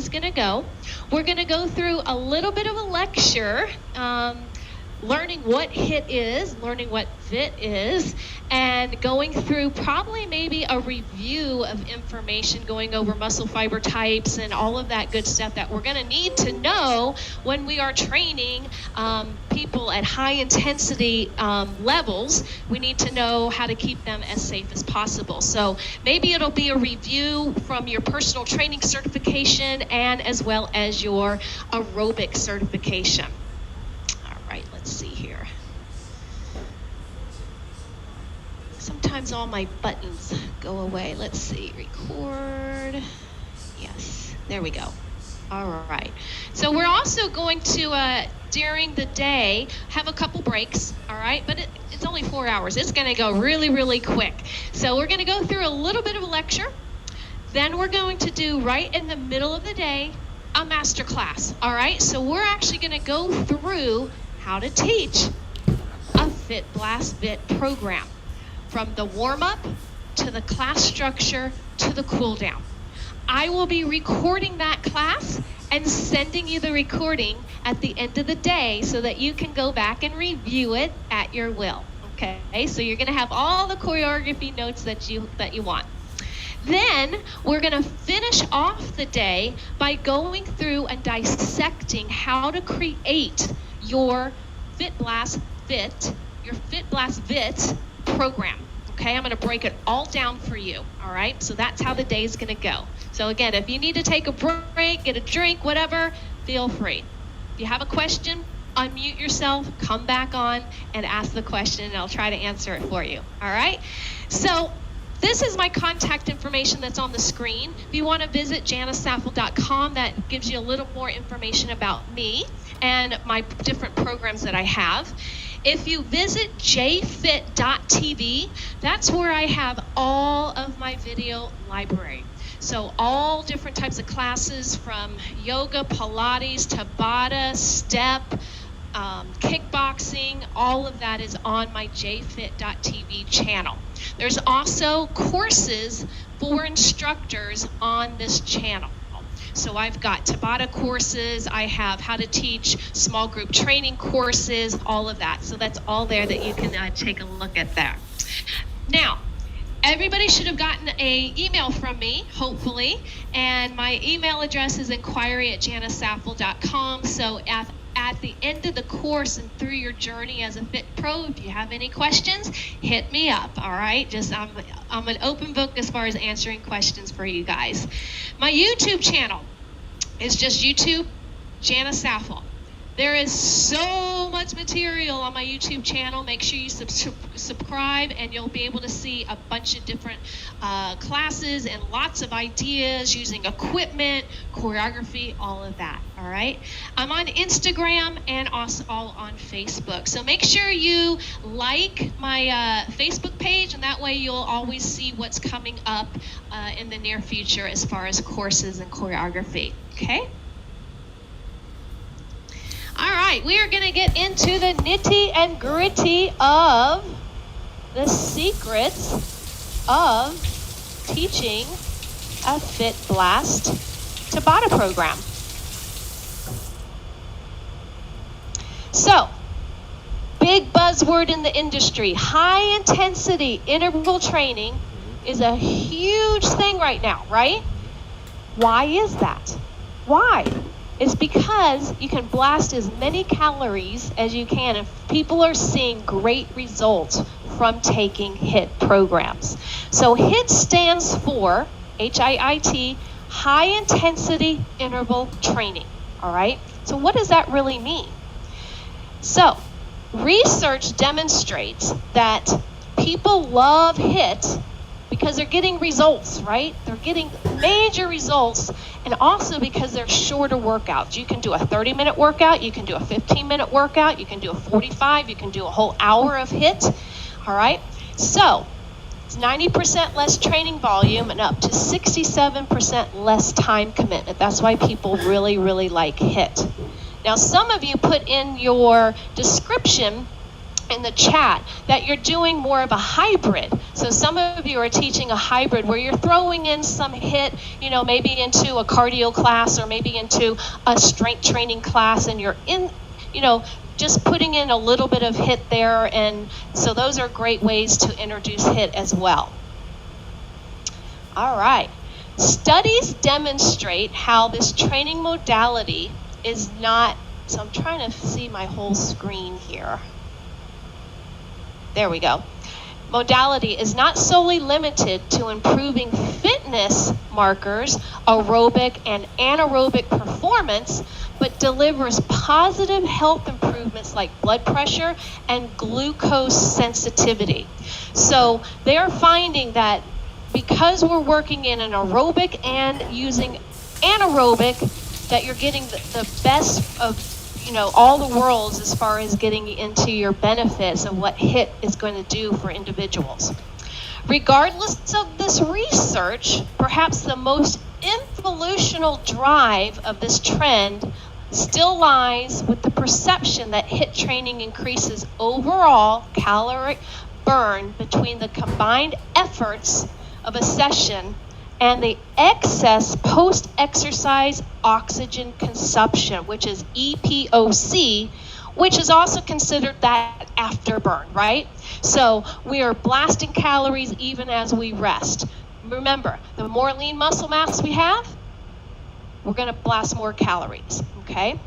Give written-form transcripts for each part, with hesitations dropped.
is going to go. We're going to go through a little bit of a lecture, learning what HIIT is, learning what VIIT is, and going through probably maybe a review of information, going over muscle fiber types and all of that good stuff that we're going to need to know when we are training people at high intensity levels. We need to know how to keep them as safe as possible. So maybe it'll be a review from your personal training certification and as well as your aerobic certification. Right, let's see here. Sometimes all my buttons go away. Let's see, record. Yes, there we go. All right. So we're also going to, during the day, have a couple breaks, all right? But it's only 4 hours. It's going to go really, really quick. So we're going to go through a little bit of a lecture. Then we're going to do, right in the middle of the day, a master class, all right? So we're actually going to go through how to teach a VIIT Blast VIIT program, from the warm-up to the class structure to the cool down. I will be recording that class and sending you the recording at the end of the day so that you can go back and review it at your will. Okay, so you're going to have all the choreography notes that you want. Then we're going to finish off the day by going through and dissecting how to create your VIIT Blast VIIT program. Okay, I'm going to break it all down for you. All right, so that's how the day is going to go. So again, if you need to take a break, get a drink, whatever, feel free. If you have a question, unmute yourself, come back on and ask the question, and I'll try to answer it for you. All right, so this is my contact information that's on the screen. If you want to visit janicesaffel.com, that gives you a little more information about me and my different programs that I have. If you visit jfit.tv, that's where I have all of my video library. So all different types of classes, from yoga, Pilates, Tabata, step, kickboxing, all of that is on my jfit.tv channel. There's also courses for instructors on this channel. So I've got Tabata courses, I have how to teach small group training courses, all of that. So that's all there that you can take a look at there. Now, everybody should have gotten an email from me, hopefully, and my email address is inquiry@janicesaffel.com. So at the end of the course and through your journey as a Fit Pro, if you have any questions, hit me up, all right? I'm an open book as far as answering questions for you guys. My YouTube channel is just YouTube, Janice Saffel. There is so much material on my YouTube channel. Make sure you subscribe, and you'll be able to see a bunch of different classes and lots of ideas using equipment, choreography, all of that, all right? I'm on Instagram and also all on Facebook. So make sure you like my Facebook page, and that way you'll always see what's coming up in the near future as far as courses and choreography, okay? All right, we are going to get into the nitty and gritty of the secrets of teaching a VIIT Blast Tabata program. So, big buzzword in the industry, high intensity interval training is a huge thing right now, right? Why is that? Why? It's because you can blast as many calories as you can, and people are seeing great results from taking HIIT programs. So HIIT stands for HIIT, high intensity interval training, all right? So what does that really mean? So research demonstrates that people love HIIT because they're getting results, right? They're getting major results, and also because they're shorter workouts. You can do a 30-minute workout, you can do a 15-minute workout, you can do a 45, you can do a whole hour of HIIT, all right? So it's 90% less training volume and up to 67% less time commitment. That's why people really, really like HIIT. Now, some of you put in your description in the chat that you're doing more of a hybrid. So some of you are teaching a hybrid where you're throwing in some HIIT, maybe into a cardio class or maybe into a strength training class, and you're in, just putting in a little bit of HIIT there. And so those are great ways to introduce HIIT as well. All right. Studies demonstrate how this training modality is not, so I'm trying to see my whole screen here. There we go. Modality is not solely limited to improving fitness markers, aerobic and anaerobic performance, but delivers positive health improvements like blood pressure and glucose sensitivity. So they're finding that because we're working in an aerobic and using anaerobic, that you're getting the best of all the worlds as far as getting into your benefits of what HIIT is going to do for individuals. Regardless of this research, perhaps the most influential drive of this trend still lies with the perception that HIIT training increases overall caloric burn between the combined efforts of a session and the excess post-exercise oxygen consumption, which is EPOC, which is also considered that afterburn, right? So we are blasting calories even as we rest. Remember, the more lean muscle mass we have, we're going to blast more calories, okay?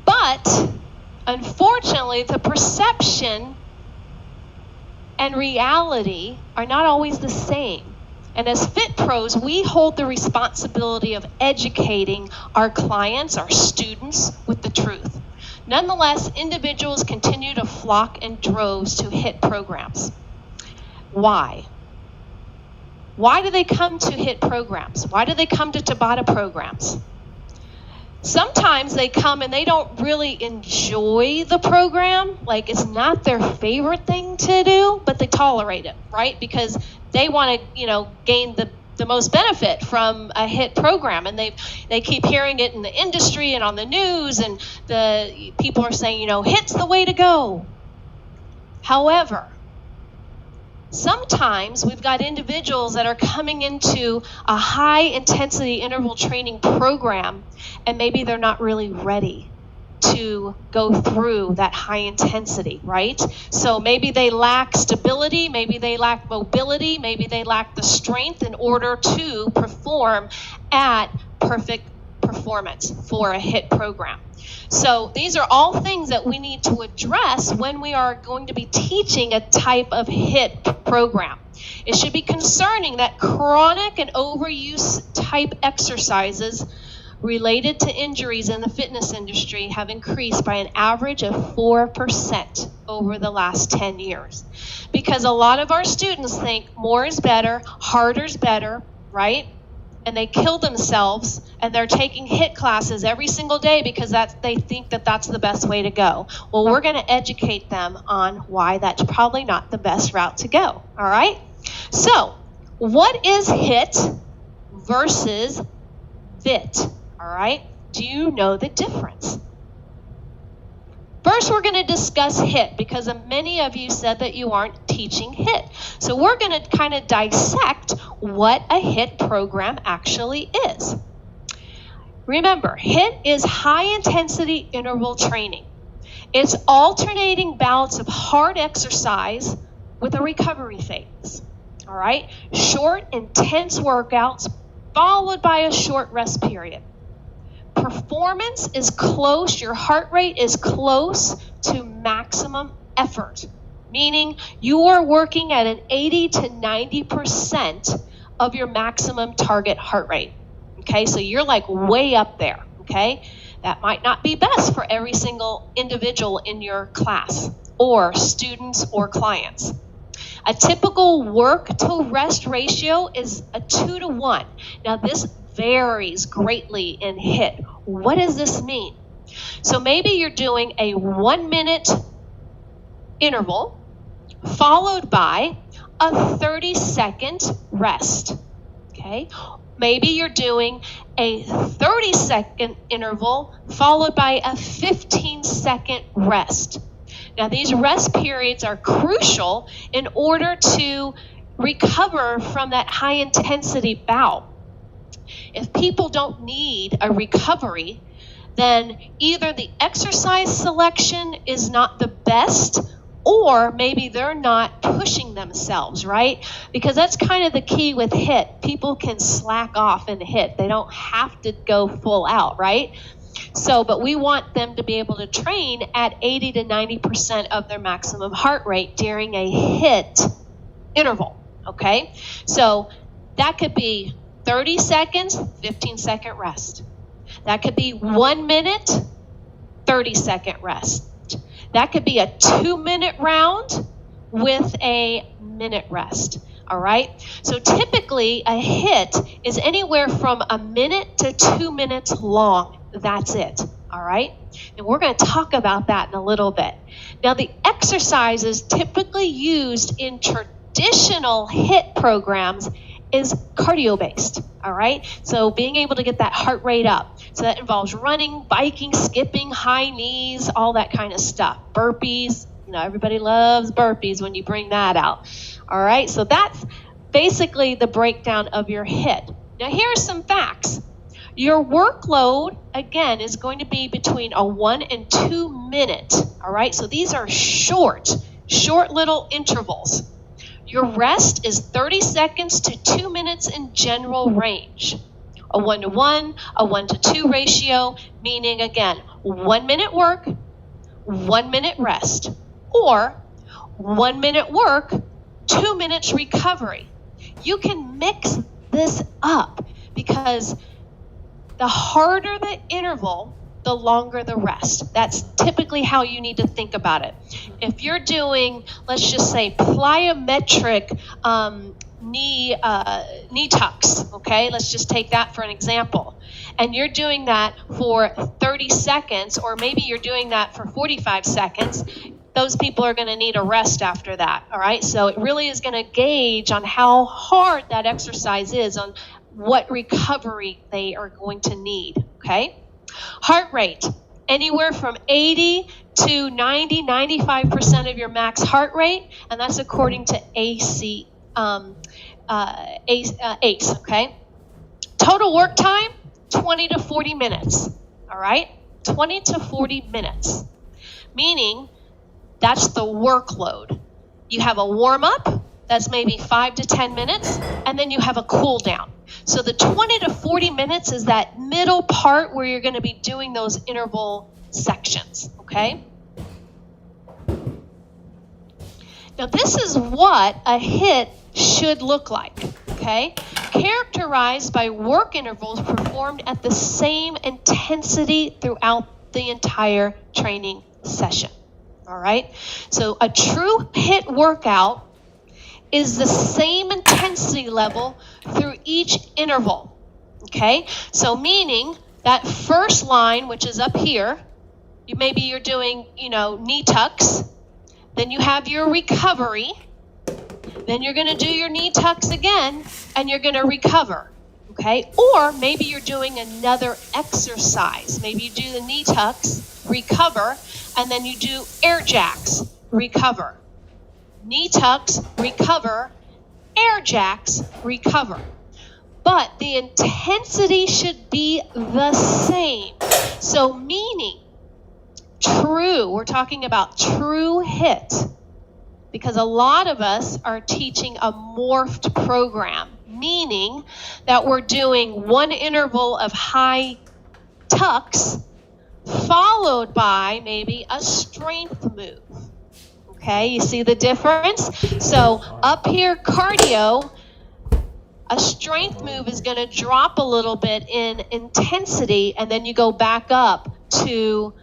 But unfortunately, the perception and reality are not always the same. And as Fit Pros, we hold the responsibility of educating our clients, our students, with the truth. Nonetheless, individuals continue to flock in droves to HIIT programs. Why? Why do they come to HIIT programs? Why do they come to Tabata programs? Sometimes they come and they don't really enjoy the program, like it's not their favorite thing to do, but they tolerate it, right? Because they want to, gain the most benefit from a HIIT program, and they keep hearing it in the industry and on the news, and the people are saying, HIIT's the way to go. However, sometimes we've got individuals that are coming into a high intensity interval training program, and maybe they're not really ready to go through that high intensity, right? So maybe they lack stability, maybe they lack mobility, maybe they lack the strength in order to perform at perfect performance for a HIIT program. So these are all things that we need to address when we are going to be teaching a type of HIIT program. It should be concerning that chronic and overuse type exercises related to injuries in the fitness industry have increased by an average of 4% over the last 10 years. Because a lot of our students think more is better, harder is better, right? And they kill themselves, and they're taking HIIT classes every single day because they think that that's the best way to go. Well, we're going to educate them on why that's probably not the best route to go, all right? So, what is HIIT versus VIIT, all right? Do you know the difference? First, we're going to discuss HIIT because many of you said that you aren't teaching HIIT. So we're going to kind of dissect what a HIIT program actually is. Remember, HIIT is high-intensity interval training. It's alternating bouts of hard exercise with a recovery phase, all right? Short, intense workouts followed by a short rest period. Performance is close, your heart rate is close to maximum effort, meaning you are working at an 80 to 90% of your maximum target heart rate, okay? So you're like way up there, okay? That might not be best for every single individual in your class or students or clients. A typical work to rest ratio is a 2 to 1. Now this varies greatly in HIIT. What does this mean? So maybe you're doing a 1-minute interval followed by a 30-second rest. okay? Maybe you're doing a 30-second interval followed by a 15-second rest. Now, these rest periods are crucial in order to recover from that high-intensity bout. If people don't need a recovery, then either the exercise selection is not the best, or maybe they're not pushing themselves, right? Because that's kind of the key with HIIT. People can slack off in HIIT. They don't have to go full out, right? So, but we want them to be able to train at 80 to 90% of their maximum heart rate during a HIIT interval, okay? So that could be 30 seconds, 15-second rest. That could be 1 minute, 30-second rest. That could be a 2-minute round with a minute rest, all right? So typically a HIIT is anywhere from a minute to 2 minutes long. That's it, all right? And we're going to talk about that in a little bit. Now, the exercises typically used in traditional HIIT programs is cardio-based, all right? So being able to get that heart rate up. So that involves running, biking, skipping, high knees, all that kind of stuff. Burpees, everybody loves burpees when you bring that out. All right, so that's basically the breakdown of your HIIT. Now, here are some facts. Your workload, again, is going to be between a 1 and 2 minute, all right? So these are short little intervals. Your rest is 30 seconds to 2 minutes in general range. A 1-to-1, a 1-to-2 ratio, meaning, again, 1 minute work, 1 minute rest, or 1 minute work, 2 minutes recovery. You can mix this up because the harder the interval, the longer the rest. That's typically how you need to think about it. If you're doing, let's just say, plyometric knee tucks, okay? Let's just take that for an example. And you're doing that for 30 seconds, or maybe you're doing that for 45 seconds, those people are going to need a rest after that, all right? So it really is going to gauge on how hard that exercise is, on what recovery they are going to need, okay? Heart rate, anywhere from 80 to 90, 95% of your max heart rate, and that's according to ACE, okay? Total work time, 20 to 40 minutes, all right? 20 to 40 minutes, meaning that's the workload. You have a warm-up, that's maybe 5 to 10 minutes, and then you have a cool down. So the 20 to 40 minutes is that middle part where you're going to be doing those interval sections, okay? Now this is what a HIIT should look like, okay? Characterized by work intervals performed at the same intensity throughout the entire training session, all right? So a true HIIT workout is the same intensity level through each interval, okay? So meaning that first line, which is up here, maybe you're doing, knee tucks, then you have your recovery, then you're gonna do your knee tucks again, and you're gonna recover, okay? Or maybe you're doing another exercise. Maybe you do the knee tucks, recover, and then you do air jacks, recover. Knee tucks, recover, air jacks, recover. But the intensity should be the same. So meaning, we're talking about true HIIT, because a lot of us are teaching a morphed program, meaning that we're doing one interval of high tucks followed by maybe a strength move. Okay, you see the difference? So up here, cardio, a strength move is going to drop a little bit in intensity, and then you go back up to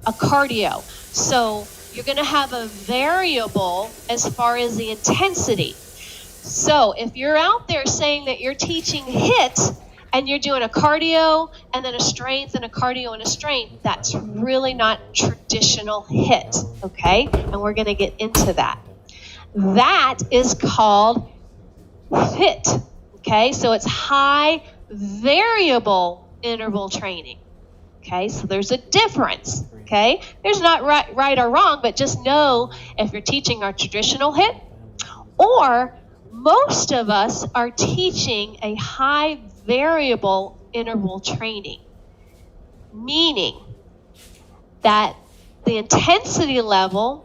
a cardio. So you're going to have a variable as far as the intensity. So if you're out there saying that you're teaching HIIT and you're doing a cardio and then a strength and a cardio and a strength, that's really not traditional HIIT, okay? And we're going to get into that. That is called HIIT, Okay, so it's high variable interval training. Okay, so there's a difference. Okay, there's not right or wrong, but just know if you're teaching our traditional HIIT, or most of us are teaching a high variable interval training, meaning that the intensity level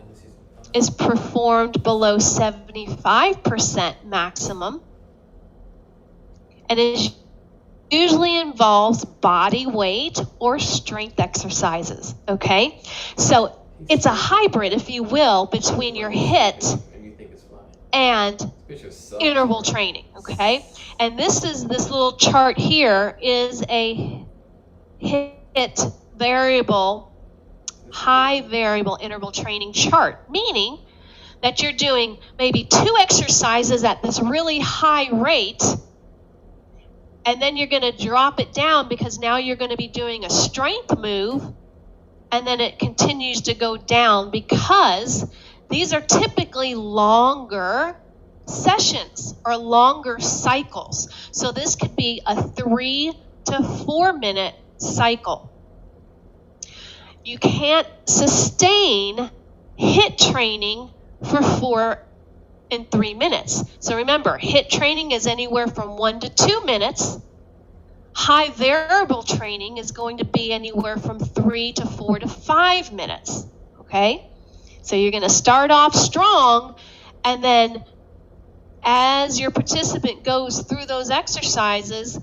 is performed below 75% maximum, and it usually involves body weight or strength exercises, okay? So it's a hybrid, if you will, between your HIIT and interval training, okay? And this little chart here is a HIIT high variable interval training chart, meaning that you're doing maybe 2 exercises at this really high rate, and then you're going to drop it down because now you're going to be doing a strength move, and then it continues to go down because these are typically longer sessions or longer cycles. So this could be a 3 to 4 minute cycle. You can't sustain HIIT training for 4 and 3 minutes. So remember, HIIT training is anywhere from 1 to 2 minutes. High variable training is going to be anywhere from 3 to 4 to 5 minutes. Okay? So you're going to start off strong, and then as your participant goes through those exercises,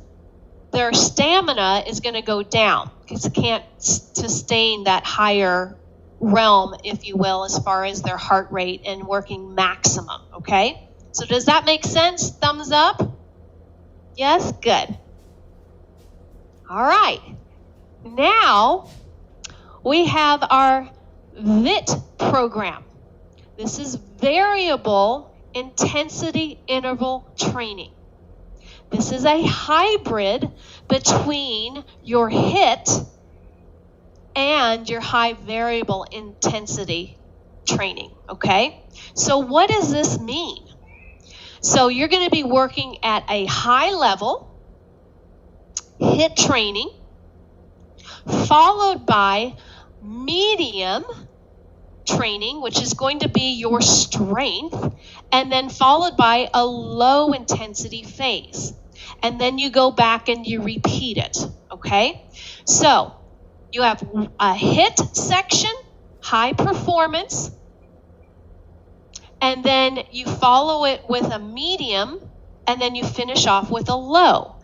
their stamina is going to go down because it can't sustain that higher realm, if you will, as far as their heart rate and working maximum, okay? So does that make sense? Thumbs up? Yes? Good. All right. Now we have our VIIT program. This is variable intensity interval training. This is a hybrid between your HIIT and your high variable intensity training, okay? So what does this mean? So you're going to be working at a high level HIIT training, followed by medium training, which is going to be your strength, and then followed by a low intensity phase. And then you go back and you repeat it, okay? So you have a HIIT section, high performance, and then you follow it with a medium, and then you finish off with a low.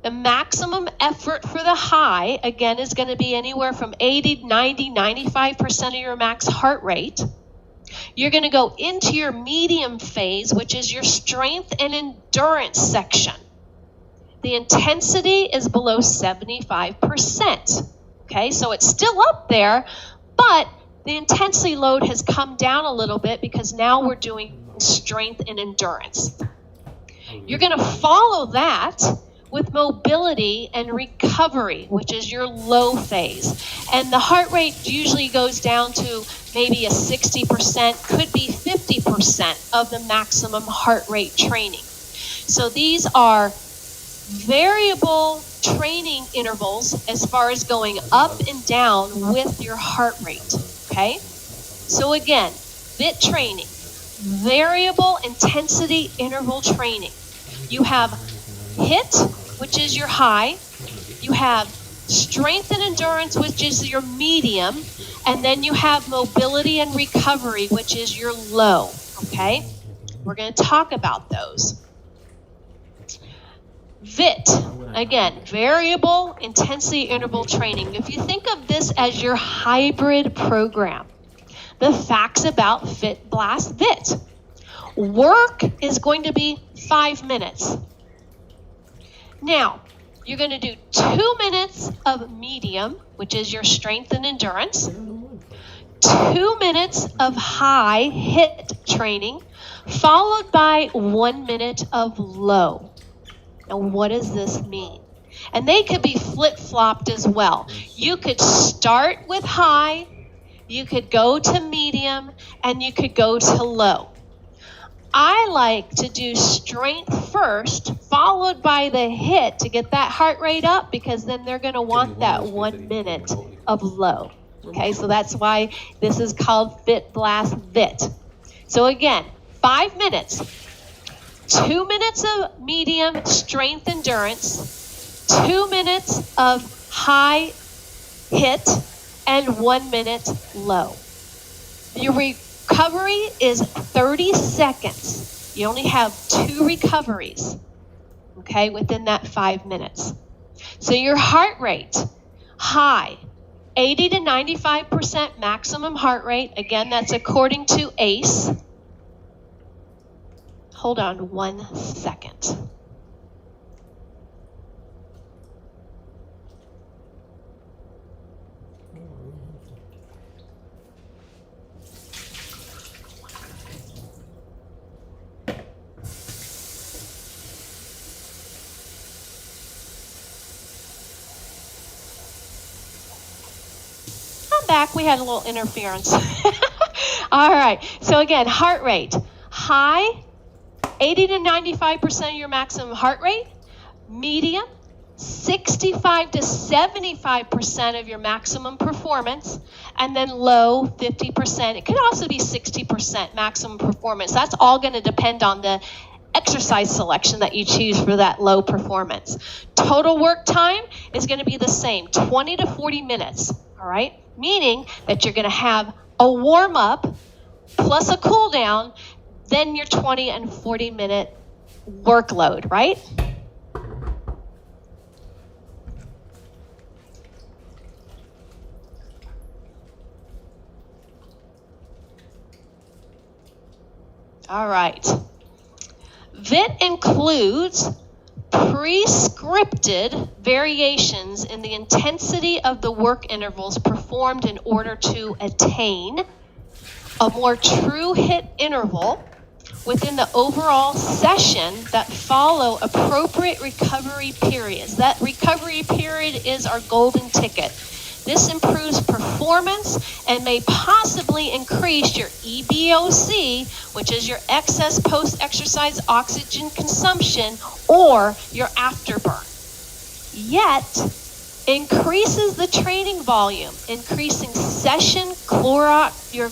The maximum effort for the high, again, is going to be anywhere from 80, 90, 95% of your max heart rate. You're going to go into your medium phase, which is your strength and endurance section. The intensity is below 75%. Okay, so it's still up there, but the intensity load has come down a little bit because now we're doing strength and endurance. You're going to follow that with mobility and recovery, which is your low phase. And the heart rate usually goes down to maybe a 60%, could be 50% of the maximum heart rate training. So these are variable training intervals as far as going up and down with your heart rate, okay? So again, VIIT training, variable intensity interval training. You have HIIT, which is your high. You have strength and endurance, which is your medium. And then you have mobility and recovery, which is your low, okay? We're going to talk about those. VIIT, again, variable intensity interval training. If you think of this as your hybrid program, the facts about Fit Blast VIIT. Work is going to be 5 minutes. Now, you're going to do 2 minutes of medium, which is your strength and endurance, 2 minutes of high HIIT training, followed by 1 minute of low. Now, what does this mean? And they could be flip-flopped as well. You could start with high, you could go to medium, and you could go to low. I like to do strength first, followed by the HIIT to get that heart rate up, because then they're going to want that 1 minute of low. Okay, so that's why this is called VIIT Class VIIT. So again, 5 minutes, 2 minutes of medium strength endurance, 2 minutes of high HIIT, and 1 minute low. Your recovery is 30 seconds. You only have 2 recoveries, okay, within that 5 minutes. So your heart rate, high, 80 to 95% maximum heart rate. Again, that's according to ACE. Hold on 1 second. Back, we had a little interference. All right, so again, heart rate, high, 80 to 95% of your maximum heart rate, medium, 65 to 75% of your maximum performance, and then low, 50%. It could also be 60% maximum performance. That's all going to depend on the exercise selection that you choose for that low performance. Total work time is going to be the same, 20 to 40 minutes, all right? Meaning that you're going to have a warm-up plus a cool-down, then your 20 and 40-minute workload, right? All right. VIIT includes prescripted variations in the intensity of the work intervals performed in order to attain a more true HIIT interval within the overall session that follow appropriate recovery periods. That recovery period is our golden ticket. This improves performance and may possibly increase your EBOC, which is your excess post-exercise oxygen consumption, or your afterburn. Yet, increases the training volume, increasing session your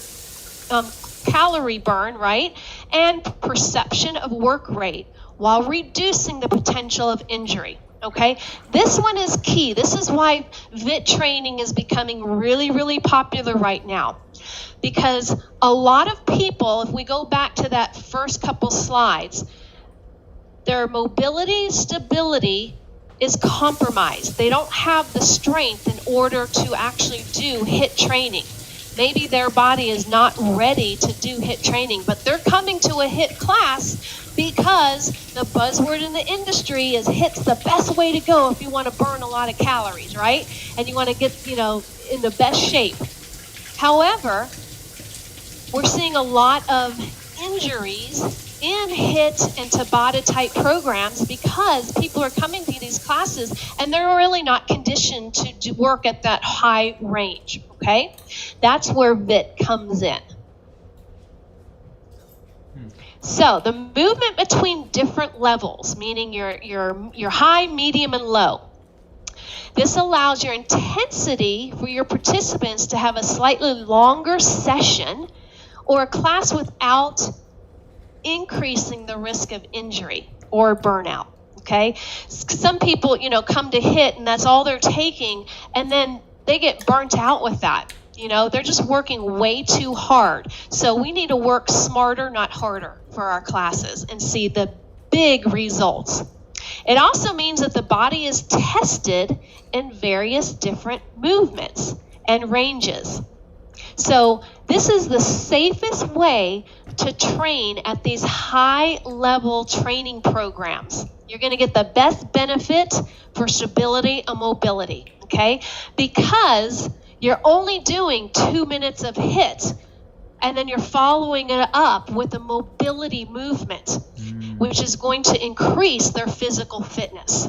calorie burn, right, and perception of work rate, while reducing the potential of injury. Okay, this one is key. This is why VIIT training is becoming really, really popular right now. Because a lot of people, if we go back to that first couple slides, their mobility, stability is compromised. They don't have the strength in order to actually do HIIT training. Maybe their body is not ready to do HIIT training, but they're coming to a HIIT class because the buzzword in the industry is HIIT's the best way to go if you want to burn a lot of calories, right? And you want to get, in the best shape. However, we're seeing a lot of injuries in HIIT and Tabata type programs because people are coming to these classes and they're really not conditioned to work at that high range, okay? That's where VIIT comes in. So the movement between different levels, meaning your high, medium, and low. This allows your intensity for your participants to have a slightly longer session or a class without increasing the risk of injury or burnout, okay? Some people, come to HIIT and that's all they're taking, and then they get burnt out with that. They're just working way too hard. So we need to work smarter, not harder for our classes and see the big results. It also means that the body is tested in various different movements and ranges. So this is the safest way to train at these high-level training programs. You're going to get the best benefit for stability and mobility, okay? Because you're only doing 2 minutes of HIIT, and then you're following it up with a mobility movement, which is going to increase their physical fitness.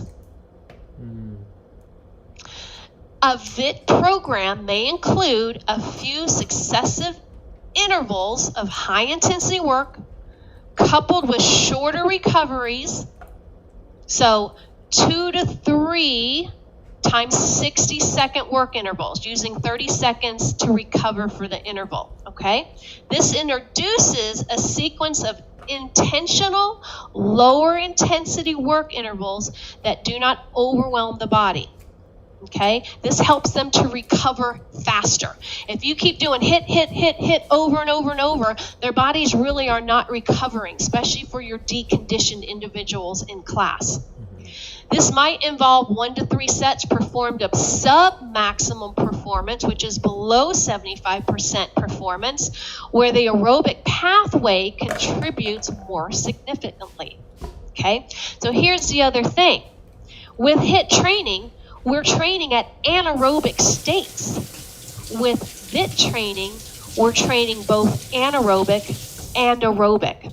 A VIIT program may include a few successive intervals of high-intensity work, coupled with shorter recoveries, so 2 to 3 times 60-second work intervals, using 30 seconds to recover for the interval, okay? This introduces a sequence of intentional, lower intensity work intervals that do not overwhelm the body. Okay, this helps them to recover faster. If you keep doing hit over and over and over, their bodies really are not recovering, especially for your deconditioned individuals in class. This might involve 1 to 3 sets performed of sub-maximum performance, which is below 75% performance, where the aerobic pathway contributes more significantly. Okay, so here's the other thing. With HIIT training, we're training at anaerobic states. With VIIT training, we're training both anaerobic and aerobic.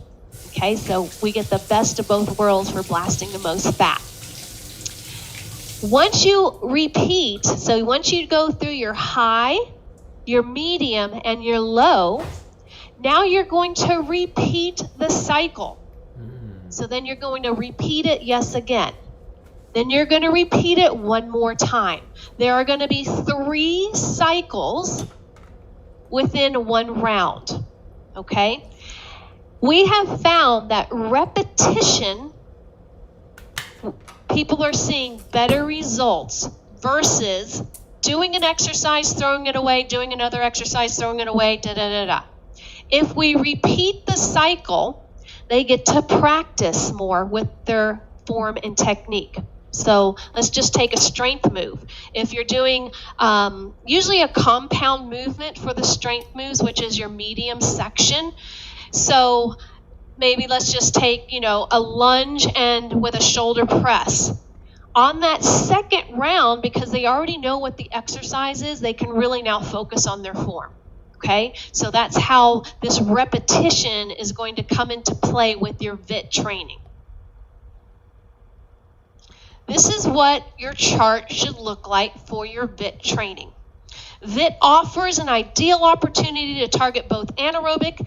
Okay, so we get the best of both worlds for blasting the most fat. Once you repeat, so once you go through your high, your medium, and your low, now you're going to repeat the cycle. So then you're going to repeat it, yes, again. Then you're going to repeat it one more time. There are going to be 3 cycles within one round, okay? We have found that repetition, people are seeing better results versus doing an exercise, throwing it away, doing another exercise, throwing it away, da-da-da-da. If we repeat the cycle, they get to practice more with their form and technique. So let's just take a strength move. If you're doing usually a compound movement for the strength moves, which is your medium section. So maybe let's just take, a lunge and with a shoulder press. On that second round, because they already know what the exercise is, they can really now focus on their form. Okay, so that's how this repetition is going to come into play with your VIIT training. This is what your chart should look like for your VIIT training. VIIT offers an ideal opportunity to target both anaerobic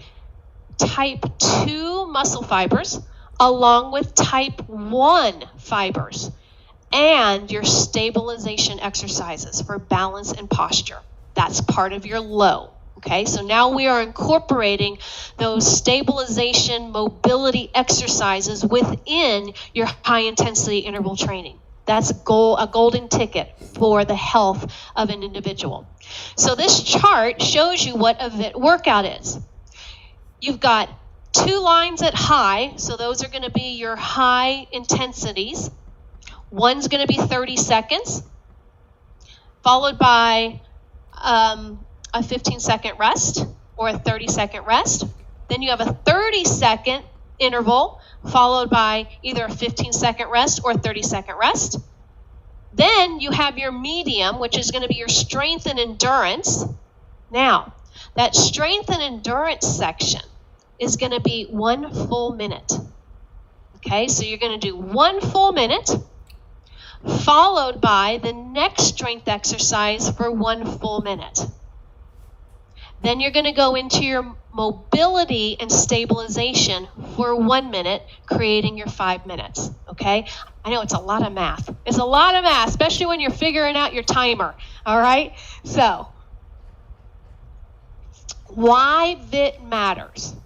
type 2 muscle fibers along with type 1 fibers and your stabilization exercises for balance and posture. That's part of your low. Okay, so now we are incorporating those stabilization mobility exercises within your high intensity interval training. That's a golden ticket for the health of an individual. So this chart shows you what a VIIT workout is. You've got 2 lines at high, so those are going to be your high intensities. One's going to be 30 seconds, followed by a 15-second rest or a 30-second rest. Then you have a 30-second interval followed by either a 15-second rest or a 30-second rest. Then you have your medium, which is going to be your strength and endurance. Now, that strength and endurance section is going to be 1 full minute. Okay, so you're going to do 1 full minute followed by the next strength exercise for 1 full minute. Then you're going to go into your mobility and stabilization for 1 minute, creating your 5 minutes, okay? I know it's a lot of math. It's a lot of math, especially when you're figuring out your timer, all right? So, why VIIT matters.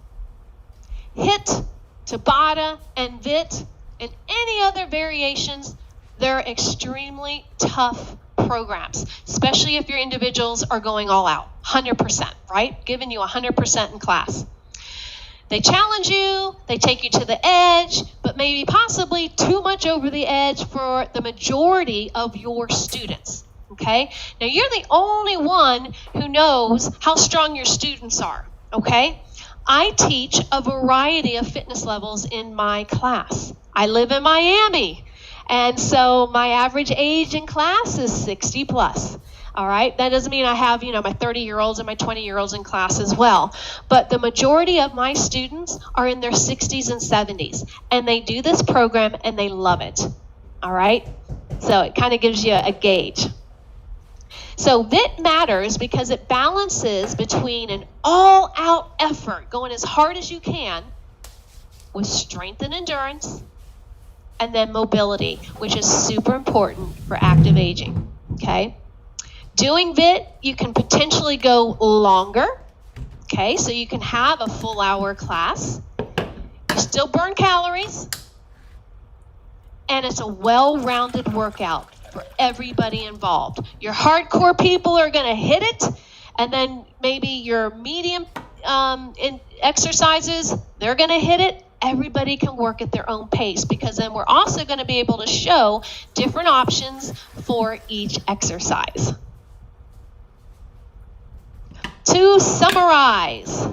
HIIT, Tabata, and VIIT, and any other variations, they're extremely tough programs, especially if your individuals are going all out, 100%, right? Giving you 100% in class. They challenge you, they take you to the edge, but maybe possibly too much over the edge for the majority of your students, okay? Now, you're the only one who knows how strong your students are, okay? I teach a variety of fitness levels in my class. I live in Miami. And so my average age in class is 60 plus. All right. That doesn't mean I have, my 30-year-olds and my 20-year-olds in class as well. But the majority of my students are in their 60s and 70s. And they do this program and they love it. All right. So it kind of gives you a gauge. So VIIT matters because it balances between an all-out effort, going as hard as you can, with strength and endurance, and then mobility, which is super important for active aging, okay? Doing VIIT, you can potentially go longer, okay? So you can have a full hour class. You still burn calories, and it's a well-rounded workout for everybody involved. Your hardcore people are gonna hit it, and then maybe your medium in exercises, they're gonna hit it. Everybody can work at their own pace, because then we're also going to be able to show different options for each exercise. To summarize,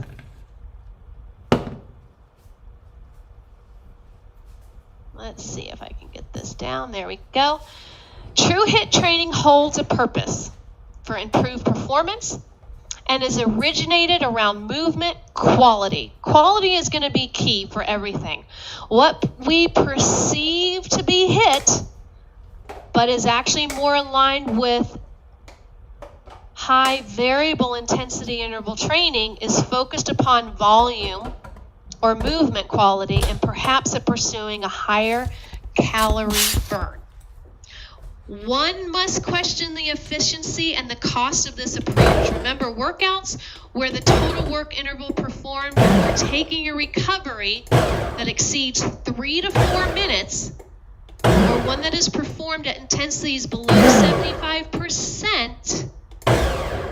let's see if I can get this down. There we go. True HIIT training holds a purpose for improved performance and is originated around movement quality. Quality is going to be key for everything. What we perceive to be HIIT, but is actually more aligned with high variable intensity interval training, is focused upon volume or movement quality, and perhaps pursuing a higher calorie burn. One must question the efficiency and the cost of this approach. Remember, workouts where the total work interval performed for taking a recovery that exceeds 3 to 4 minutes, or one that is performed at intensities below 75%,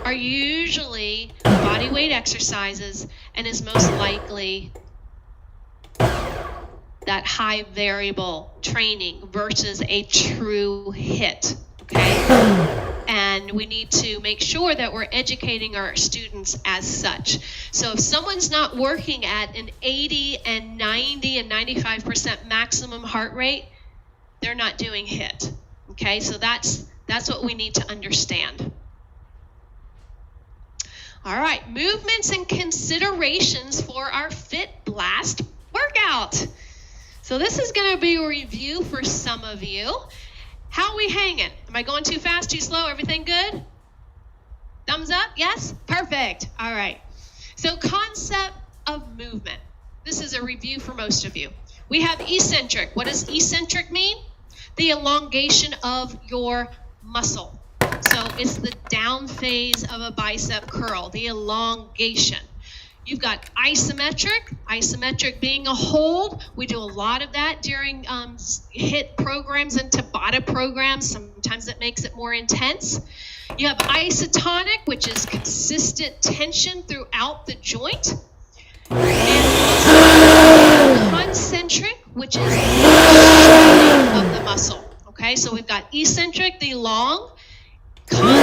are usually body weight exercises, and is most likely that high variable training versus a true HIIT, okay? And we need to make sure that we're educating our students as such. So if someone's not working at an 80 and 90 and 95% maximum heart rate, they're not doing HIIT, okay? So that's what we need to understand. All right, movements and considerations for our Fit Blast workout. So this is going to be a review for some of you. How are we hanging? Am I going too fast, too slow? Everything good? Thumbs up? Yes? Perfect. All right. So concept of movement. This is a review for most of you. We have eccentric. What does eccentric mean? The elongation of your muscle. So it's the down phase of a bicep curl, the elongation. You've got isometric being a hold. We do a lot of that during HIIT programs and Tabata programs. Sometimes it makes it more intense. You have isotonic, which is consistent tension throughout the joint. And concentric, which is straining of the muscle. Okay, so we've got eccentric, the long, concentric,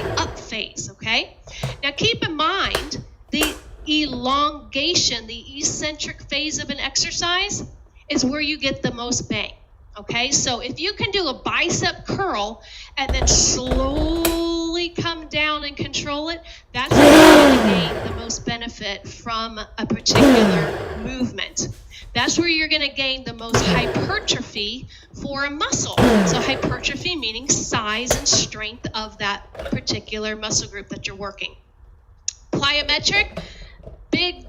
the up phase, okay? Now keep in mind, the elongation, the eccentric phase of an exercise is where you get the most bang, okay? So if you can do a bicep curl and then slowly come down and control it, that's where you're going to gain the most benefit from a particular movement. That's where you're going to gain the most hypertrophy for a muscle. So hypertrophy meaning size and strength of that particular muscle group that you're working. Plyometric, big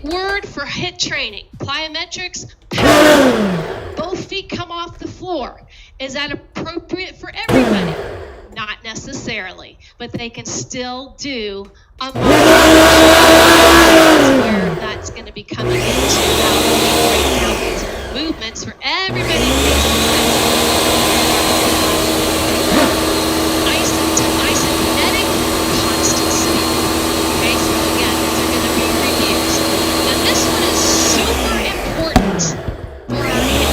word for HIIT training. Plyometrics, power. Both feet come off the floor. Is that appropriate for everybody? Not necessarily, but they can still do a where that's going to be coming into movements for everybody. Isokinetic, constant speed. Okay, so again, these are going to be reviews. Now this one is super important for our HIIT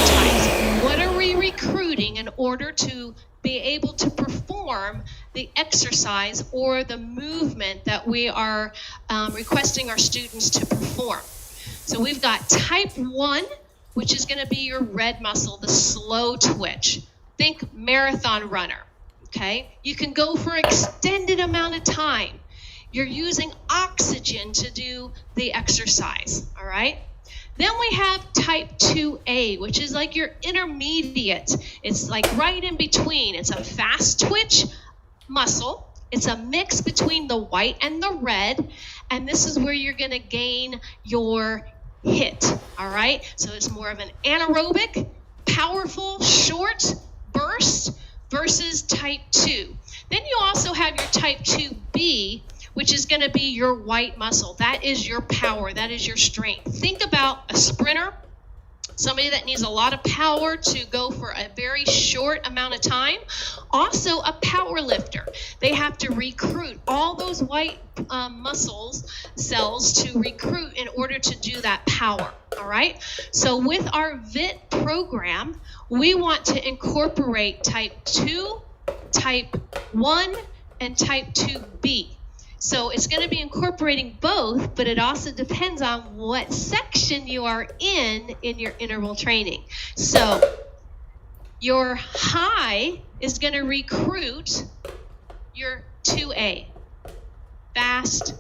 training. What are we recruiting in order to be able to perform the exercise or the movement that we are requesting our students to perform? So we've got type 1, which is going to be your red muscle, the slow twitch. Think marathon runner, okay? You can go for extended amount of time. You're using oxygen to do the exercise, all right? Then we have type 2A, which is like your intermediate. It's like right in between. It's a fast twitch muscle. It's a mix between the white and the red, and this is where you're going to gain your HIIT, all right? So it's more of an anaerobic, powerful, short burst versus type 2. Then you also have your type 2B, which is going to be your white muscle. That is your power. That is your strength. Think about a sprinter, somebody that needs a lot of power to go for a very short amount of time. Also a power lifter. They have to recruit all those white muscles cells to recruit in order to do that power. All right. So with our VIIT program, we want to incorporate type 2, type 1, and type 2B. So it's going to be incorporating both, but it also depends on what section you are in your interval training. So your high is going to recruit your 2A. Fast,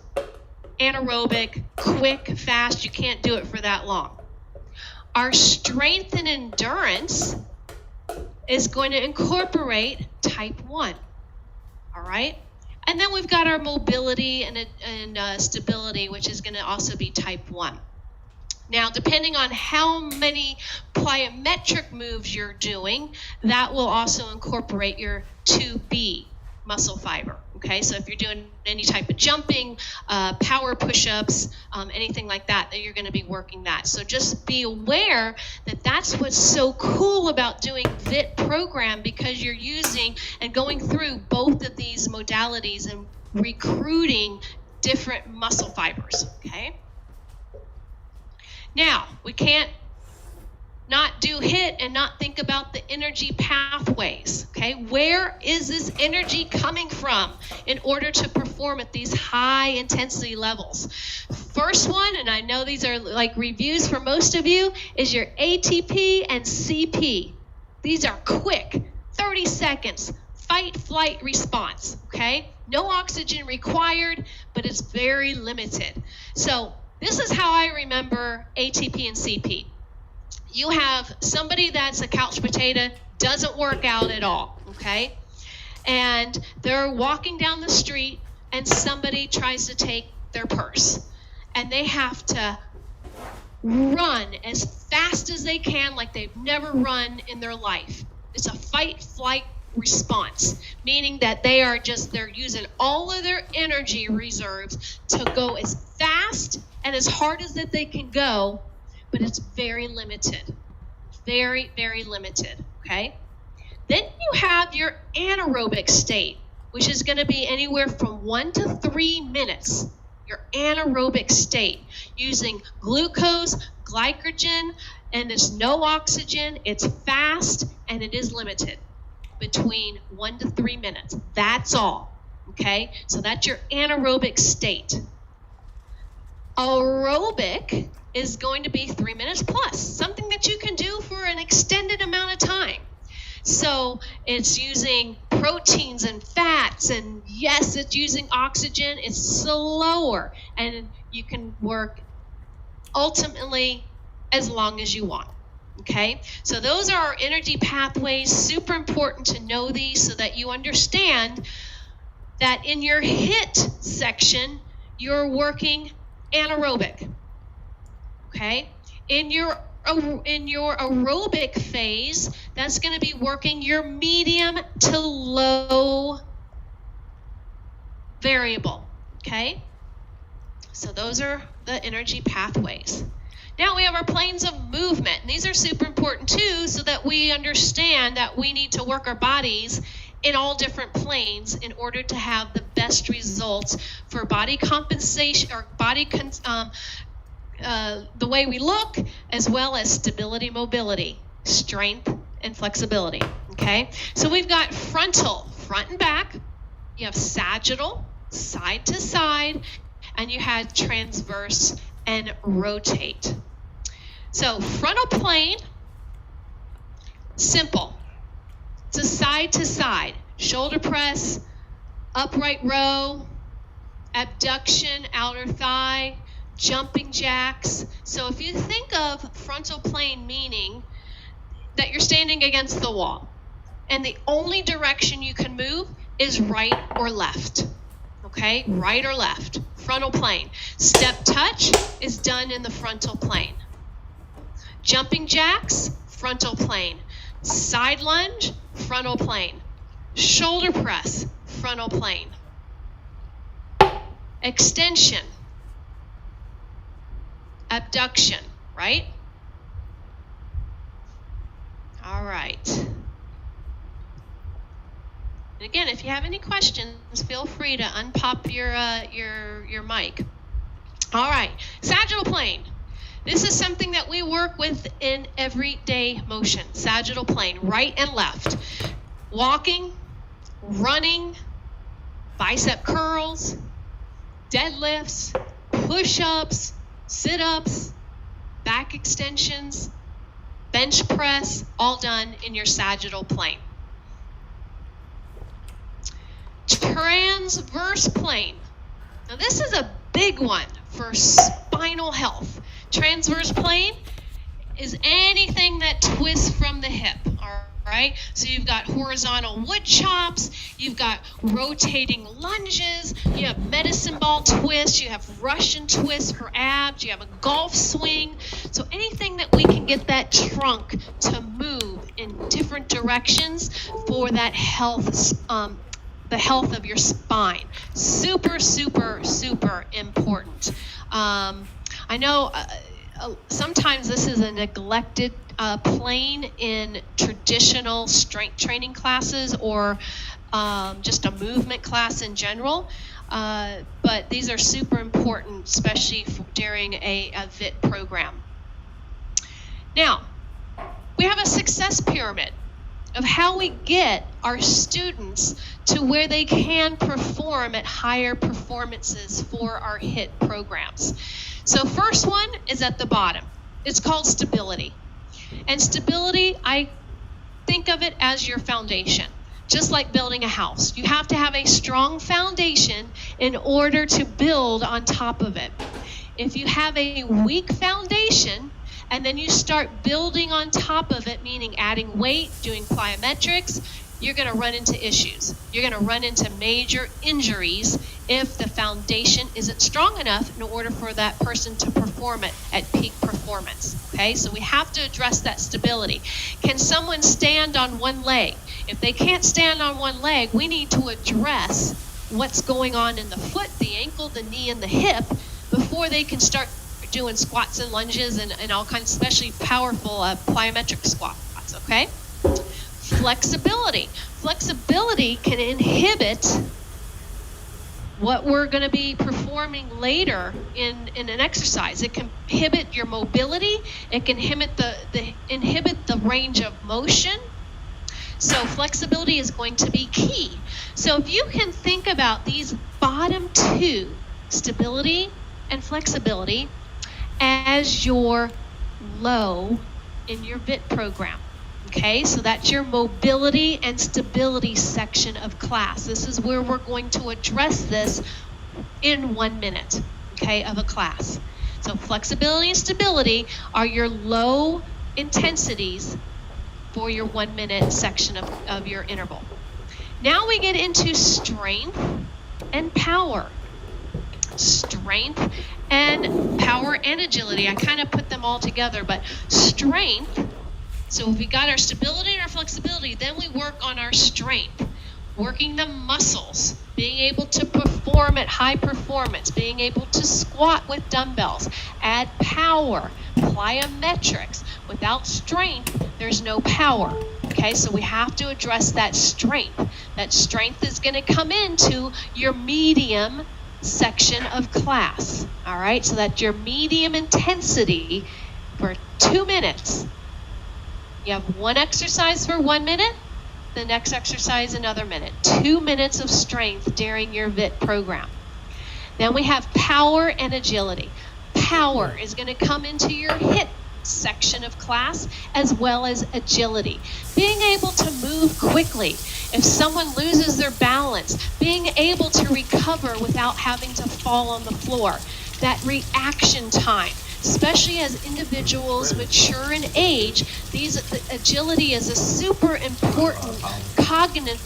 anaerobic, quick, fast. You can't do it for that long. Our strength and endurance is going to incorporate type 1. All right? And then we've got our mobility and stability, which is going to also be type 1. Now, depending on how many plyometric moves you're doing, that will also incorporate your 2B muscle fiber. Okay, so if you're doing any type of jumping, power push-ups, anything like that, then you're going to be working that. So just be aware that that's what's so cool about doing VIIT program, because you're using and going through both of these modalities and recruiting different muscle fibers. Okay. Now, we can't not do HIIT and not think about the energy pathways, okay? Where is this energy coming from in order to perform at these high intensity levels? First one, and I know these are like reviews for most of you, is your ATP and CP. These are quick, 30 seconds, fight, flight response, okay? No oxygen required, but it's very limited. So this is how I remember ATP and CP. You have somebody that's a couch potato, doesn't work out at all, okay? And they're walking down the street and somebody tries to take their purse. And they have to run as fast as they can, like they've never run in their life. It's a fight, flight response, meaning that they're using all of their energy reserves to go as fast and as hard as that they can go, but it's very limited. Very, very limited, okay? Then you have your anaerobic state, which is going to be anywhere from 1 to 3 minutes. Your anaerobic state, using glucose, glycogen, and there's no oxygen. It's fast, and it is limited. Between 1 to 3 minutes. That's all, okay? So that's your anaerobic state. Aerobic is going to be 3 minutes plus, something that you can do for an extended amount of time. So it's using proteins and fats, and yes, it's using oxygen. It's slower, and you can work ultimately as long as you want. Okay, so those are our energy pathways. Super important to know these so that you understand that in your HIIT section, you're working anaerobic. Okay, in your aerobic phase, that's going to be working your medium to low variable. Okay, so those are the energy pathways. Now we have our planes of movement. And these are super important too, so that we understand that we need to work our bodies in all different planes in order to have the best results for body compensation, or the way we look, as well as stability, mobility, strength, and flexibility. Okay, so we've got frontal, front and back. You have sagittal, side to side, and you have transverse and rotate. So frontal plane, simple. It's a side to side, shoulder press, upright row, abduction, outer thigh, jumping jacks. So if you think of frontal plane, meaning that you're standing against the wall and the only direction you can move is right or left. okay? Right or left, frontal plane. Step touch is done in the frontal plane. Jumping jacks, frontal plane. Side lunge, frontal plane. Shoulder press, frontal plane. Extension, abduction, right? All right. And again, if you have any questions, feel free to unpop your mic. All right, sagittal plane. This is something that we work with in everyday motion. Sagittal plane, right and left. Walking, running, bicep curls, deadlifts, push-ups, sit-ups, back extensions, bench press, all done in your sagittal plane. Transverse plane. Now this is a big one for spinal health. Transverse plane is anything that twists from the hip, all right? So you've got horizontal wood chops, you've got rotating lunges, you have medicine ball twists, you have Russian twists for abs, you have a golf swing. So anything that we can get that trunk to move in different directions for that health, the health of your spine. Super, super, super important. I know sometimes this is a neglected plane in traditional strength training classes or just a movement class in general, but these are super important, especially during a VIIT program. Now, we have a success pyramid of how we get our students to where they can perform at higher performances for our HIIT programs. So first one is at the bottom. It's called stability. And stability, I think of it as your foundation, just like building a house. You have to have a strong foundation in order to build on top of it. If you have a weak foundation, and then you start building on top of it, meaning adding weight, doing plyometrics, you're going to run into issues. You're going to run into major injuries if the foundation isn't strong enough in order for that person to perform it at peak performance. Okay, so we have to address that stability. Can someone stand on one leg? If they can't stand on one leg, we need to address what's going on in the foot, the ankle, the knee, and the hip before they can start doing squats and lunges and all kinds, especially powerful plyometric squats, okay? Flexibility. Flexibility can inhibit what we're going to be performing later in an exercise. It can inhibit your mobility. It can inhibit the range of motion. So flexibility is going to be key. So if you can think about these bottom two, stability and flexibility, as your low in your VIIT program. Okay, so that's your mobility and stability section of class. This is where we're going to address this in 1 minute, okay, of a class. So flexibility and stability are your low intensities for your 1 minute section of your interval. Now we get into strength and power. Strength and power and agility. I kind of put them all together, but strength, so if we got our stability and our flexibility, then we work on our strength, working the muscles, being able to perform at high performance, being able to squat with dumbbells, add power, plyometrics. Without strength, there's no power. Okay, so we have to address that strength. That strength is going to come into your medium section of class. All right, so that's your medium intensity for 2 minutes. You have one exercise for 1 minute, the next exercise another minute. 2 minutes of strength during your VIIT program. Then we have power and agility. Power is going to come into your HIIT section of class, as well as agility. Being able to move quickly. If someone loses their balance, being able to recover without having to fall on the floor. That reaction time. Especially as individuals mature in age, agility is a super important cognitive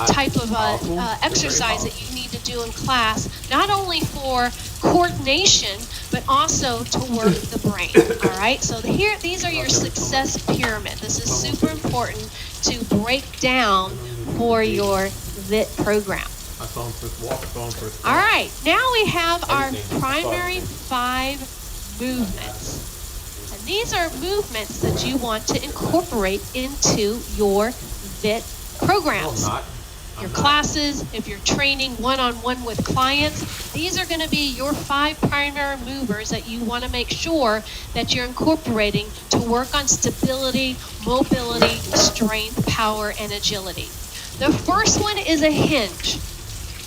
type of exercise that you need to do in class, not only for coordination, but also to work the brain. All right, so these are your success pyramid. This is super important to break down for your VIIT program. All right, now we have our primary 5 movements. And these are movements that you want to incorporate into your VIIT programs. Your classes, if you're training one-on-one with clients, these are going to be your 5 primary movers that you want to make sure that you're incorporating to work on stability, mobility, strength, power, and agility. The first one is a hinge.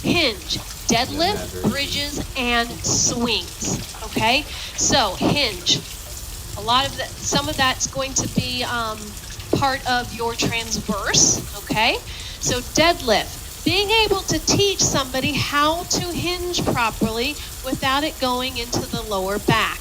Hinge, deadlift, bridges, and swings. Okay, so hinge. Some of that's going to be part of your transverse. Okay, so deadlift, being able to teach somebody how to hinge properly without it going into the lower back.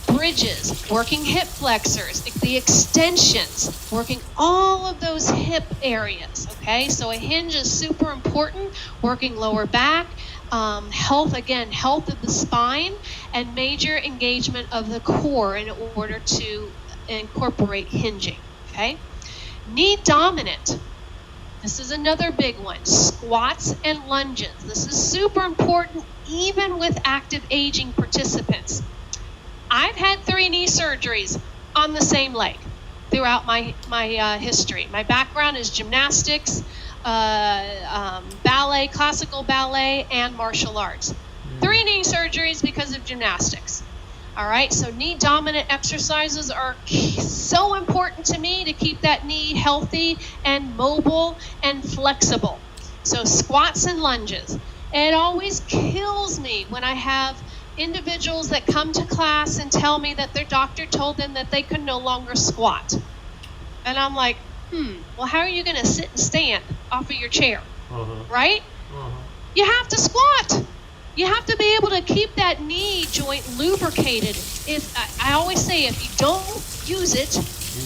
Bridges, working hip flexors, the extensions, working all of those hip areas, okay? So a hinge is super important, working lower back, health of the spine, and major engagement of the core in order to incorporate hinging, okay? Knee dominant. This is another big one. Squats and lunges. This is super important even with active aging participants. I've had 3 knee surgeries on the same leg throughout my history. My background is gymnastics, ballet, classical ballet, and martial arts. 3 knee surgeries because of gymnastics. All right, so knee dominant exercises are so important to me to keep that knee healthy and mobile and flexible. So squats and lunges. It always kills me when I have individuals that come to class and tell me that their doctor told them that they could no longer squat. And I'm like, well, how are you going to sit and stand off of your chair, right? You have to squat. You have to be able to keep that knee joint lubricated. I always say, if you don't use it,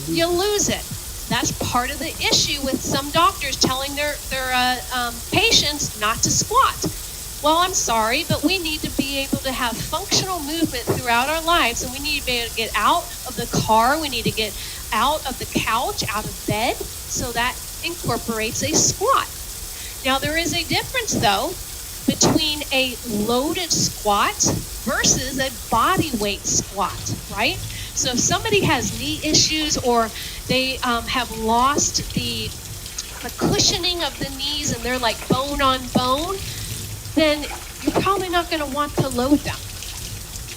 you lose it. That's part of the issue with some doctors telling their patients not to squat. Well, I'm sorry, but we need to be able to have functional movement throughout our lives, and we need to be able to get out of the car. We need to get out of the couch, out of bed, so that incorporates a squat. Now, there is a difference, though, between a loaded squat versus a body weight squat, right? So if somebody has knee issues or they have lost the cushioning of the knees and they're like bone on bone, then you're probably not going to want to load them.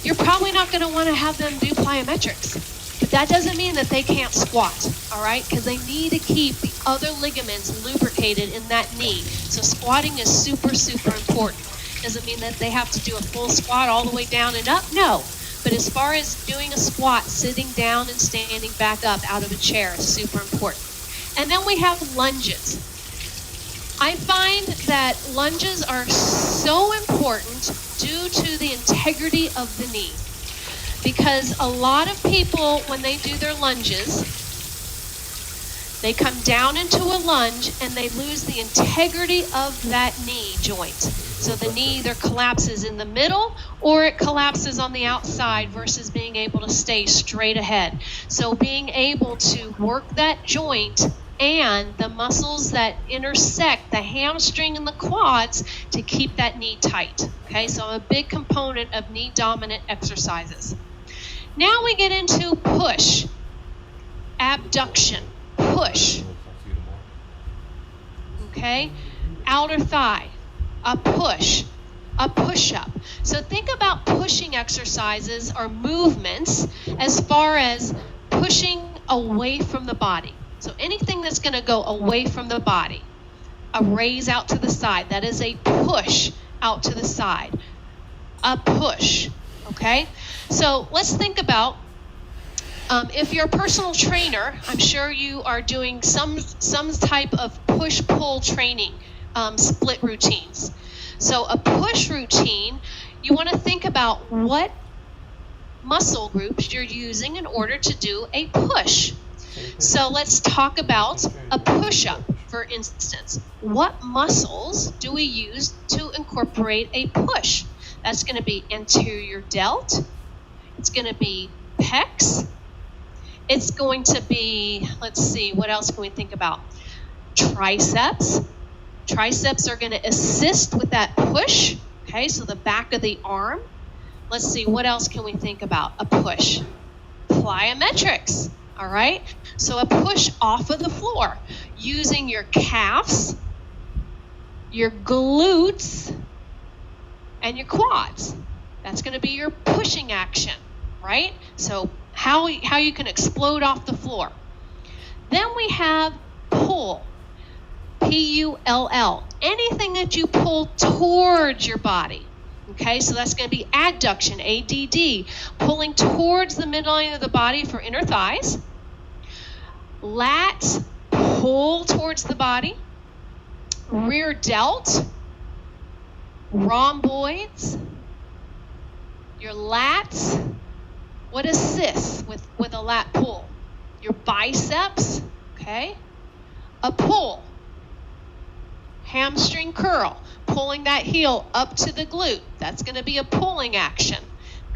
You're probably not going to want to have them do plyometrics. But that doesn't mean that they can't squat, all right? Because they need to keep the other ligaments lubricated in that knee. So squatting is super, super important. Doesn't mean that they have to do a full squat all the way down and up, no. But as far as doing a squat, sitting down and standing back up out of a chair is super important. And then we have lunges. I find that lunges are so important due to the integrity of the knee. Because a lot of people, when they do their lunges, they come down into a lunge and they lose the integrity of that knee joint. So the knee either collapses in the middle or it collapses on the outside versus being able to stay straight ahead. So being able to work that joint and the muscles that intersect the hamstring and the quads to keep that knee tight. Okay, so a big component of knee dominant exercises. Now we get into push, abduction, push. Okay, outer thigh, a push-up. So think about pushing exercises or movements as far as pushing away from the body. So anything that's going to go away from the body, a raise out to the side, that is a push out to the side, a push, okay? So let's think about if you're a personal trainer, I'm sure you are doing some type of push-pull training, split routines. So a push routine, you want to think about what muscle groups you're using in order to do a push. So let's talk about a push-up. for instance, what muscles do we use to incorporate a push? That's going to be anterior delt. It's going to be pecs. It's going to be, let's see, what else can we think about? Triceps. Triceps are going to assist with that push. Okay, so the back of the arm. Let's see, what else can we think about? A push. Plyometrics. All right, so a push off of the floor using your calves, your glutes, and your quads. That's going to be your pushing action, right? So how you can explode off the floor. Then we have pull, P-U-L-L, anything that you pull towards your body. Okay, so that's going to be adduction, A-D-D, pulling towards the midline of the body for inner thighs. Lats, pull towards the body. Rear delt, rhomboids. Your lats, what assists with a lat pull? Your biceps, okay? A pull, hamstring curl, pulling that heel up to the glute. That's going to be a pulling action.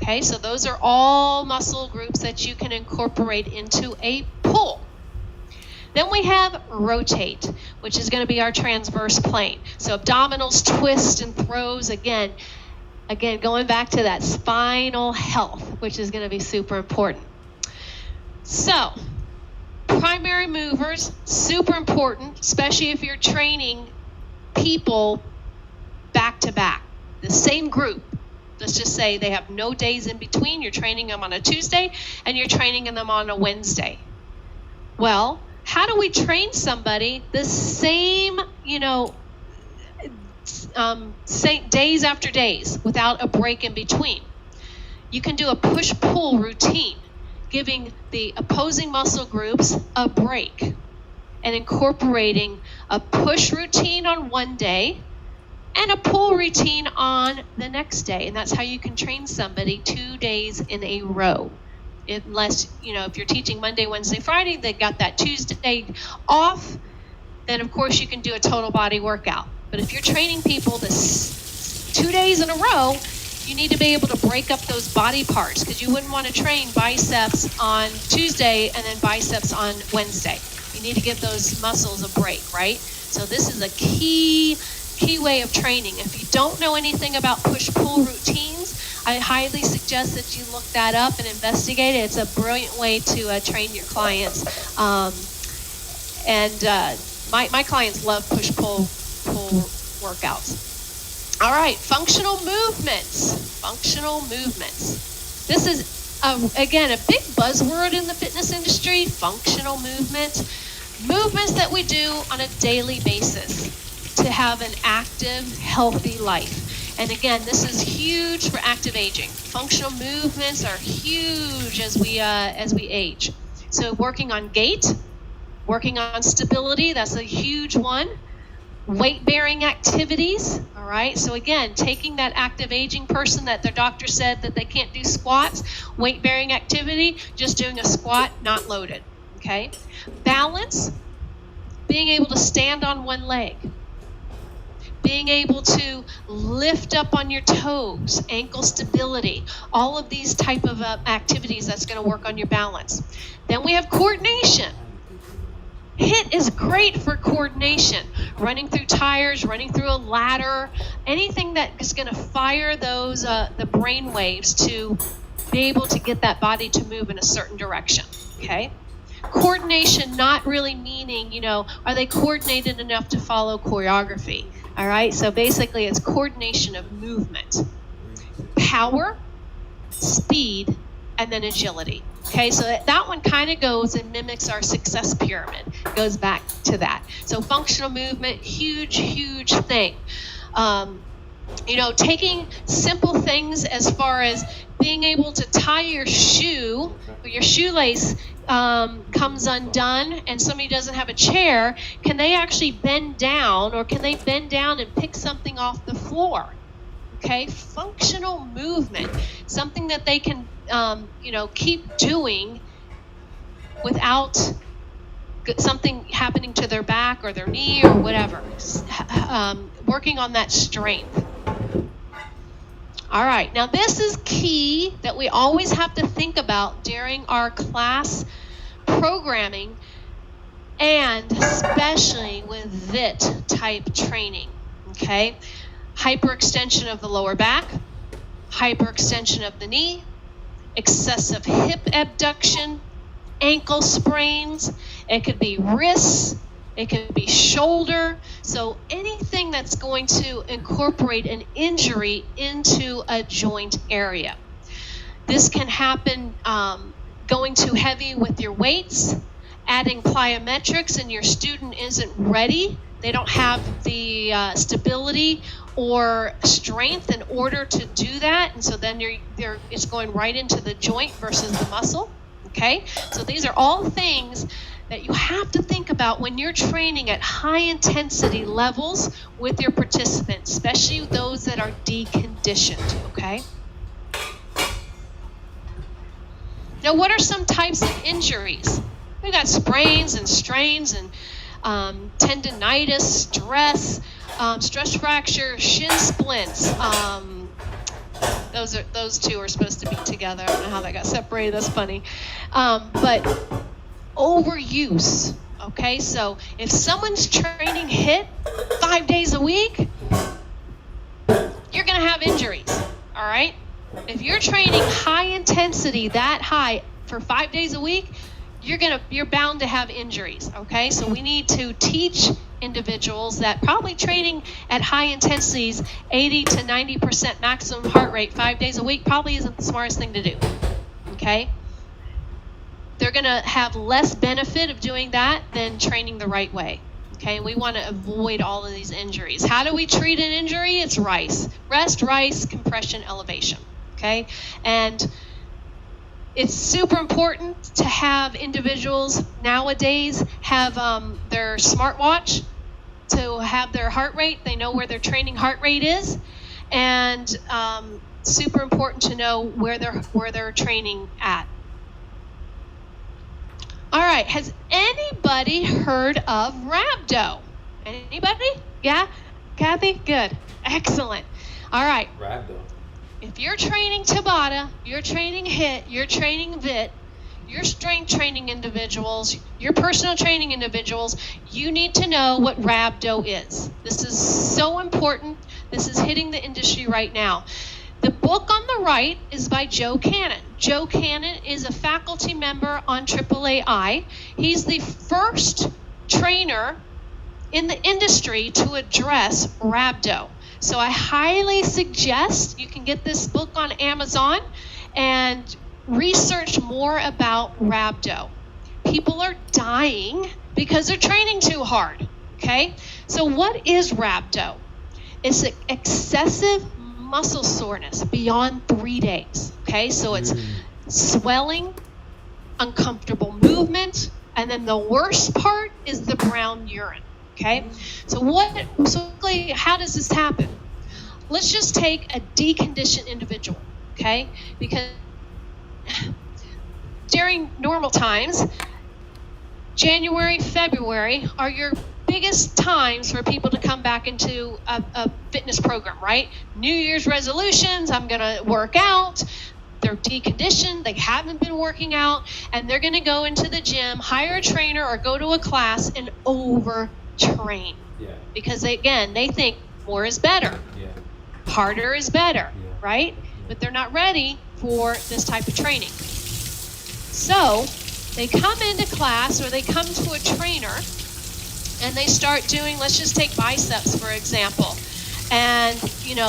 Okay, so those are all muscle groups that you can incorporate into a pull. Then we have rotate, which is going to be our transverse plane. So abdominals, twist, and throws. Again, going back to that spinal health, which is going to be super important. So primary movers, super important, especially if you're training people back to back. The same group. Let's just say they have no days in between. You're training them on a Tuesday and you're training them on a Wednesday. Well, how do we train somebody the same, same days after days without a break in between? You can do a push-pull routine, giving the opposing muscle groups a break and incorporating a push routine on one day and a pull routine on the next day. And that's how you can train somebody 2 days in a row. Unless, if you're teaching Monday, Wednesday, Friday, they got that Tuesday off, then of course you can do a total body workout. But if you're training people this 2 days in a row, you need to be able to break up those body parts, because you wouldn't want to train biceps on Tuesday and then biceps on Wednesday. You need to give those muscles a break, right? So this is a key way of training. If you don't know anything about push-pull routines, I highly suggest that you look that up and investigate it. It's a brilliant way to train your clients. My clients love push-pull workouts. All right, functional movements. Functional movements. This is, again, a big buzzword in the fitness industry, functional movement. Movements that we do on a daily basis to have an active, healthy life. And again, this is huge for active aging. Functional movements are huge as we age. So working on gait, working on stability, that's a huge one. Weight-bearing activities, all right? So again, taking that active aging person that their doctor said that they can't do squats, weight-bearing activity, just doing a squat, not loaded, okay? Balance, being able to stand on one leg. Being able to lift up on your toes, ankle stability, all of these type of activities that's going to work on your balance. Then we have coordination. HIIT is great for coordination. Running through tires, running through a ladder, anything that is going to fire those the brain waves to be able to get that body to move in a certain direction. Okay. Coordination not really meaning, are they coordinated enough to follow choreography? All right, so basically it's coordination of movement, power, speed, and then agility. Okay, so that one kind of goes and mimics our success pyramid. It goes back to that. So functional movement, huge thing. Taking simple things as far as being able to tie your shoe, or your shoelace comes undone and somebody doesn't have a chair, can they actually bend down, or can they bend down and pick something off the floor? Okay, functional movement, something that they can, keep doing without something happening to their back or their knee or whatever. Working on that strength. All right, now this is key that we always have to think about during our class programming, and especially with VIIT type training, okay? Hyperextension of the lower back, hyperextension of the knee, excessive hip abduction, ankle sprains, it could be wrists, it could be shoulder. So anything that's going to incorporate an injury into a joint area. This can happen going too heavy with your weights, adding plyometrics, and your student isn't ready. They don't have the stability or strength in order to do that, and so then it's going right into the joint versus the muscle. Okay, so these are all things that you have to think about when you're training at high intensity levels with your participants, especially those that are deconditioned, okay? Now, what are some types of injuries? We've got sprains and strains and tendinitis, stress fracture, shin splints. Those two are supposed to be together. I don't know how that got separated. That's funny. But overuse. Okay, so if someone's training HIIT 5 days a week, you're going to have injuries. All right. If you're training high intensity that high for 5 days a week, you're bound to have injuries. Okay, so we need to teach individuals that probably training at high intensities, 80 to 90% maximum heart rate 5 days a week probably isn't the smartest thing to do. Okay, they're going to have less benefit of doing that than training the right way. Okay, we want to avoid all of these injuries. How do we treat an injury? It's RICE, rest, RICE, compression, elevation. Okay, and it's super important to have individuals nowadays have their smartwatch to have their heart rate. They know where their training heart rate is, and super important to know where they're training at. All right, has anybody heard of rhabdo? Anybody? Yeah? Kathy? Good. Excellent. All right. Rhabdo. If you're training Tabata, you're training HIIT, you're training VIIT, your strength training individuals, your personal training individuals, you need to know what rhabdo is. This is so important. This is hitting the industry right now. The book on the right is by Joe Cannon. Joe Cannon is a faculty member on AAAI. He's the first trainer in the industry to address rhabdo. So I highly suggest you can get this book on Amazon and research more about rhabdo. People are dying because they're training too hard, okay? So what is rhabdo? It's excessive muscle soreness beyond 3 days, okay? So it's swelling, uncomfortable movement, and then the worst part is the brown urine. Okay, so how does this happen? Let's just take a deconditioned individual, okay? Because during normal times, January, February are your biggest times for people to come back into a fitness program, right? New Year's resolutions, I'm gonna work out. They're deconditioned, they haven't been working out, and they're gonna go into the gym, hire a trainer, or go to a class and overtrain. Yeah. Because they think more is better. Yeah. Harder is better, Yeah. right? But they're not ready for this type of training. So they come into class or they come to a trainer and they start doing, let's just take biceps for example. And,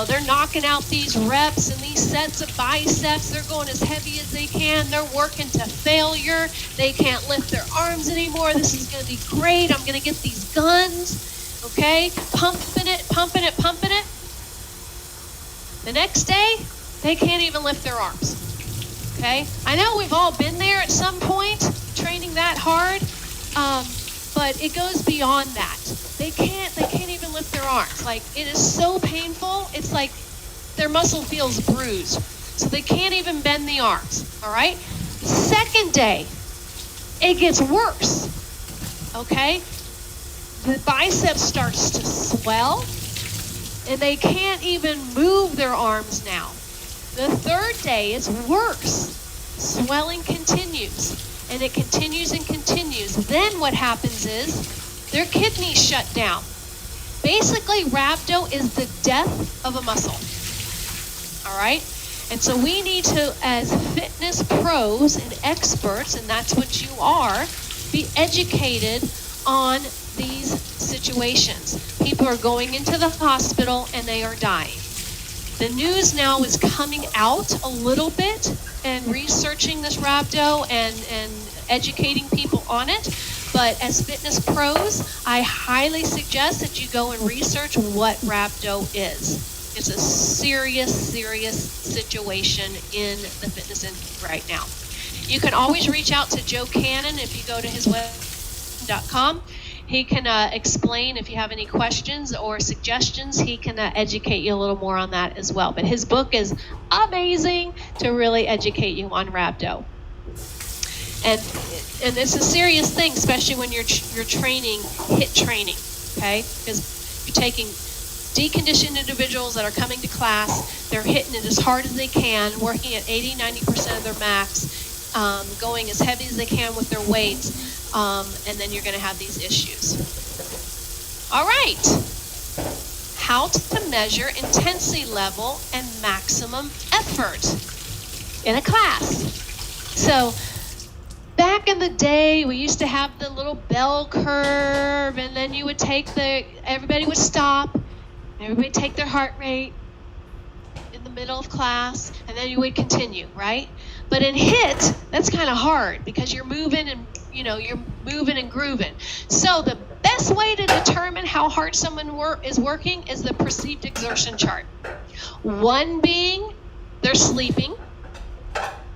they're knocking out these reps and these sets of biceps. They're going as heavy as they can. They're working to failure. They can't lift their arms anymore. This is going to be great. I'm going to get these guns, okay? Pumping it. The next day, they can't even lift their arms, okay? I know we've all been there at some point, training that hard, but it goes beyond that. They can't even lift their arms. Like, it is so painful. It's like their muscle feels bruised. So they can't even bend the arms, all right? The second day, it gets worse, okay? The biceps starts to swell, and they can't even move their arms now. The third day, it's worse. Swelling continues, and it continues and continues. Then what happens is their kidneys shut down. Basically, rhabdo is the death of a muscle, all right? And so we need to, as fitness pros and experts, and that's what you are, be educated on these situations. People are going into the hospital and they are dying. The news now is coming out a little bit and researching this rhabdo and educating people on it. But as fitness pros, I highly suggest that you go and research what rhabdo is. It's a serious, serious situation in the fitness industry right now. You can always reach out to Joe Cannon if you go to his website.com. He can explain if you have any questions or suggestions. He can educate you a little more on that as well. But his book is amazing to really educate you on rhabdo. And it's a serious thing, especially when you're training HIIT training, okay? Because you're taking deconditioned individuals that are coming to class, they're hitting it as hard as they can, working at 80-90% of their max, going as heavy as they can with their weights, and then you're going to have these issues. All right. How to measure intensity level and maximum effort in a class. So back in the day, we used to have the little bell curve, and then you would everybody would stop, everybody take their heart rate in the middle of class, and then you would continue, right? But in HIIT, that's kind of hard because you're moving and you're moving and grooving. So the best way to determine how hard someone is working is the perceived exertion chart. 1 being they're sleeping,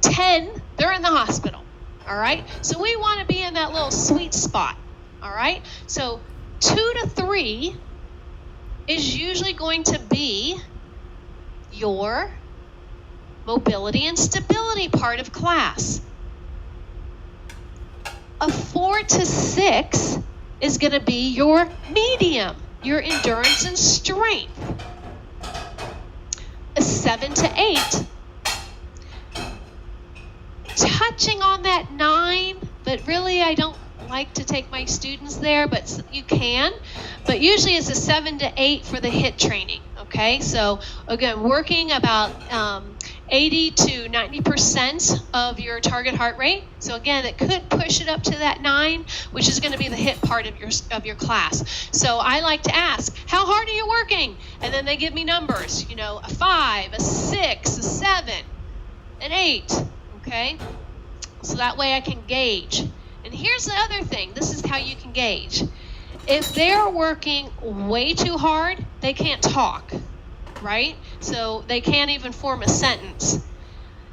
10 they're in the hospital. All right, so we want to be in that little sweet spot. All right, so 2 to 3 is usually going to be your mobility and stability part of class. A 4 to 6 is going to be your medium, your endurance and strength. A 7 to 8, touching on that 9, but really I don't like to take my students there, but you can. But usually it's a 7 to 8 for the HIIT training, okay? So again, working about 80 to 90% of your target heart rate. So again, it could push it up to that 9, which is going to be the HIIT part of your class. So I like to ask, how hard are you working? And then they give me numbers, a 5, a 6, a 7, an 8, okay? So that way I can gauge. And here's the other thing. This is how you can gauge. If they're working way too hard, they can't talk, right? So they can't even form a sentence.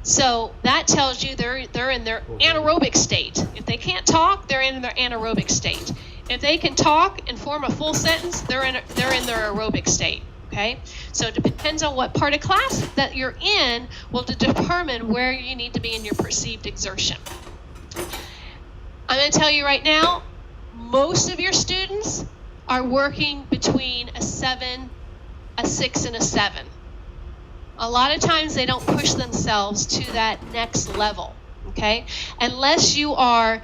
So that tells you they're in their anaerobic state. If they can't talk, they're in their anaerobic state. If they can talk and form a full sentence, they're in their aerobic state. Okay, so it depends on what part of class that you're in will determine where you need to be in your perceived exertion. I'm going to tell you right now, most of your students are working between a 7, a 6, and a 7. A lot of times they don't push themselves to that next level, okay? Unless you are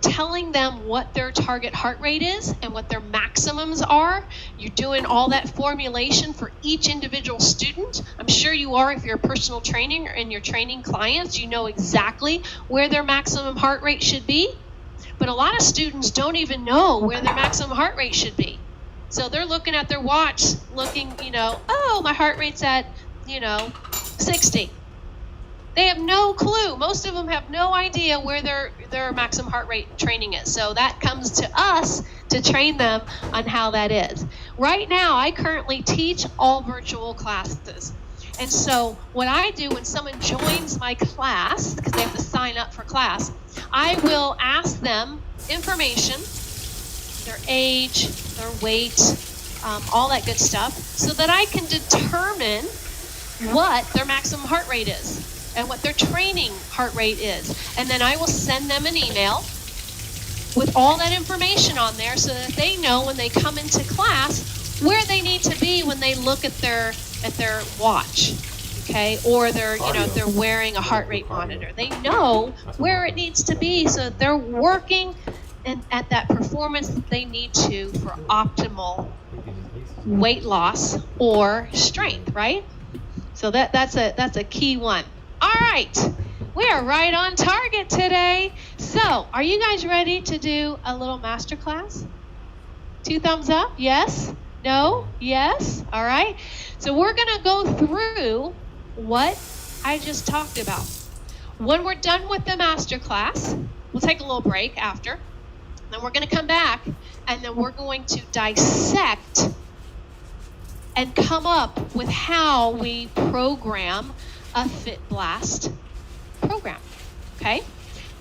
telling them what their target heart rate is and what their maximums are. You're doing all that formulation for each individual student. I'm sure you are if you're a personal trainer and you're training clients. You know exactly where their maximum heart rate should be. But a lot of students don't even know where their maximum heart rate should be. So they're looking at their watch, looking, oh, my heart rate's at, 60. They have no clue. Most of them have no idea where their maximum heart rate training is. So that comes to us to train them on how that is. Right now, I currently teach all virtual classes. And so what I do when someone joins my class, because they have to sign up for class, I will ask them information, their age, their weight, all that good stuff, so that I can determine what their maximum heart rate is and what their training heart rate is. And then I will send them an email with all that information on there so that they know when they come into class where they need to be when they look at their watch, okay, or if they're wearing a heart rate monitor. They know where it needs to be so that they're working at that performance that they need to for optimal weight loss or strength, right? So that's a key one. All right, we are right on target today. So are you guys ready to do a little master class? 2 thumbs up, yes, no, yes, all right. So we're gonna go through what I just talked about. When we're done with the master class, we'll take a little break after, then we're gonna come back and then we're going to dissect and come up with how we program a Fit Blast program, okay?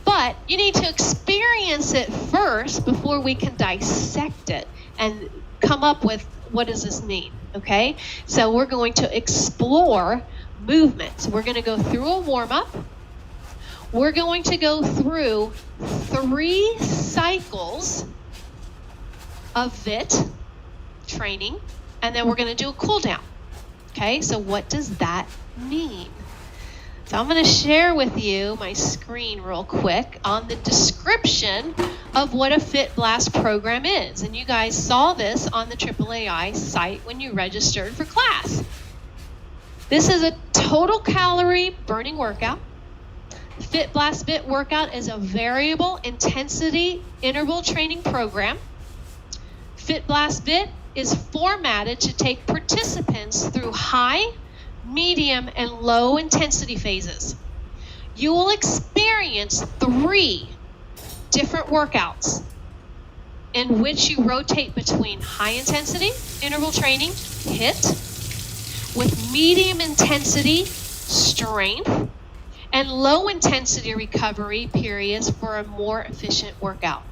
But you need to experience it first before we can dissect it and come up with what does this mean, okay? So we're going to explore movements. We're going to go through a warm-up. We're going to go through 3 cycles of VIIT training, and then we're going to do a cool down. Okay, so what does that mean? So I'm going to share with you my screen real quick on the description of what a Fit Blast program is. And you guys saw this on the AAAI site when you registered for class. This is a total calorie burning workout. Fit Blast VIIT workout is a variable intensity interval training program. Fit Blast VIIT is formatted to take participants through high, medium, and low intensity phases. You will experience 3 different workouts in which you rotate between high intensity interval training, HIIT, with medium intensity strength, and low intensity recovery periods for a more efficient workout.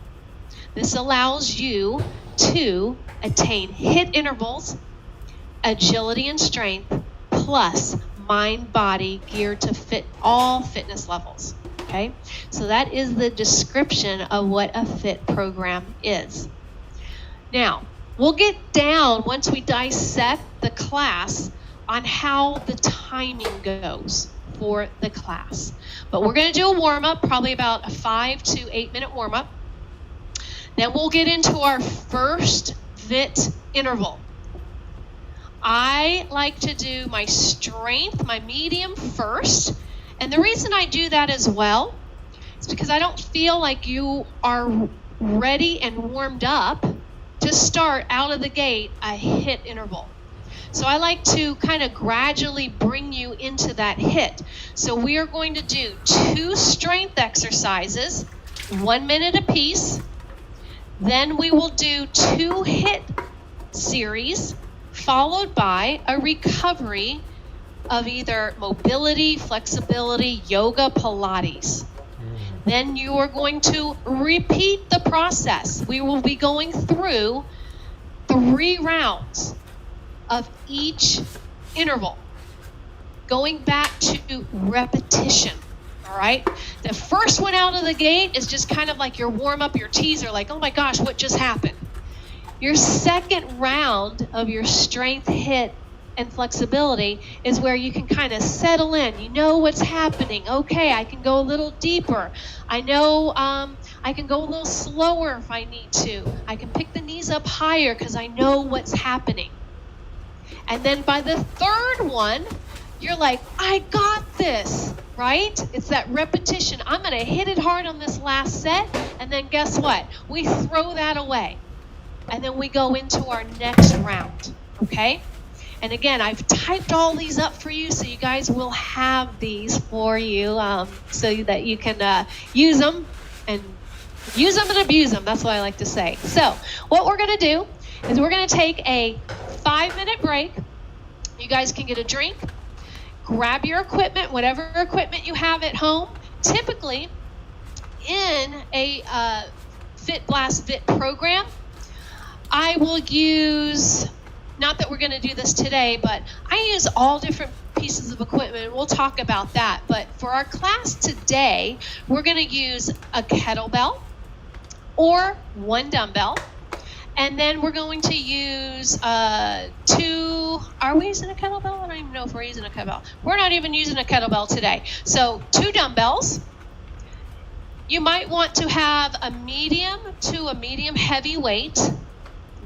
This allows you to attain HIIT intervals, agility and strength, plus mind-body geared to fit all fitness levels, okay? So that is the description of what a FIT program is. Now, we'll get down once we dissect the class on how the timing goes for the class. But we're going to do a warm-up, probably about a 5 to 8 minute warm-up. Then we'll get into our first VIIT interval. I like to do my strength, my medium first. And the reason I do that as well is because I don't feel like you are ready and warmed up to start out of the gate a HIIT interval. So I like to kind of gradually bring you into that HIIT. So we are going to do 2 strength exercises, 1 minute apiece. Then we will do 2 HIIT series, followed by a recovery of either mobility, flexibility, yoga, Pilates. Then you are going to repeat the process. We will be going through 3 rounds of each interval, going back to repetition. All right. The first one out of the gate is just kind of like your warm up, your teaser, like, oh my gosh, what just happened? Your second round of your strength, HIIT, and flexibility is where you can kind of settle in. You know what's happening. Okay, I can go a little deeper. I know I can go a little slower if I need to. I can pick the knees up higher because I know what's happening. And then by the third one, you're like, I got this, right? It's that repetition. I'm going to hit it hard on this last set, and then guess what? We throw that away, and then we go into our next round, okay? And again, I've typed all these up for you, so you guys will have these for you so that you can use them and abuse them. That's what I like to say. So what we're going to do is we're going to take a 5-minute break. You guys can get a drink, grab your equipment, whatever equipment you have at home. Typically, in a Fit Blast VIIT program, I will use, not that we're going to do this today, but I use all different pieces of equipment. We'll talk about that. But for our class today, we're going to use a kettlebell, or 1 dumbbell. And then we're going to use 2, are we using a kettlebell? I don't even know if we're using a kettlebell. We're not even using a kettlebell today. So 2 dumbbells. You might want to have a medium to a medium heavy weight,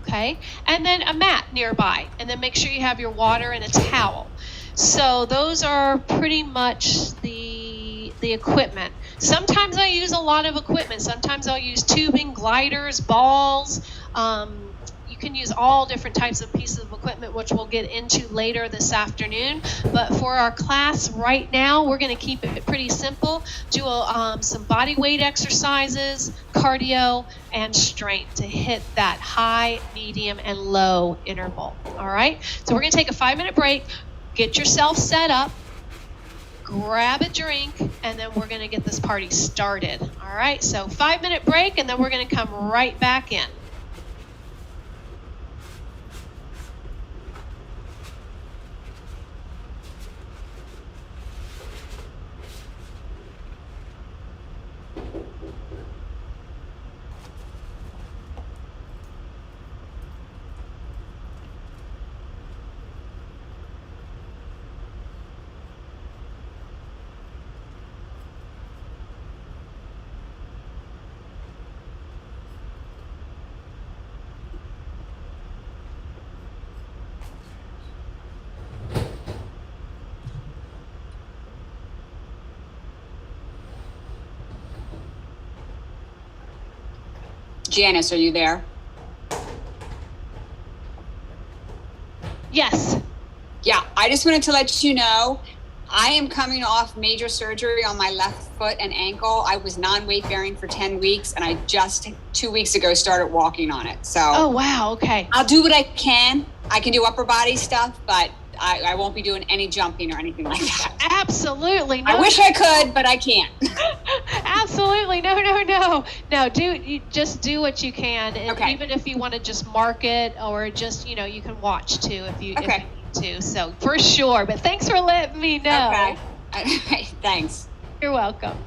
okay? And then a mat nearby. And then make sure you have your water and a towel. So those are pretty much the equipment. Sometimes I use a lot of equipment. Sometimes I'll use tubing, gliders, balls. You can use all different types of pieces of equipment, which we'll get into later this afternoon. But for our class right now, we're going to keep it pretty simple. Do some body weight exercises, cardio, and strength to hit that high, medium, and low interval. All right? So we're going to take a 5-minute break. Get yourself set up, grab a drink, and then we're going to get this party started. All right, so 5-minute break, and then we're going to come right back in. Janice, are you there? Yes. Yeah, I just wanted to let you know, I am coming off major surgery on my left foot and ankle. I was non-weight bearing for 10 weeks, and I just 2 weeks ago started walking on it. So. Oh, wow, okay. I'll do what I can. I can do upper body stuff, but I won't be doing any jumping or anything like that. Absolutely. No, I wish I could, but I can't. Absolutely. No. No, just do what you can. And okay. Even if you want to just mark it or just, you can watch too if you need to. So for sure. But thanks for letting me know. Okay. Thanks. You're welcome.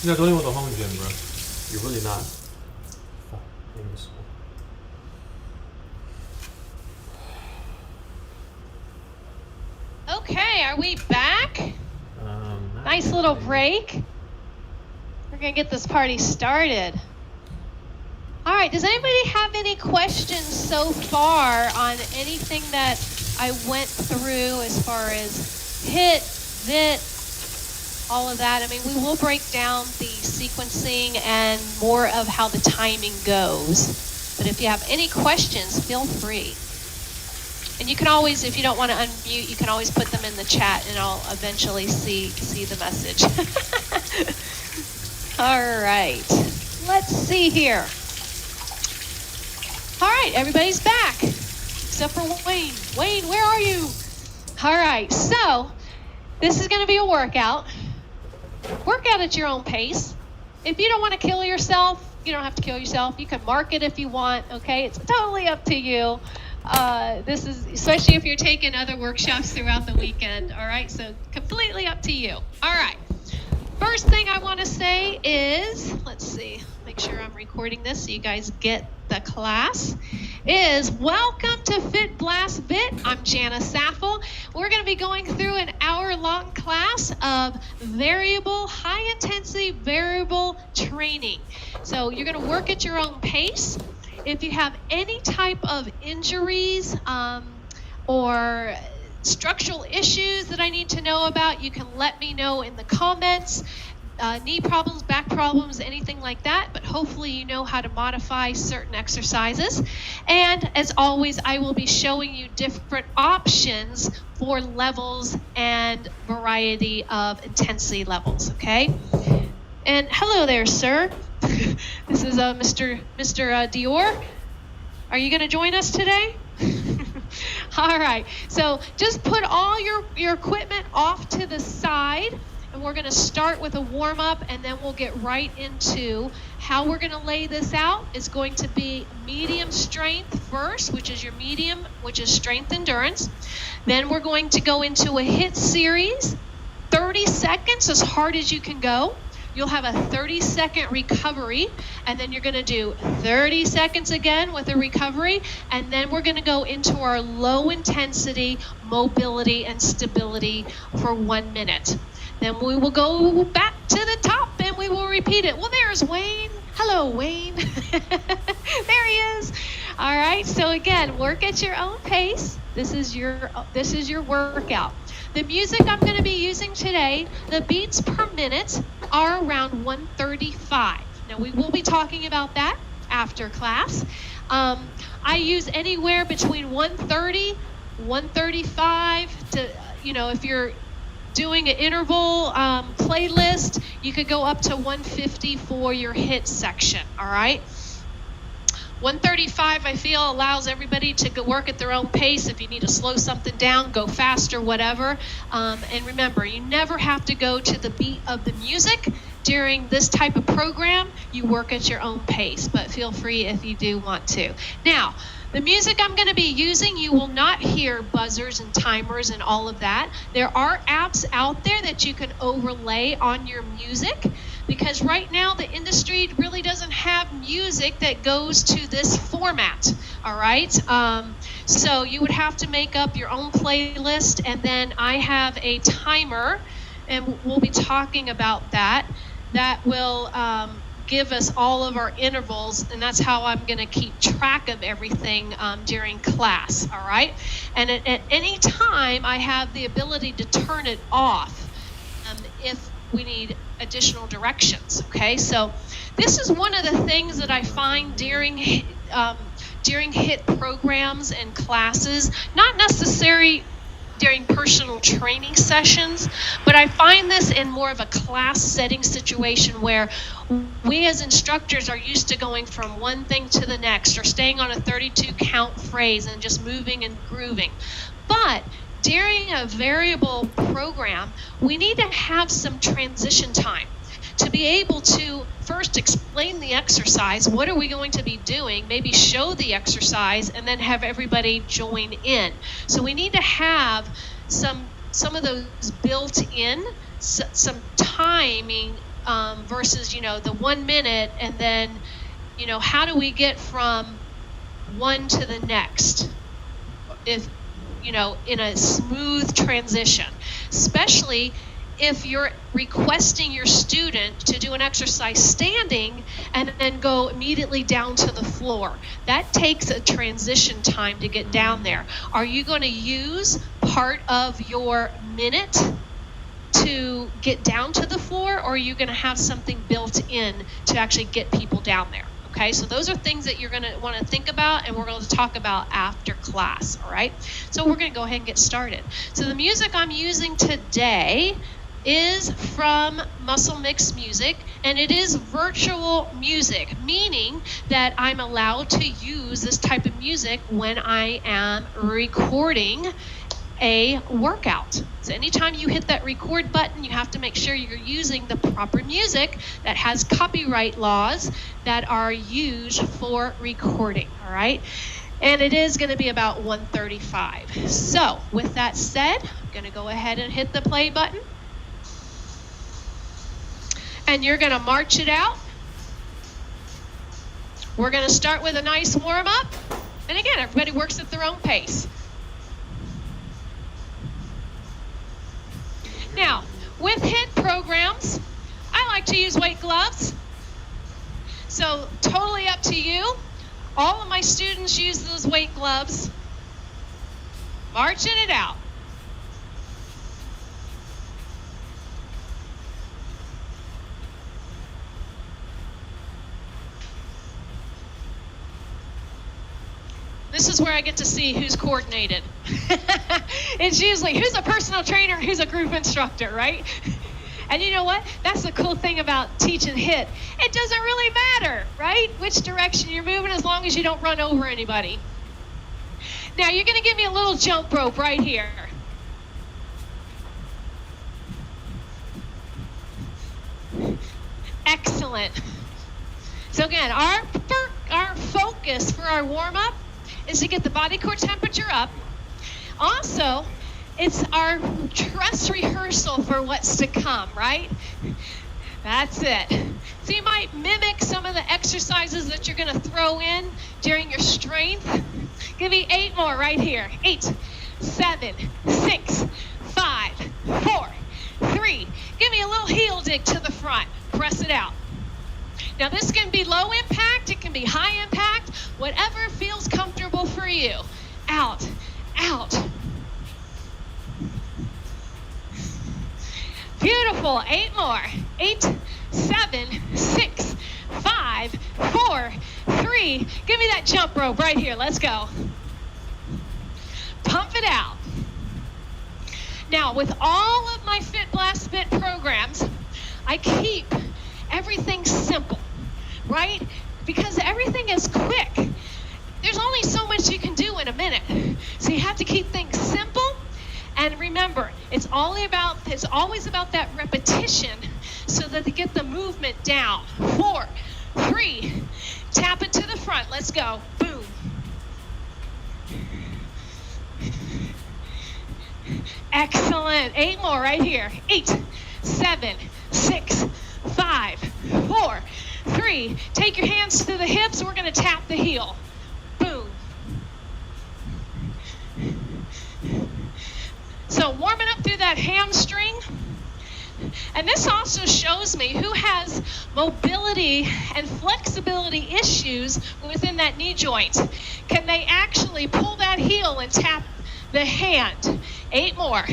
You're not the only one at the home gym, bro. You're really not. Fuck, maybe this one. Okay, are we back? Nice little break. We're gonna get this party started. All right, does anybody have any questions so far on anything that I went through as far as HIT, VIIT, all of that? I mean, we will break down the sequencing and more of how the timing goes. But if you have any questions, feel free. And you can always, if you don't want to unmute, you can always put them in the chat and I'll eventually see the message. All right, let's see here. All right, everybody's back, except for Wayne. Wayne, where are you? All right, so this is going to be a workout. Work out at your own pace. If you don't want to kill yourself, you don't have to kill yourself. You can mark it if you want, okay? It's totally up to you. This is, especially if you're taking other workshops throughout the weekend, all right? So completely up to you. All right. First thing I want to say is, let's see, make sure I'm recording this so you guys get the class, is welcome to Fit Blast VIIT. I'm Jana Saffel. We're going to be going through an hour-long class of high-intensity variable training. So you're going to work at your own pace. If you have any type of injuries or structural issues that I need to know about, you can let me know in the comments. Knee problems, back problems, anything like that, but hopefully you know how to modify certain exercises. And as always, I will be showing you different options for levels and variety of intensity levels, okay? And hello there, sir. This is Mr. Dior. Are you going to join us today? All right. So just put all your equipment off to the side, and we're going to start with a warm-up, and then we'll get right into how we're going to lay this out. It's going to be medium strength first, which is your medium, which is strength endurance. Then we're going to go into a HIT series, 30 seconds, as hard as you can go. You'll have a 30-second recovery, and then you're going to do 30 seconds again with a recovery, and then we're going to go into our low-intensity mobility and stability for 1 minute. Then we will go back to the top, and we will repeat it. Well, there's Wayne. Hello, Wayne. There he is. All right, so again, work at your own pace. This is your workout. The music I'm going to be using today, the beats per minute are around 135. Now, we will be talking about that after class. I use anywhere between 130, 135 to, if you're doing an interval playlist, you could go up to 150 for your HIT section, all right? 135, I feel, allows everybody to go work at their own pace. If you need to slow something down, go faster, whatever. And remember, you never have to go to the beat of the music. During this type of program, you work at your own pace, but feel free if you do want to. Now, The music I'm going to be using, you will not hear buzzers and timers and all of that. There are apps out there that you can overlay on your music, because right now the industry really doesn't have music that goes to this format, all right? So you would have to make up your own playlist, and then I have a timer, and we'll be talking about that. That will give us all of our intervals, and that's how I'm going to keep track of everything during class, all right? And at any time, I have the ability to turn it off if we need additional directions, okay? So this is one of the things that I find during HIT programs and classes, not necessary during personal training sessions, but I find this in more of a class setting situation where we as instructors are used to going from one thing to the next, or staying on a 32 count phrase and just moving and grooving. But during a variable program, we need to have some transition time to be able to first explain the exercise. What are we going to be doing? Maybe show the exercise and then have everybody join in. So we need to have some of those built in, some timing versus, the 1 minute, and then, how do we get from one to the next? If, in a smooth transition, especially if you're requesting your student to do an exercise standing and then go immediately down to the floor. That takes a transition time to get down there. Are you going to use part of your minute to get down to the floor, or are you going to have something built in to actually get people down there? Okay, so those are things that you're going to want to think about, and we're going to talk about after class, all right? So we're going to go ahead and get started. So the music I'm using today is from Muscle Mix Music, and it is virtual music, meaning that I'm allowed to use this type of music when I am recording a workout. So anytime you hit that record button, you have to make sure you're using the proper music that has copyright laws that are used for recording, all right? And it is going to be about 1:35. So with that said, I'm going to go ahead and hit the play button. And you're going to march it out. We're going to start with a nice warm-up. And again, everybody works at their own pace. Now, with HIT programs, I like to use weight gloves. So totally up to you. All of my students use those weight gloves. Marching it out. This is where I get to see who's coordinated. It's usually who's a personal trainer, who's a group instructor, right? And you know what? That's the cool thing about teaching HIT. It doesn't really matter, right? Which direction you're moving, as long as you don't run over anybody. Now you're going to give me a little jump rope right here. Excellent. So again, our focus for our warm-up is to get the body core temperature up. Also, it's our dress rehearsal for what's to come, right? That's it. So you might mimic some of the exercises that you're going to throw in during your strength. Give me 8 more right here. 8, 7, 6, 5, 4, 3. Give me a little heel dig to the front. Press it out. Now this can be low impact, it can be high impact, whatever feels comfortable for you. Out, out. Beautiful, 8 more. 8, 7, 6, 5, 4, 3. Give me that jump rope right here, let's go. Pump it out. Now with all of my Fit Blast Fit programs, I keep everything simple, right? Because everything is quick. There's only so much you can do in a minute. So you have to keep things simple. And remember, it's always about that repetition so that they get the movement down. 4, 3, tap it to the front. Let's go. Boom. Excellent. 8 more right here. 8, 7, 6, 5, 4, 3. Take your hands to the hips. We're going to tap the heel. Boom. So warming up through that hamstring. And this also shows me who has mobility and flexibility issues within that knee joint. Can they actually pull that heel and tap the hand? 8 more.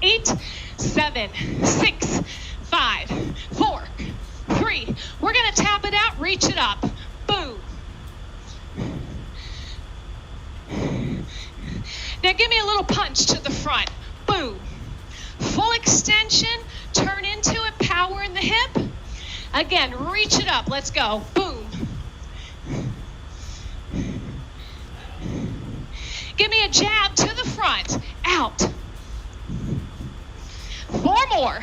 8, 7, 6, 5, 4, 3. We're going to tap it out, reach it up. Boom. Now give me a little punch to the front. Boom. Full extension, turn into it, power in the hip. Again, reach it up. Let's go. Boom. Give me a jab to the front. Out. 4 more.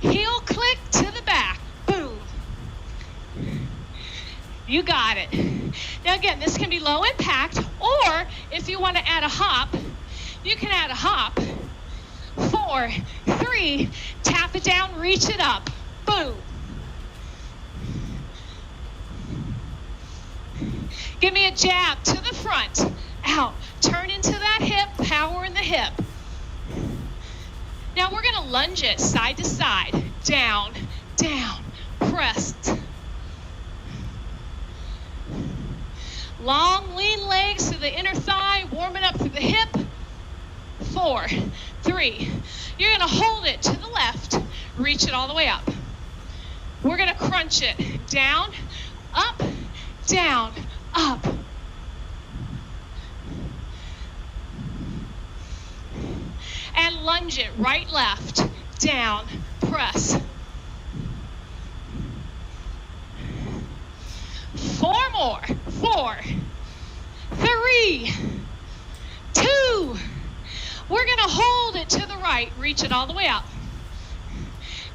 Heel click to the back. Boom. You got it. Now again, this can be low impact, or if you want to add a hop, you can add a hop. 4, 3, tap it down, reach it up. Boom. Give me a jab to the front. Out. Turn into that hip, power in the hip. Now we're going to lunge it side to side. Down, down, press. Long, lean legs to the inner thigh, warming up through the hip. 4, 3. You're going to hold it to the left, reach it all the way up. We're going to crunch it. Down, up, down, up. And lunge it right, left, down, press. 4 more. 4, 3, 2. We're going to hold it to the right, reach it all the way up.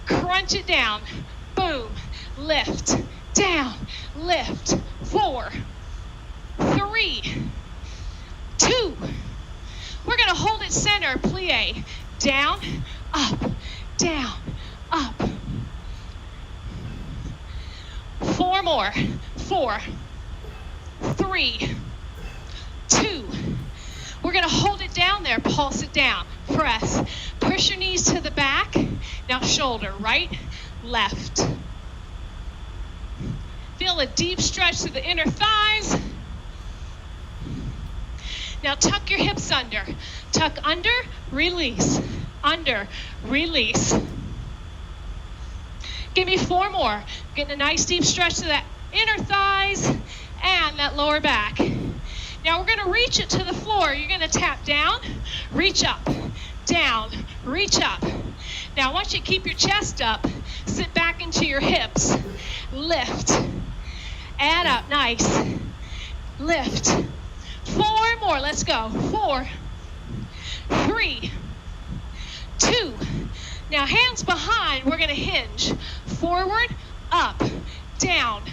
Crunch it down. Boom. Lift. Down. Lift. 4, 3, 2. We're going to hold it center, plie. Down, up, down, up. 4 more. 4, 3, 2. We're going to hold it down there, pulse it down, press. Push your knees to the back. Now shoulder, right, left. Feel a deep stretch to the inner thighs. Now tuck your hips under. Tuck under, release. Under, release. Give me 4 more. Getting a nice deep stretch to that inner thighs and that lower back. Now we're going to reach it to the floor. You're going to tap down, reach up, down, reach up. Now I want you to keep your chest up. Sit back into your hips. Lift. Add up. Nice. Lift. 4 more. Let's go. 4, 3, 2. Now hands behind. We're going to hinge. Forward, up, down,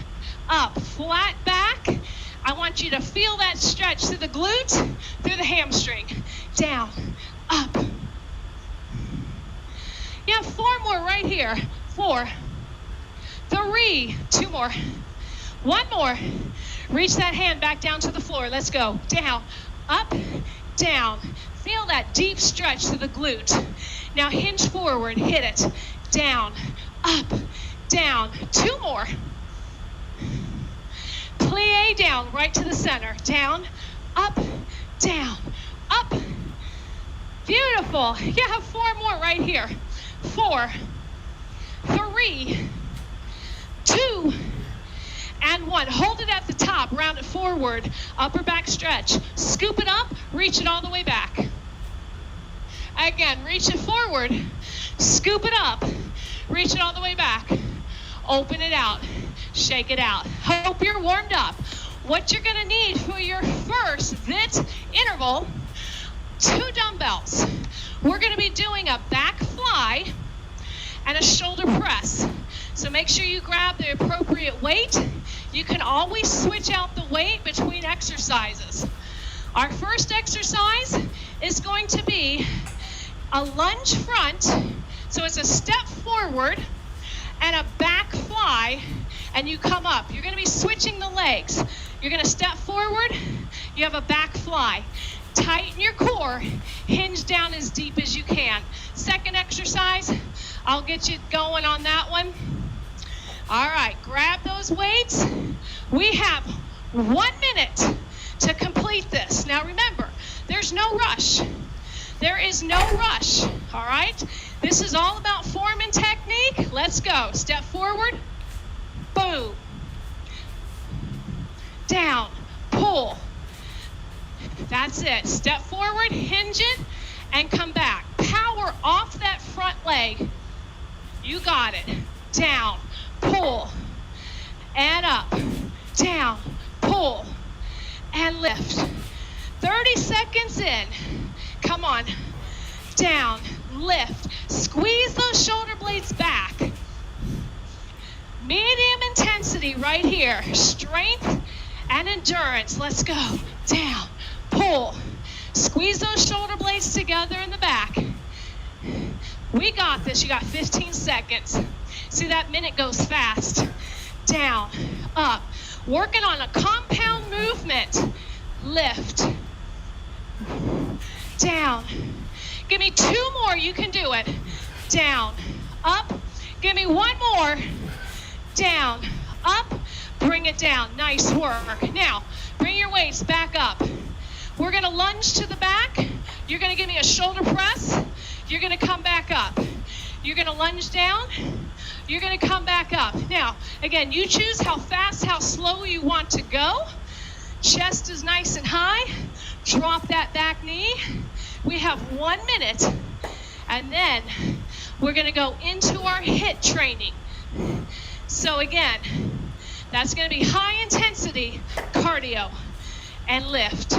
up. Flat back. I want you to feel that stretch through the glute, through the hamstring. Down, up. You have 4 more right here. 4, 3, 2 more. 1 more. Reach that hand back down to the floor. Let's go. Down, up, down. Feel that deep stretch to the glute. Now hinge forward, hit it. Down, up, down. 2 more. Plie down, right to the center. Down, up, down, up. Beautiful. You have 4 more right here. 4, 3, 2, and 1. Hold it at the top, round it forward, upper back stretch. Scoop it up, reach it all the way back. Again, reach it forward, scoop it up, reach it all the way back. Open it out, shake it out. Hope you're warmed up. What you're gonna need for your first VIIT interval, 2 dumbbells. We're gonna be doing a back fly and a shoulder press. So make sure you grab the appropriate weight. You can always switch out the weight between exercises. Our first exercise is going to be a lunge front. So it's a step forward and a back fly, and you come up. You're going to be switching the legs. You're going to step forward, you have a back fly. Tighten your core, hinge down as deep as you can. Second exercise, I'll get you going on that one. All right, grab those weights. We have 1 minute to complete this. Now remember, there's no rush. There is no rush, all right? This is all about form and technique. Let's go. Step forward, boom. Down, pull. That's it. Step forward, hinge it, and come back. Power off that front leg. You got it. Down, pull, and up. Down, pull, and lift. 30 seconds in. Come on. Down, lift. Squeeze those shoulder blades back. Medium intensity right here. Strength and endurance. Let's go. Down, pull. Squeeze those shoulder blades together in the back. We got this. You got 15 seconds. See, that minute goes fast. Down, up. Working on a compound movement. Lift. Down. Give me 2 more. You can do it. Down, up. Give me 1 more. Down, up. Bring it down. Nice work. Now, bring your weights back up. We're going to lunge to the back. You're going to give me a shoulder press. You're going to come back up. You're going to lunge down. You're going to come back up. Now, again, you choose how fast, how slow you want to go. Chest is nice and high. Drop that back knee. We have 1 minute. And then we're going to go into our HIIT training. So again, that's going to be high intensity cardio and lift.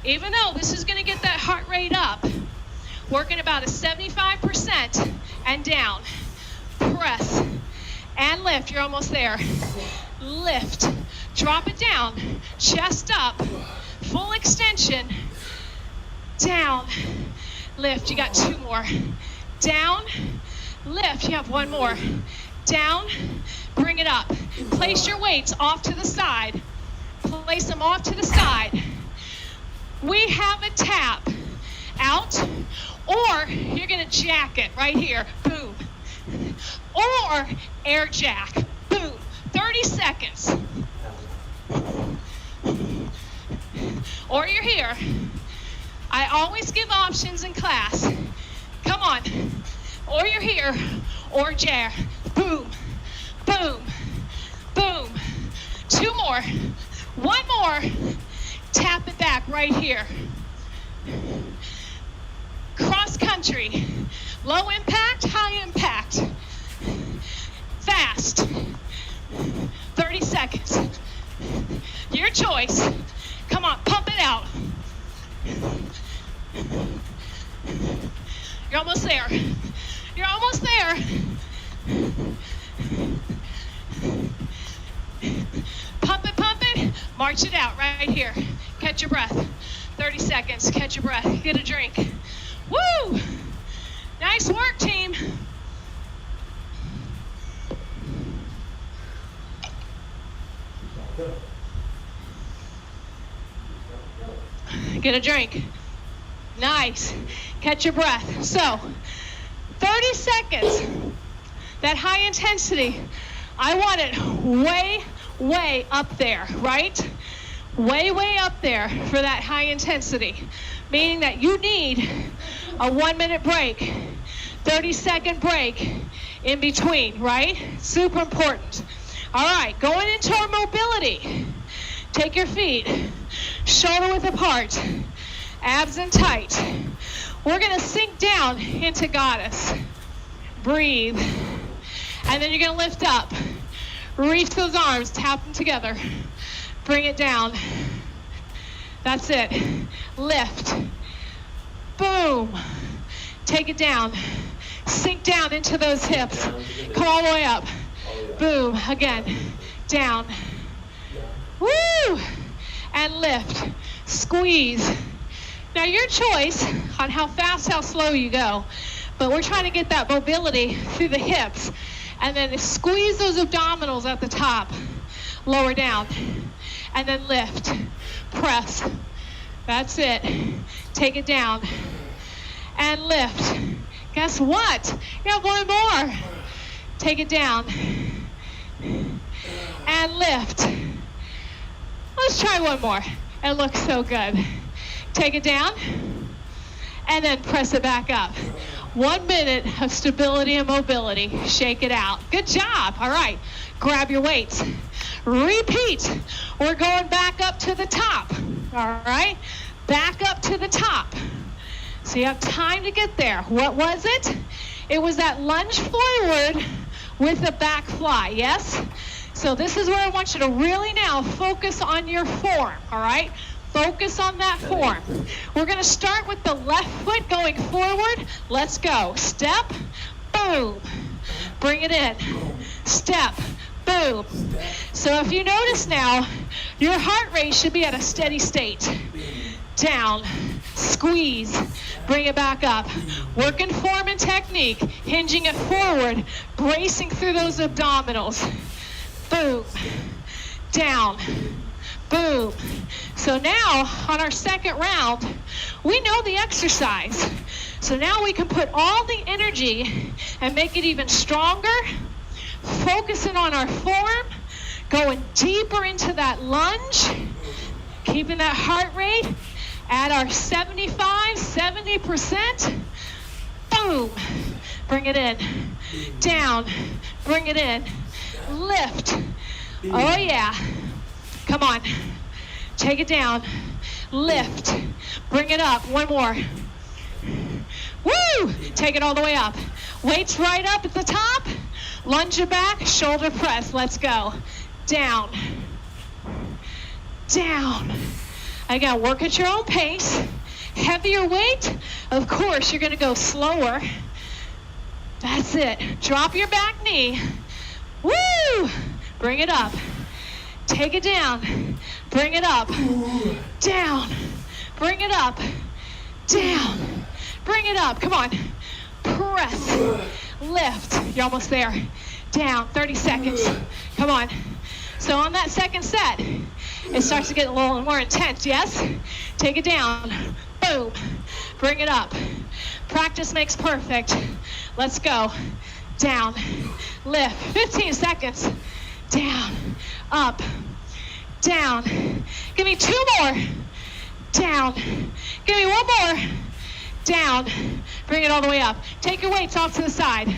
Even though this is going to get that heart rate up, working about a 75% and down. Press and lift. You're almost there. Lift. Drop it down. Chest up. Full extension. Down. Lift. You got 2 more. Down. Lift. You have 1 more. Down. Bring it up. Place your weights off to the side. Place them off to the side. We have a tap out, or you're going to jack it right here. Boom. Or air jack. Boom. 30 seconds. Or you're here. I always give options in class. Come on. Or you're here, or jack. Boom. Boom. Boom. 2 more. 1 more. Tap it back right here. Cross country. Low impact, high impact. Fast. 30 seconds. Your choice. Come on, pump it out. You're almost there. You're almost there. Pump it. March it out right here. Catch your breath. 30 seconds. Catch your breath. Get a drink. Woo! Nice work, team. Get a drink. Nice. Catch your breath. So, 30 seconds. That high intensity. I want it way up there, right? Way up there for that high intensity. Meaning that you need a 1 minute break, 30-second break in between, right? Super important. All right, going into our mobility. Take your feet shoulder width apart, abs in tight. We're going to sink down into goddess. Breathe. And then you're going to lift up. Reach those arms, tap them together. Bring it down. That's it. Lift. Boom. Take it down. Sink down into those hips. Come all the way up. Boom. Again. Down. Woo! And lift. Squeeze. Now your choice on how fast, how slow you go, but we're trying to get that mobility through the hips, and then squeeze those abdominals at the top, lower down, and then lift, press. That's it. Take it down and lift. Guess what? You have one more. Take it down and lift. Let's try one more. It looks so good. Take it down and then press it back up. 1 minute of stability and mobility. Shake it out. Good job. All right. Grab your weights. Repeat. We're going back up to the top. All right. Back up to the top. So you have time to get there. What was it? It was that lunge forward with a back fly. Yes? So this is where I want you to really now focus on your form. All right? Focus on that form. We're going to start with the left foot going forward. Let's go. Step, boom. Bring it in. Step, boom. So if you notice now, your heart rate should be at a steady state. Down, squeeze, bring it back up. Working form and technique, hinging it forward, bracing through those abdominals. Boom, down, boom. So now, on our second round, we know the exercise. So now we can put all the energy and make it even stronger, focusing on our form, going deeper into that lunge, keeping that heart rate at our 75, 70%. Boom. Bring it in. Down. Bring it in. Lift. Oh, yeah. Come on. Take it down. Lift. Bring it up. One more. Woo! Take it all the way up. Weights right up at the top. Lunge your back. Shoulder press. Let's go. Down. Down. Again, work at your own pace. Heavier weight, of course, you're going to go slower. That's it. Drop your back knee. Woo! Bring it up. Take it down. Bring it up. Down. Bring it up. Down. Bring it up. Come on. Press. Lift. You're almost there. Down. 30 seconds. Come on. So on that second set, it starts to get a little more intense, yes? Take it down. Boom. Bring it up. Practice makes perfect. Let's go. Down. Lift. 15 seconds. Down. Up. Down. Give me 2 more. Down. Give me 1 more. Down. Bring it all the way up. Take your weights off to the side.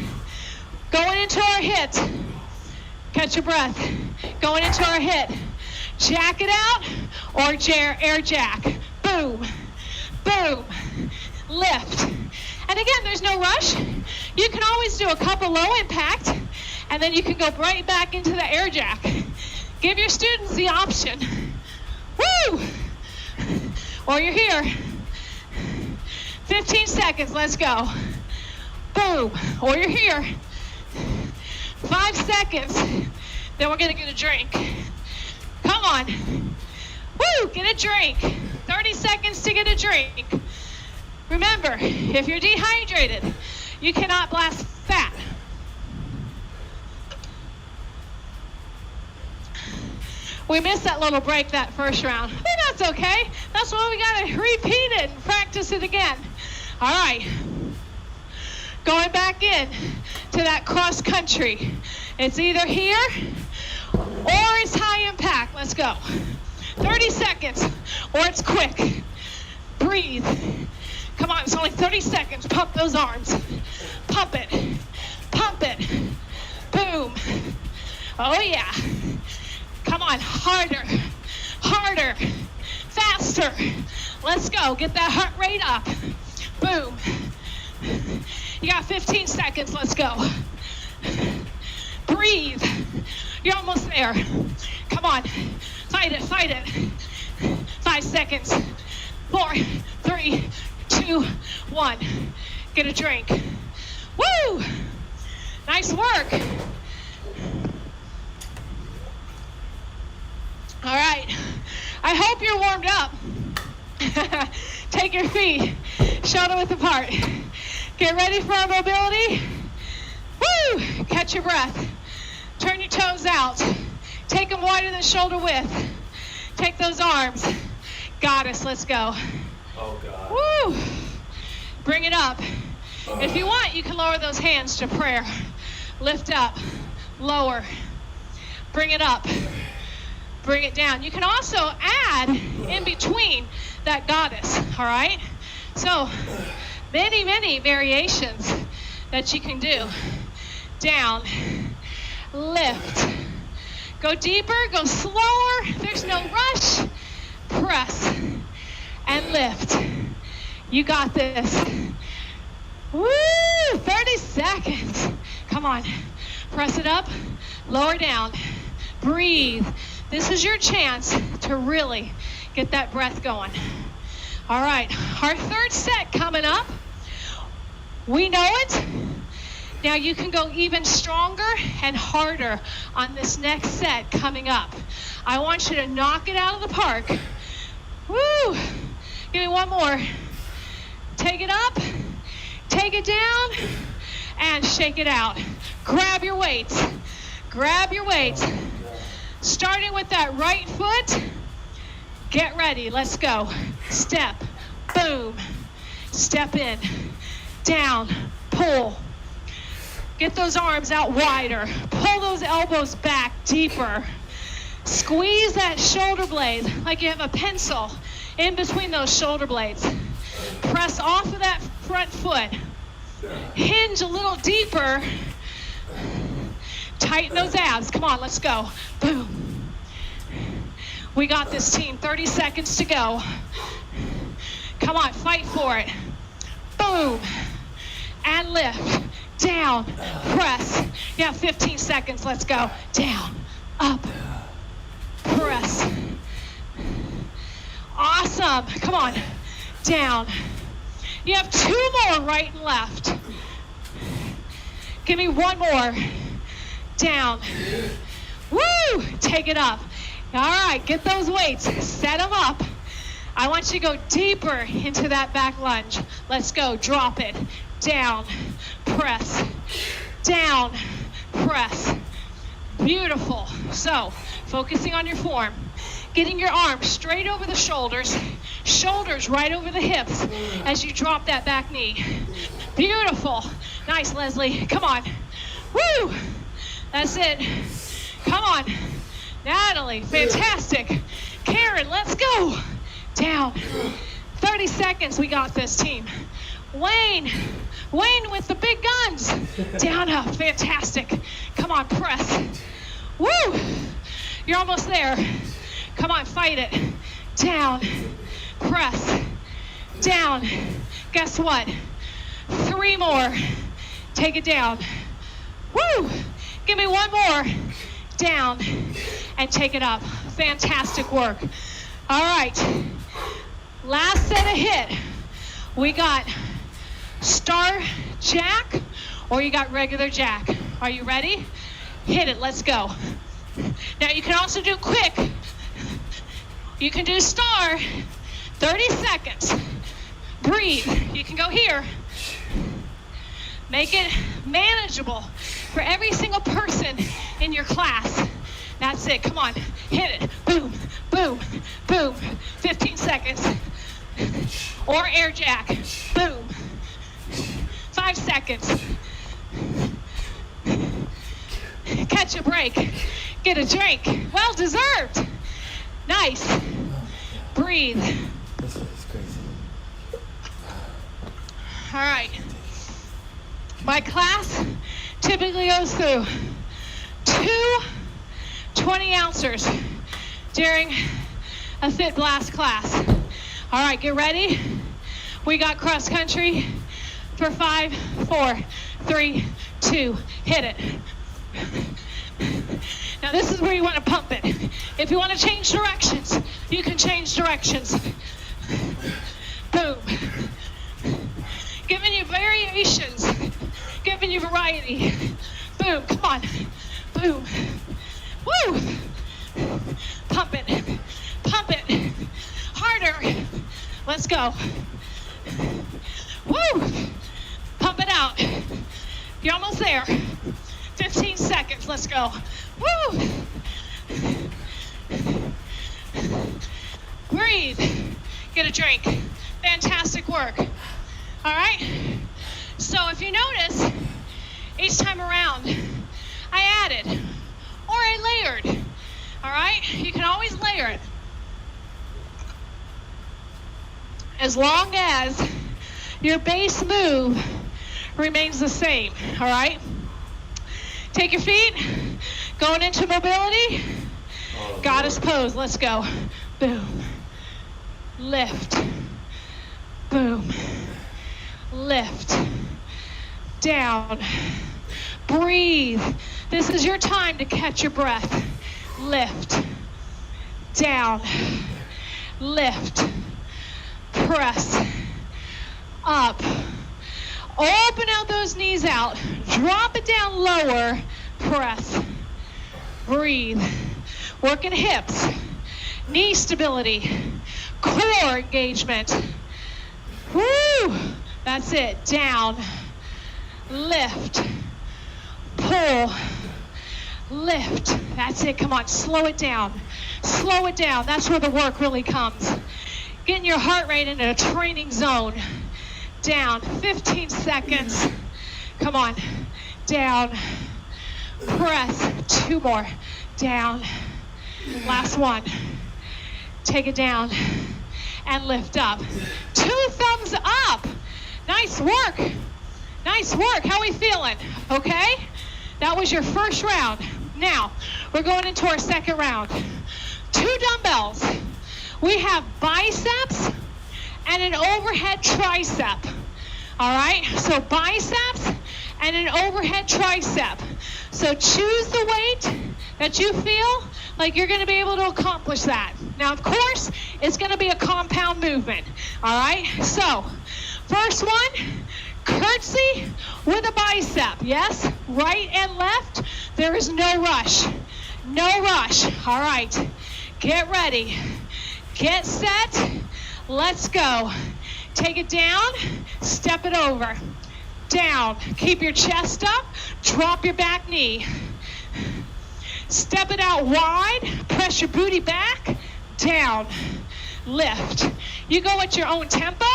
Going into our hit. Catch your breath. Going into our hit. Jack it out or air jack. Boom. Boom. Lift. And again, there's no rush. You can always do a couple low impact, and then you can go right back into the air jack. Give your students the option. Woo! Or you're here. 15 seconds, let's go. Boom. Or you're here. 5 seconds. Then we're gonna get a drink. Come on. Woo, get a drink. 30 seconds to get a drink. Remember, if you're dehydrated, you cannot blast fat. We missed that little break that first round. But that's okay. That's why we gotta repeat it and practice it again. All right. Going back in to that cross country. It's either here or it's high impact. Let's go. 30 seconds or it's quick. Breathe. Come on, it's only 30 seconds. Pump those arms. Pump it. Pump it. Boom. Oh yeah. Come on, harder. Harder. Faster. Let's go. Get that heart rate up. Boom. You got 15 seconds. Let's go. Breathe. You're almost there. Come on. Fight it. Fight it. 5 seconds. 4, 3, 2, 1. Get a drink. Woo! Nice work. All right. I hope you're warmed up. Take your feet shoulder width apart. Get ready for our mobility. Woo! Catch your breath. Turn your toes out. Take them wider than shoulder width. Take those arms. Goddess, let's go. Oh, God. Woo! Bring it up. If you want, you can lower those hands to prayer. Lift up, lower. Bring it up. Bring it down. You can also add in between that goddess, all right? So many, many variations that you can do. Down, lift. Go deeper, go slower. There's no rush. Press and lift. You got this. Woo! 30 seconds. Come on. Press it up, lower down. Breathe. This is your chance to really get that breath going. All right, our third set coming up. We know it. Now you can go even stronger and harder on this next set coming up. I want you to knock it out of the park. Woo! Give me one more. Take it up, take it down, and shake it out. Grab your weights. Grab your weights. Starting with that right foot. Get ready. Let's go. Step. Boom. Step in. Down. Pull. Get those arms out wider. Pull those elbows back deeper. Squeeze that shoulder blade like you have a pencil in between those shoulder blades. Press off of that front foot. Hinge a little deeper. Tighten those abs. Come on, let's go. Boom. We got this, team. 30 seconds to go. Come on, fight for it. Boom. And lift. Down. Press. You have 15 seconds. Let's go. Down. Up. Press. Awesome. Come on. Down. You have 2 more, right and left. Give me 1 more. Down. Woo! Take it up. All right, get those weights. Set them up. I want you to go deeper into that back lunge. Let's go. Drop it. Down. Press. Down. Press. Beautiful. So, focusing on your form. Getting your arms straight over the shoulders. Shoulders right over the hips as you drop that back knee. Beautiful. Nice, Leslie. Come on. Woo! That's it. Come on. Natalie, fantastic. Karen, let's go. Down. 30 seconds. We got this, team. Wayne with the big guns. Down, up. Fantastic. Come on, press. Woo! You're almost there. Come on, fight it. Down. Press. Down. Guess what? 3 more. Take it down. Woo! Give me 1 more. Down. And take it up. Fantastic work. All right. Last set of hit. We got star jack or you got regular jack. Are you ready? Hit it. Let's go. Now you can also do quick. You can do star. 30 seconds. Breathe. You can go here. Make it manageable for every single person in your class. That's it. Come on. Hit it. Boom, boom, boom. 15 seconds. Or air jack. Boom. 5 seconds. Catch a break. Get a drink. Well deserved. Nice. Breathe. This is crazy. All right. My class typically goes through 2 20-ounces during a VIIT Blast class. All right, get ready. We got cross country for 5, 4, 3, 2. Hit it. Now this is where you want to pump it. If you want to change directions, you can change directions. Boom. Giving you variations. Giving you variety. Boom, come on. Boom. Woo! Pump it. Pump it. Harder. Let's go. Woo! Pump it out. You're almost there. 15 seconds. Let's go. Woo! Breathe. Get a drink. Fantastic work. All right? So if you notice, each time around, I added or I layered. All right? You can always layer it. As long as your base move remains the same. All right? Take your feet. Going into mobility. Goddess pose. Let's go. Boom. Lift. Boom. Lift. Down. Breathe. This is your time to catch your breath. Lift. Down. Lift. Press. Up. Open out those knees out. Drop it down lower. Press. Breathe. Working hips. Knee stability. Core engagement. Woo! That's it. Down. Lift. Pull. Lift. That's it. Come on. Slow it down. Slow it down. That's where the work really comes. Getting your heart rate into a training zone. Down. 15 seconds. Come on. Down. Press. 2 more. Down. Last one. Take it down and lift up. 2 thumbs up. Nice work. Nice work. How are we feeling? Okay? That was your first round. Now, we're going into our second round. 2 dumbbells. We have biceps and an overhead tricep. All right? So biceps and an overhead tricep. So choose the weight that you feel like you're going to be able to accomplish that. Now, of course, it's going to be a compound movement. All right? So, first one, curtsy with a bicep. Yes? Right and left. There is no rush. No rush. All right. Get ready. Get set. Let's go. Take it down. Step it over. Down. Keep your chest up. Drop your back knee. Step it out wide. Press your booty back. Down. Lift. You go at your own tempo.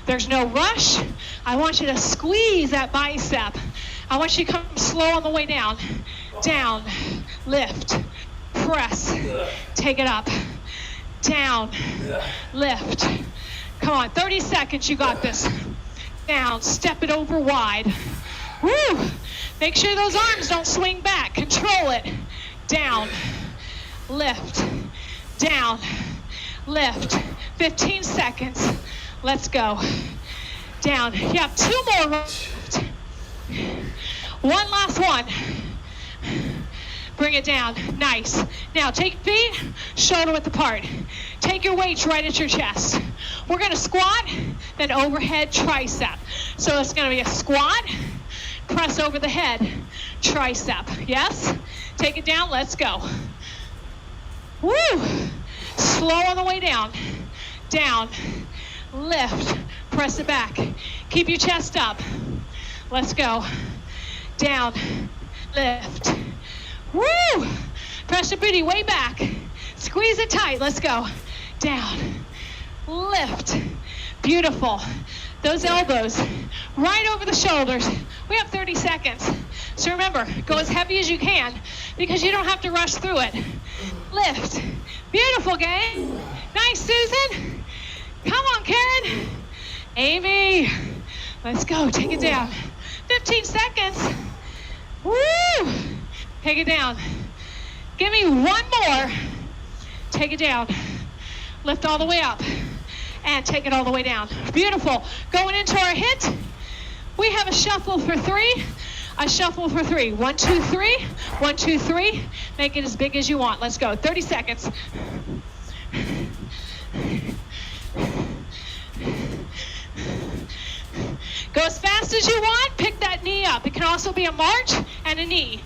There's no rush. I want you to squeeze that bicep. I want you to come slow on the way down. Down. Lift. Press. Take it up. Down. Lift. Come on. 30 seconds. You got this. Down. Step it over wide. Woo! Make sure those arms don't swing back. Control it. Down. Lift. Down. Lift. 15 seconds. Let's go. Down. You have 2 more left. One last one. Bring it down. Nice. Now take feet shoulder width apart. Take your weights right at your chest. We're going to squat, then overhead tricep. So it's going to be a squat, press over the head, tricep. Yes? Take it down. Let's go. Woo! Slow on the way down. Down. Lift. Press it back. Keep your chest up. Let's go. Down. Lift. Woo! Press your booty way back. Squeeze it tight. Let's go. Down. Lift. Beautiful. Those elbows right over the shoulders. We have 30 seconds. So remember, go as heavy as you can because you don't have to rush through it. Lift. Beautiful, gang. Nice, Susan. Come on, Karen. Amy. Let's go. Take it down. 15 seconds. Woo! Take it down. Give me 1 more. Take it down. Lift all the way up. And take it all the way down. Beautiful. Going into our hit, we have a shuffle for 3. A shuffle for 3. 1, 2, 3. 1, 2, 3. Make it as big as you want. Let's go. 30 seconds. Go as fast as you want. Pick that knee up. It can also be a march and a knee.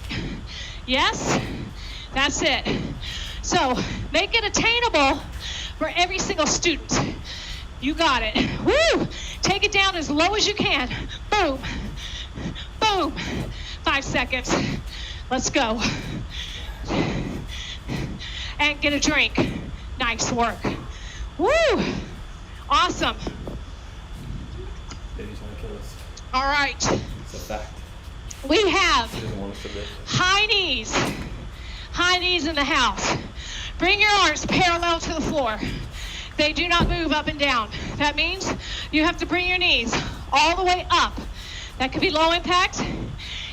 Yes? That's it. So make it attainable for every single student. You got it. Woo! Take it down as low as you can. Boom. Boom. 5 seconds. Let's go. And get a drink. Nice work. Woo! Awesome. Baby's want to kill us. All right. It's a fact. We have She doesn't want us to live. high knees. High knees in the house. Bring your arms parallel to the floor. They do not move up and down. That means you have to bring your knees all the way up. That could be low impact.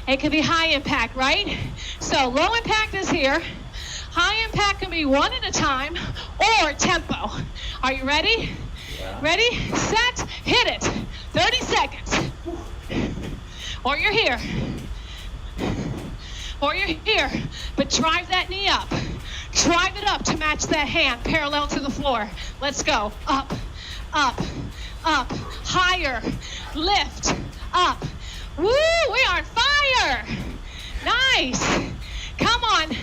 It could be high impact, right? So low impact is here. High impact can be one at a time or tempo. Are you ready? Yeah. Ready, set, hit it. 30 seconds. Or you're here. Or you're here. But drive that knee up. Drive it up to match that hand parallel to the floor. Let's go. Up, up, up. Higher. Lift. Up. Woo! We are on fire. Nice. Come on.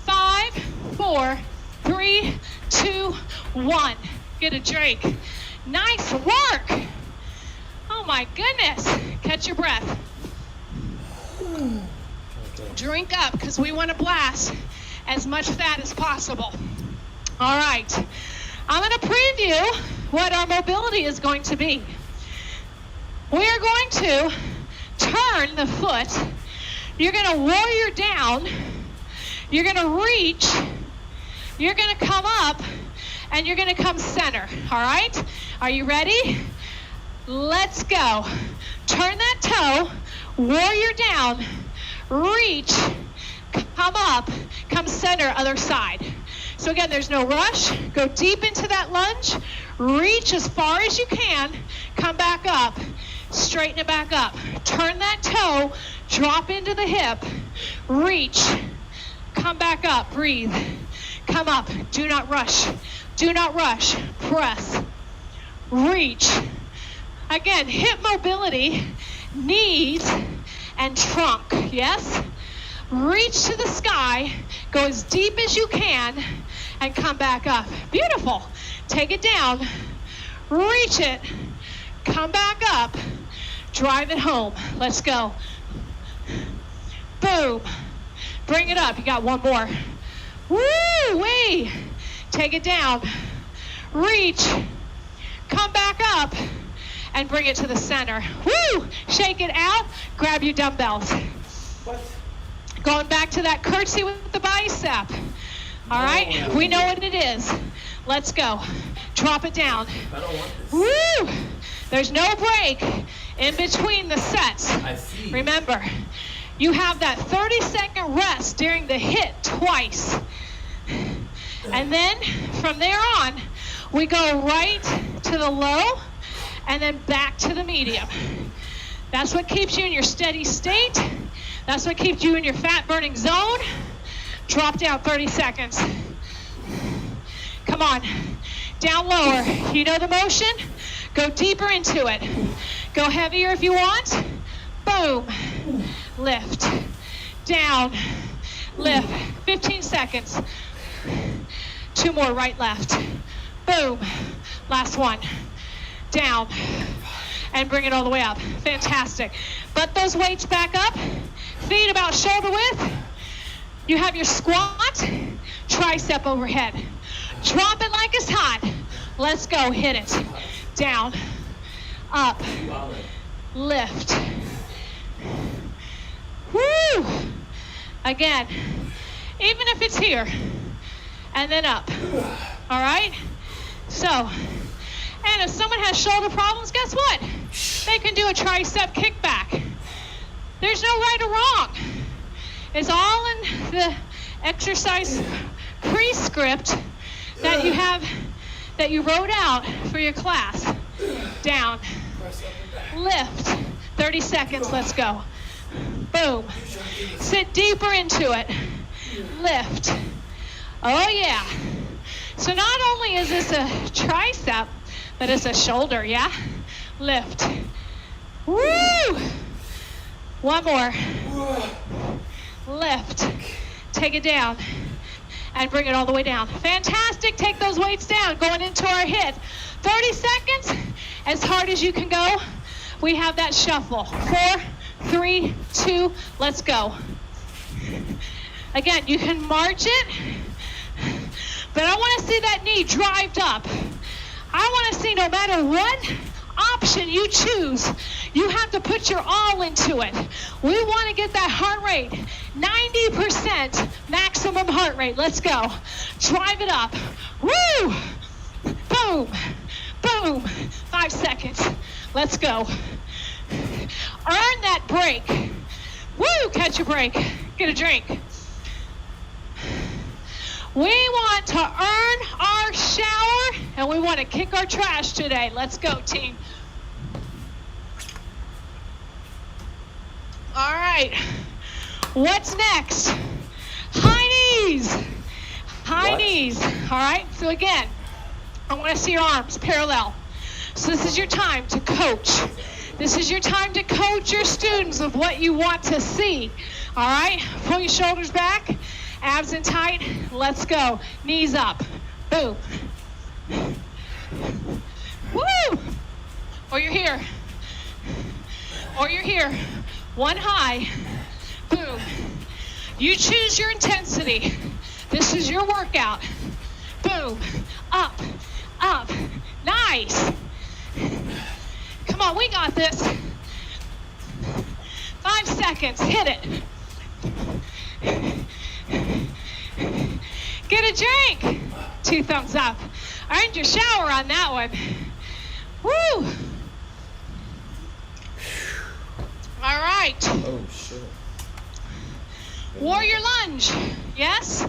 5, 4, 3, 2, 1. Get a drink. Nice work. Oh my goodness. Catch your breath. Drink up because we want to blast as much fat as possible. All right. I'm going to preview what our mobility is going to be. We are going to turn the foot. You're going to warrior down. You're going to reach. You're going to come up. And you're going to come center. All right? Are you ready? Let's go. Turn that toe. Warrior down. Reach. Come up. Come center, other side. So again, there's no rush. Go deep into that lunge. Reach as far as you can. Come back up. Straighten it back up. Turn that toe. Drop into the hip. Reach. Come back up. Breathe. Come up. Do not rush. Do not rush. Press. Reach. Again, hip mobility, knees, and trunk. Yes? Reach to the sky. Go as deep as you can and come back up. Beautiful. Take it down. Reach it. Come back up. Drive it home. Let's go. Boom. Bring it up. You got one more. Woo-wee. Take it down. Reach. Come back up. And bring it to the center. Woo! Shake it out. Grab your dumbbells. What? Going back to that curtsy with the bicep. All right? We know what it is. Let's go. Drop it down. I don't want this. Woo! There's no break in between the sets. I see. Remember, you have that 30-second rest during the hit twice. And then from there on, we go right to the low and then back to the medium. That's what keeps you in your steady state. That's what keeps you in your fat burning zone. Drop down 30 seconds. Come on. Down lower. You know the motion? Go deeper into it. Go heavier if you want. Boom. Lift. Down. Lift. 15 seconds. 2 more, right, left. Boom. Last one. Down. And bring it all the way up. Fantastic. Butt those weights back up. Feet about shoulder width. You have your squat. Tricep overhead. Drop it like it's hot. Let's go. Hit it. Down. Up. Lift. Woo! Again. Even if it's here. And then up. All right? So, and if someone has shoulder problems, guess what? They can do a tricep kickback. There's no right or wrong. It's all in the exercise prescript that you have, that you wrote out for your class. Down. Lift. 30 seconds, let's go. Boom. Sit deeper into it. Lift. Oh yeah. So not only is this a tricep, but it's a shoulder, yeah? Lift. Woo! One more. Lift. Take it down. and bring it all the way down. Fantastic. Take those weights down. Going into our hit. 30 seconds, as hard as you can go. We have that shuffle. 4, 3, 2, let's go. Again, you can march it, but I want to see that knee drived up. I want to see, no matter what option you choose, you have to put your all into it. We want to get that heart rate, 90% maximum heart rate. Let's go. Drive it up. Woo! Boom. Boom. 5 seconds. Let's go. Earn that break. Woo! Catch a break. Get a drink. We want to earn our shower, and we want to kick our trash today. Let's go, team. All right. What's next? High knees. High knees. All right. So again, I want to see your arms parallel. So this is your time to coach. This is your time to coach your students of what you want to see. All right. Pull your shoulders back. Abs in tight. Let's go. Knees up. Boom. Woo! Or you're here. Or you're here. One high. Boom. You choose your intensity. This is your workout. Boom. Up. Up. Nice. Come on, we got this. 5 seconds. Hit it. Get a drink. 2 thumbs up. Earned your shower on that one. Woo. All right. Oh, shit. Warrior lunge. Yes.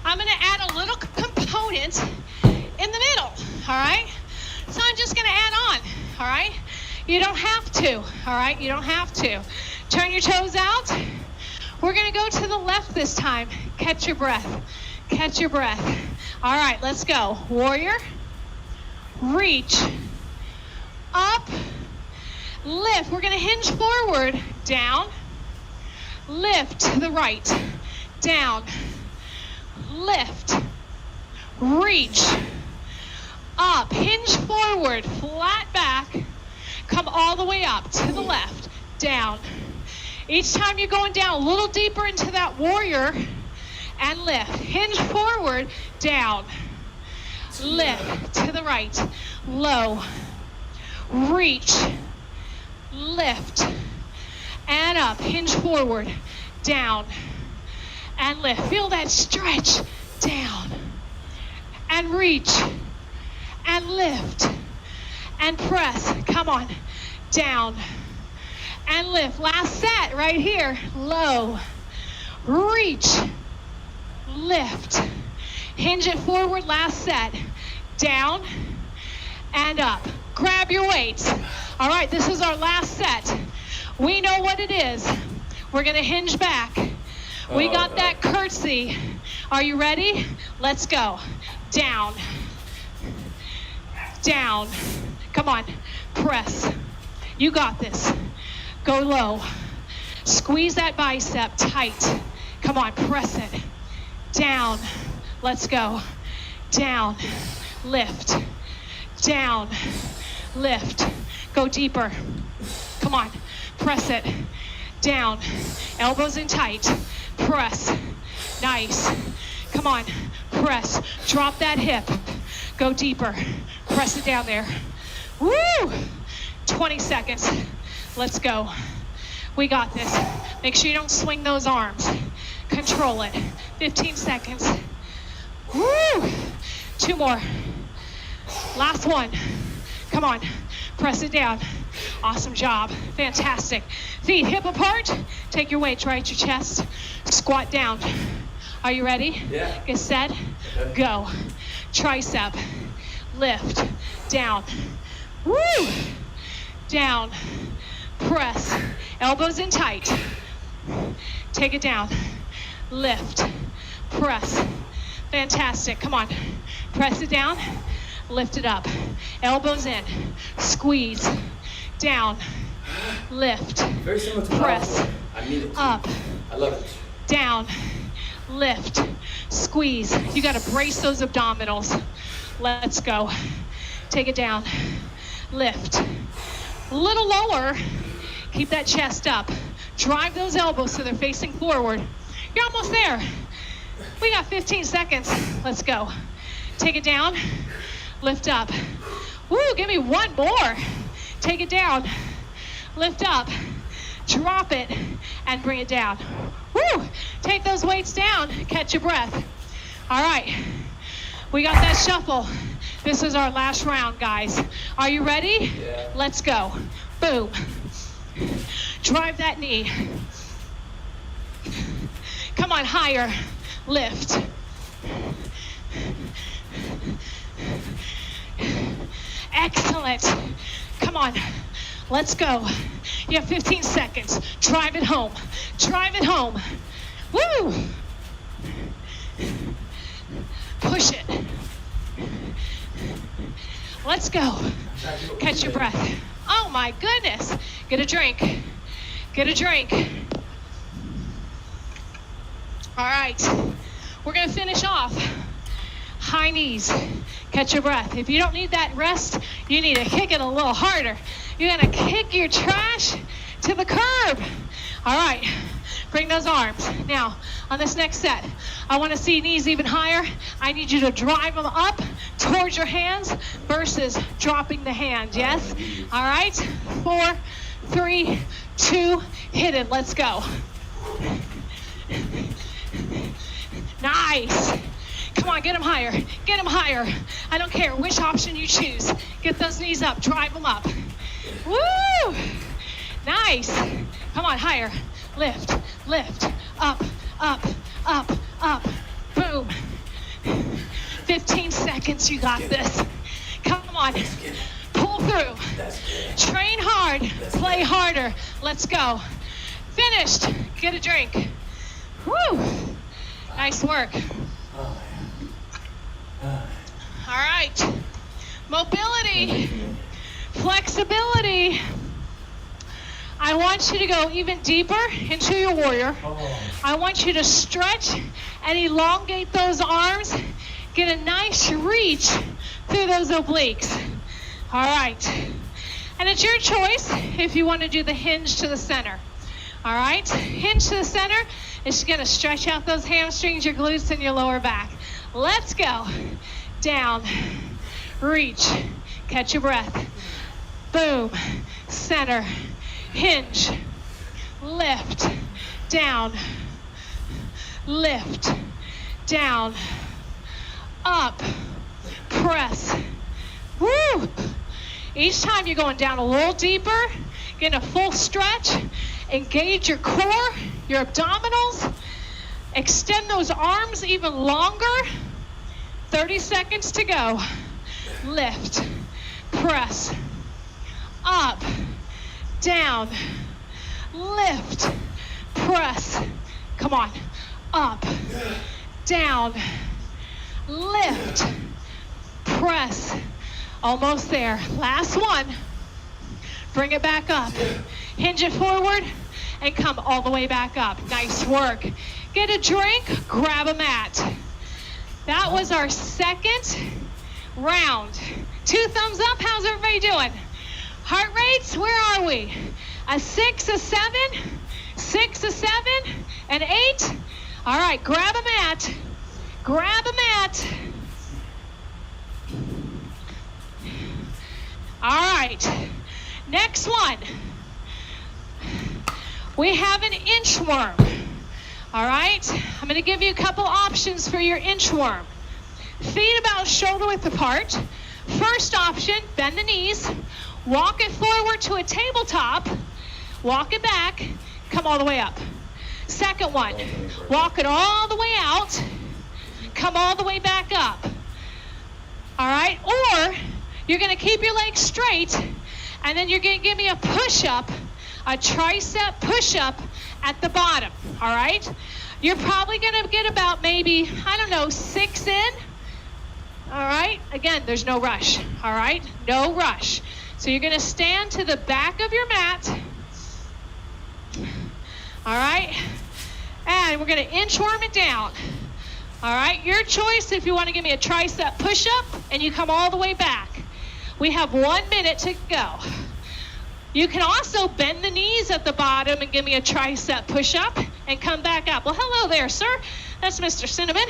I'm going to add a little component in the middle. All right. So I'm just going to add on. All right. You don't have to. All right. You don't have to. Turn your toes out. We're going to go to the left this time. Catch your breath. Catch your breath. All right, let's go. Warrior. Reach. Up. Lift. We're going to hinge forward. Down. Lift to the right. Down. Lift. Reach. Up. Hinge forward. Flat back. Come all the way up to the left. Down. Each time you're going down a little deeper into that warrior and lift. Hinge forward, down. Lift to the right. Low. Reach. Lift. And up. Hinge forward, down. And lift. Feel that stretch. Down. And reach. And lift. And press. Come on. Down. And lift. Last set right here. Low. Reach. Lift. Hinge it forward. Last set. Down and up. Grab your weights. All right, this is our last set. We know what it is. We're going to hinge back. We got that curtsy. Are you ready? Let's go. Down. Down. Come on. Press. You got this. Go low. Squeeze that bicep tight. Come on, press it. Down. Let's go. Down. Lift. Down. Lift. Go deeper. Come on. Press it. Down. Elbows in tight. Press. Nice. Come on. Press. Drop that hip. Go deeper. Press it down there. Woo! 20 seconds. Let's go. We got this. Make sure you don't swing those arms. Control it. 15 seconds. Woo! 2 more. Last one. Come on. Press it down. Awesome job. Fantastic. Feet hip apart. Take your weights right at your chest. Squat down. Are you ready? Yeah. Get set. Okay. Go. Tricep. Lift. Down. Woo! Down. Press. Elbows in tight. Take it down. Lift. Press. Fantastic. Come on. Press it down. Lift it up. Elbows in. Squeeze. Down. Lift. Very similar to Press. I need it. Up. I love it. Down. lift, squeeze. You got to brace those abdominals. Let's go. Take it down, lift. A little lower, keep that chest up. Drive those elbows so they're facing forward. You're almost there. We got 15 seconds. Let's go. Take it down, lift up. Woo, give me one more. Take it down, lift up, drop it, and bring it down. Woo, take those weights down, catch your breath. All right, we got that shuffle. This is our last round, guys. Are you ready? Yeah. Let's go. Boom. Drive that knee. Come on, higher, lift. Excellent. Come on, let's go. You have 15 seconds. Drive it home. Drive it home. Woo! Push it. Let's go. Catch your breath. Oh my goodness. Get a drink. Get a drink. All right. We're going to finish off. High knees. Catch your breath. If you don't need that rest, you need to kick it a little harder. You're going to kick your trash to the curb. All right. Bring those arms. Now, on this next set, I want to see knees even higher. I need you to drive them up towards your hands versus dropping the hand. Yes? All right. 4, 3, 2, hit it. Let's go. Nice. Come on, get them higher. Get them higher. I don't care which option you choose. Get those knees up. Drive them up. Woo! Nice. Come on, higher. Lift, lift, up, up, up, up. Boom. 15 seconds, you got this. Come on. Pull through. Train hard. Play harder. Let's go. Finished. Get a drink. Woo! Nice work. All right. Mobility. Flexibility. I want you to go even deeper into your warrior. I want you to stretch and elongate those arms. Get a nice reach through those obliques. All right. And it's your choice if you want to do the hinge to the center. All right. Hinge to the center is going to stretch out those hamstrings, your glutes, and your lower back. Let's go. Down. Reach. Catch your breath. Boom. Center. Hinge, lift, down, lift, down, up, press. Woo! Each time you're going down a little deeper, getting a full stretch, engage your core, your abdominals, extend those arms even longer. 30 seconds to go. Lift, press, up, down, lift, press. Come on. Up, down, lift, press. Almost there. Last one. Bring it back up. Hinge it forward and come all the way back up. Nice work. Get a drink, grab a mat. That was our second round. 2 thumbs up. How's everybody doing? Heart rates, where are we? A 6, a 7, 6, a 7, an 8. All right, grab a mat. Grab a mat. All right, next one. We have an inchworm. All right, I'm going to give you a couple options for your inchworm. Feet about shoulder width apart. First option, bend the knees. Walk it forward to a tabletop, walk it back, come all the way up. Second one, walk it all the way out, come all the way back up. All right, or you're gonna keep your legs straight, and then you're gonna give me a push-up, a tricep push-up at the bottom, all right? You're probably gonna get about maybe, 6 in. All right, again, there's no rush, all right? No rush. So you're going to stand to the back of your mat. All right. And and we're going to inchworm it down. All right, your choice if you want to give me a tricep push-up and you come all the way back. We have 1 minute to go. You can also bend the knees at the bottom and give me a tricep push-up and come back up. Well, hello there, sir. That's Mr. Cinnamon.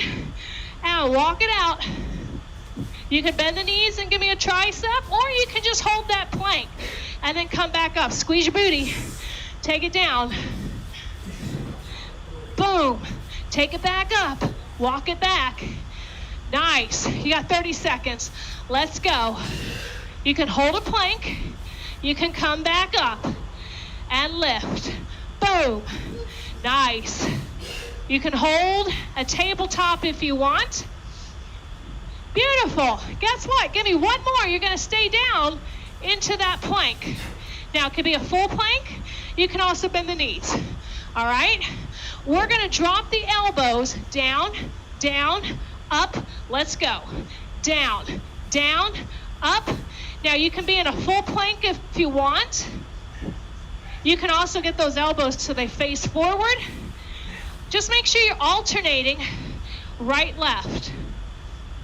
And walk it out. You can bend the knees and give me a tricep, or you can just hold that plank and then come back up. Squeeze your booty. Take it down. Boom. Take it back up. Walk it back. Nice. You got 30 seconds. Let's go. You can hold a plank. You can come back up and lift. Boom. Nice. You can hold a tabletop if you want. Beautiful. Guess what? Give me one more. You're going to stay down into that plank. Now, it could be a full plank. You can also bend the knees. All right? We're going to drop the elbows down, down, up. Let's go. Down, down, up. Now, you can be in a full plank if you want. You can also get those elbows so they face forward. Just make sure you're alternating right, left.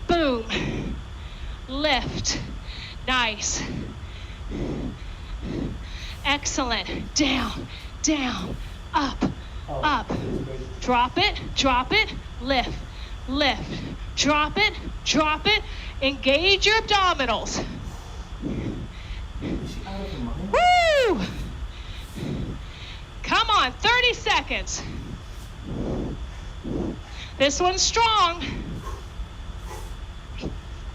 Boom. Lift. Nice. Excellent. Down, down, up, up. Drop it, lift, lift. Drop it. Engage your abdominals. Woo! Come on, 30 seconds. This one's strong.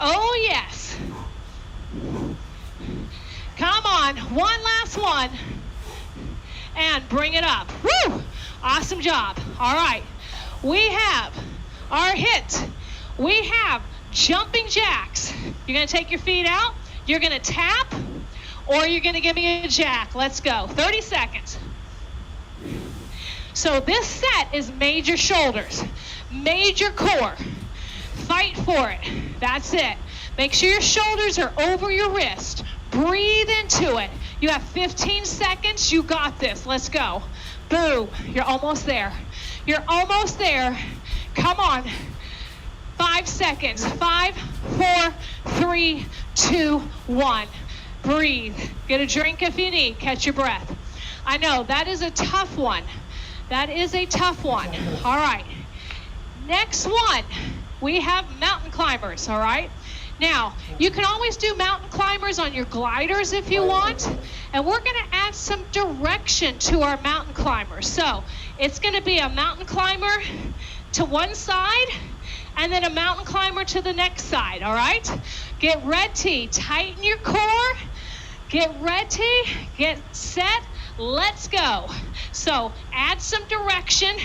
Oh, yes. Come on, one last one. And bring it up. Woo! Awesome job. All right. We have our hit. We have jumping jacks. You're going to take your feet out. You're going to tap, or you're going to give me a jack. Let's go. 30 seconds. So this set is major shoulders, major core. Fight for it. That's it. Make sure your shoulders are over your wrist. Breathe into it. You have 15 seconds. You got this. Let's go. Boom. You're almost there. You're almost there. Come on. 5 seconds. 5, 4, 3, 2, 1. Breathe. Get a drink if you need. Catch your breath. I know that is a tough one. That is a tough one. All right. Next one, we have mountain climbers, all right? Now, you can always do mountain climbers on your gliders if you want, and we're going to add some direction to our mountain climbers. So it's going to be a mountain climber to one side, and then a mountain climber to the next side, all right? Get ready. Tighten your core. Get ready. Get set. Let's go. So add some direction.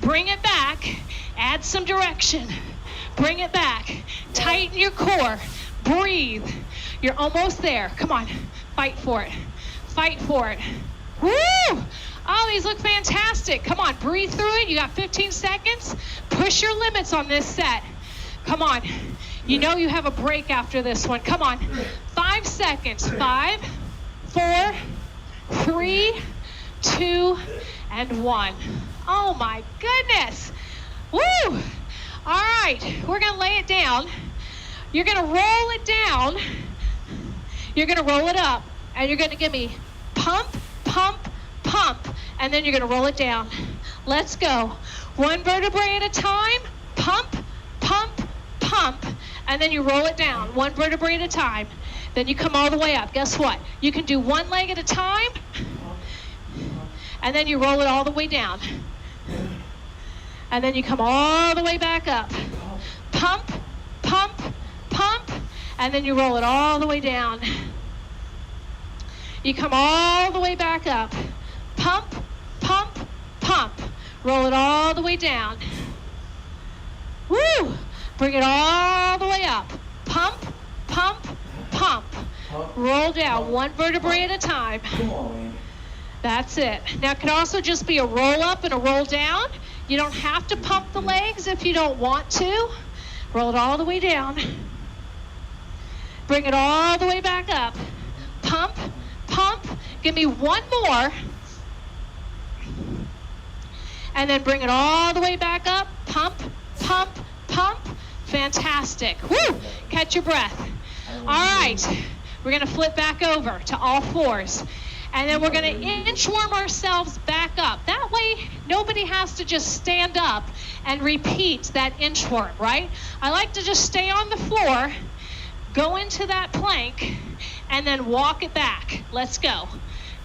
Bring it back. Add some direction. Bring it back. Tighten your core. Breathe. You're almost there. Come on. Fight for it. Fight for it. Woo! Oh, these look fantastic. Come on. Breathe through it. You got 15 seconds. Push your limits on this set. Come on. You know you have a break after this one. Come on. 5 seconds. 5, 4, 3, 2, and 1. Oh my goodness. Woo! All right, we're gonna lay it down. You're gonna roll it down. You're gonna roll it up, and you're gonna give me pump, pump, pump, and then you're gonna roll it down. Let's go. One vertebrae at a time. Pump, pump, pump, and then you roll it down. One vertebrae at a time. Then you come all the way up. Guess what? You can do one leg at a time, and then you roll it all the way down. And then you come all the way back up. Pump, pump, pump, and then you roll it all the way down. You come all the way back up. Pump, pump, pump. Roll it all the way down. Woo! Bring it all the way up. Pump, pump, pump. Roll down one vertebrae at a time. That's it. Now it can also just be a roll up and a roll down. You don't have to pump the legs if you don't want to. Roll it all the way down. Bring it all the way back up. Pump, pump. Give me one more. and then bring it all the way back up. Pump, pump, pump. Fantastic. Woo! Catch your breath. All right, we're gonna flip back over to all fours. And then we're gonna inchworm ourselves back up. That way, nobody has to just stand up and repeat that inchworm, right? I like to just stay on the floor, go into that plank, and then walk it back. Let's go.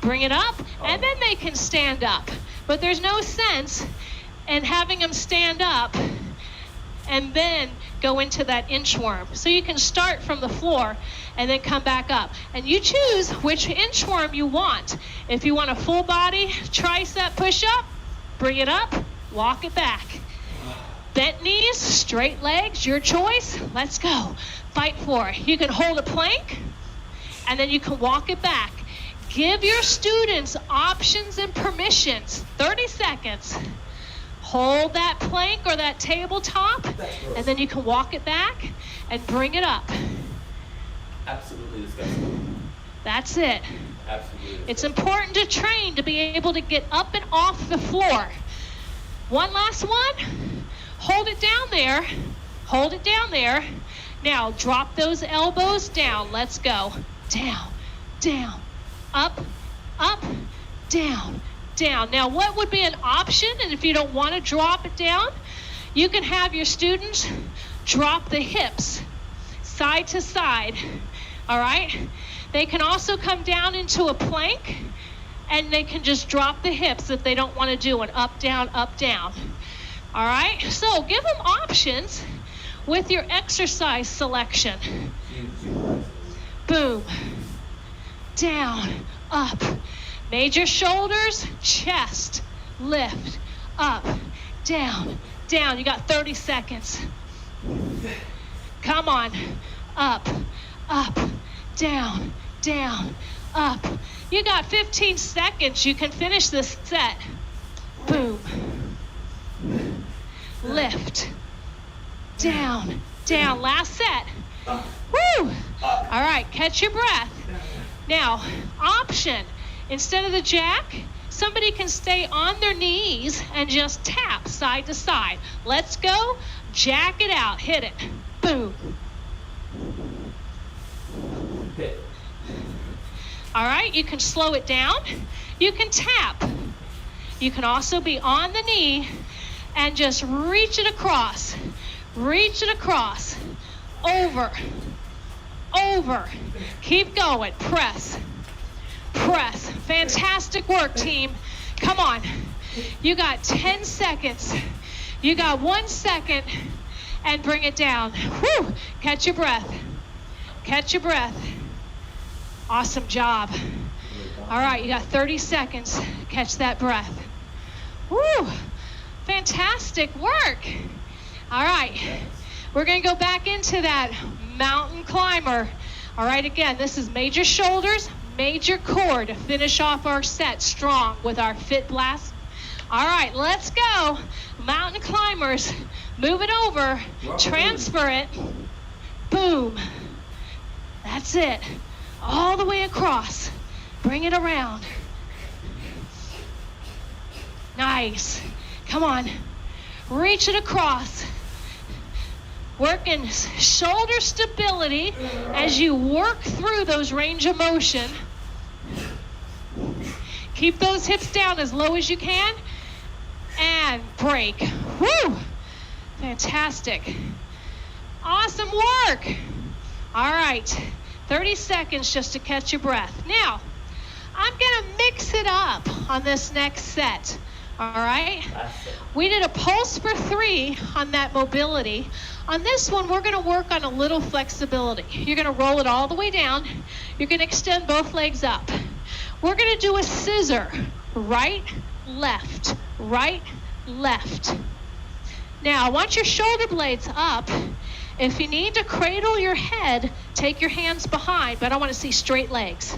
Bring it up, and then they can stand up. But there's no sense in having them stand up and then go into that inchworm. So you can start from the floor and then come back up. And you choose which inchworm you want. If you want a full body tricep push-up, bring it up, walk it back. Bent knees, straight legs, your choice. Let's go. Fight for it. You can hold a plank, and then you can walk it back. Give your students options and permissions. 30 seconds. Hold that plank or that tabletop, and then you can walk it back and bring it up. Absolutely disgusting. That's it. Absolutely disgusting. It's important to train to be able to get up and off the floor. One last one. Hold it down there. Hold it down there. Now drop those elbows down. Let's go. Down, down, up, up, down, down. Now what would be an option, and if you don't want to drop it down, you can have your students drop the hips side to side. All right? They can also come down into a plank, and they can just drop the hips if they don't want to do an up, down, up, down. All right? So give them options with your exercise selection. Boom. Down, up. Major shoulders, chest, lift, up, down, down. You got 30 seconds. Come on. Up, up, down, down, up. You got 15 seconds. You can finish this set. Boom. Lift. Down, down. Last set. Woo! All right, catch your breath. Now, option. Instead of the jack, somebody can stay on their knees and just tap side to side. Let's go. Jack it out. Hit it. Boom. Hit. All right, you can slow it down. You can tap. You can also be on the knee and just reach it across. Reach it across. Over. Over. Keep going. Press. Press. Fantastic work, team. Come on. You got 10 seconds. You got 1 second, and bring it down. Whew. Catch your breath. Catch your breath. Awesome job. All right, you got 30 seconds. Catch that breath. Woo. Fantastic work. All right. We're going to go back into that mountain climber. All right, again, this is major shoulders, major core to finish off our set strong with our VIIT Class. All right, let's go. Mountain climbers. Move it over. Transfer it. Boom. That's it. All the way across. Bring it around. Nice. Come on. Reach it across. Working shoulder stability as you work through those range of motion. Keep those hips down as low as you can. And break. Woo! Fantastic. Awesome work. All right. 30 seconds just to catch your breath. Now, I'm going to mix it up on this next set. All right? We did a pulse for 3 on that mobility. On this one, we're going to work on a little flexibility. You're going to roll it all the way down. You're going to extend both legs up. We're going to do a scissor. Right, left, right, left. Now, I want your shoulder blades up. If you need to cradle your head, take your hands behind, but I want to see straight legs.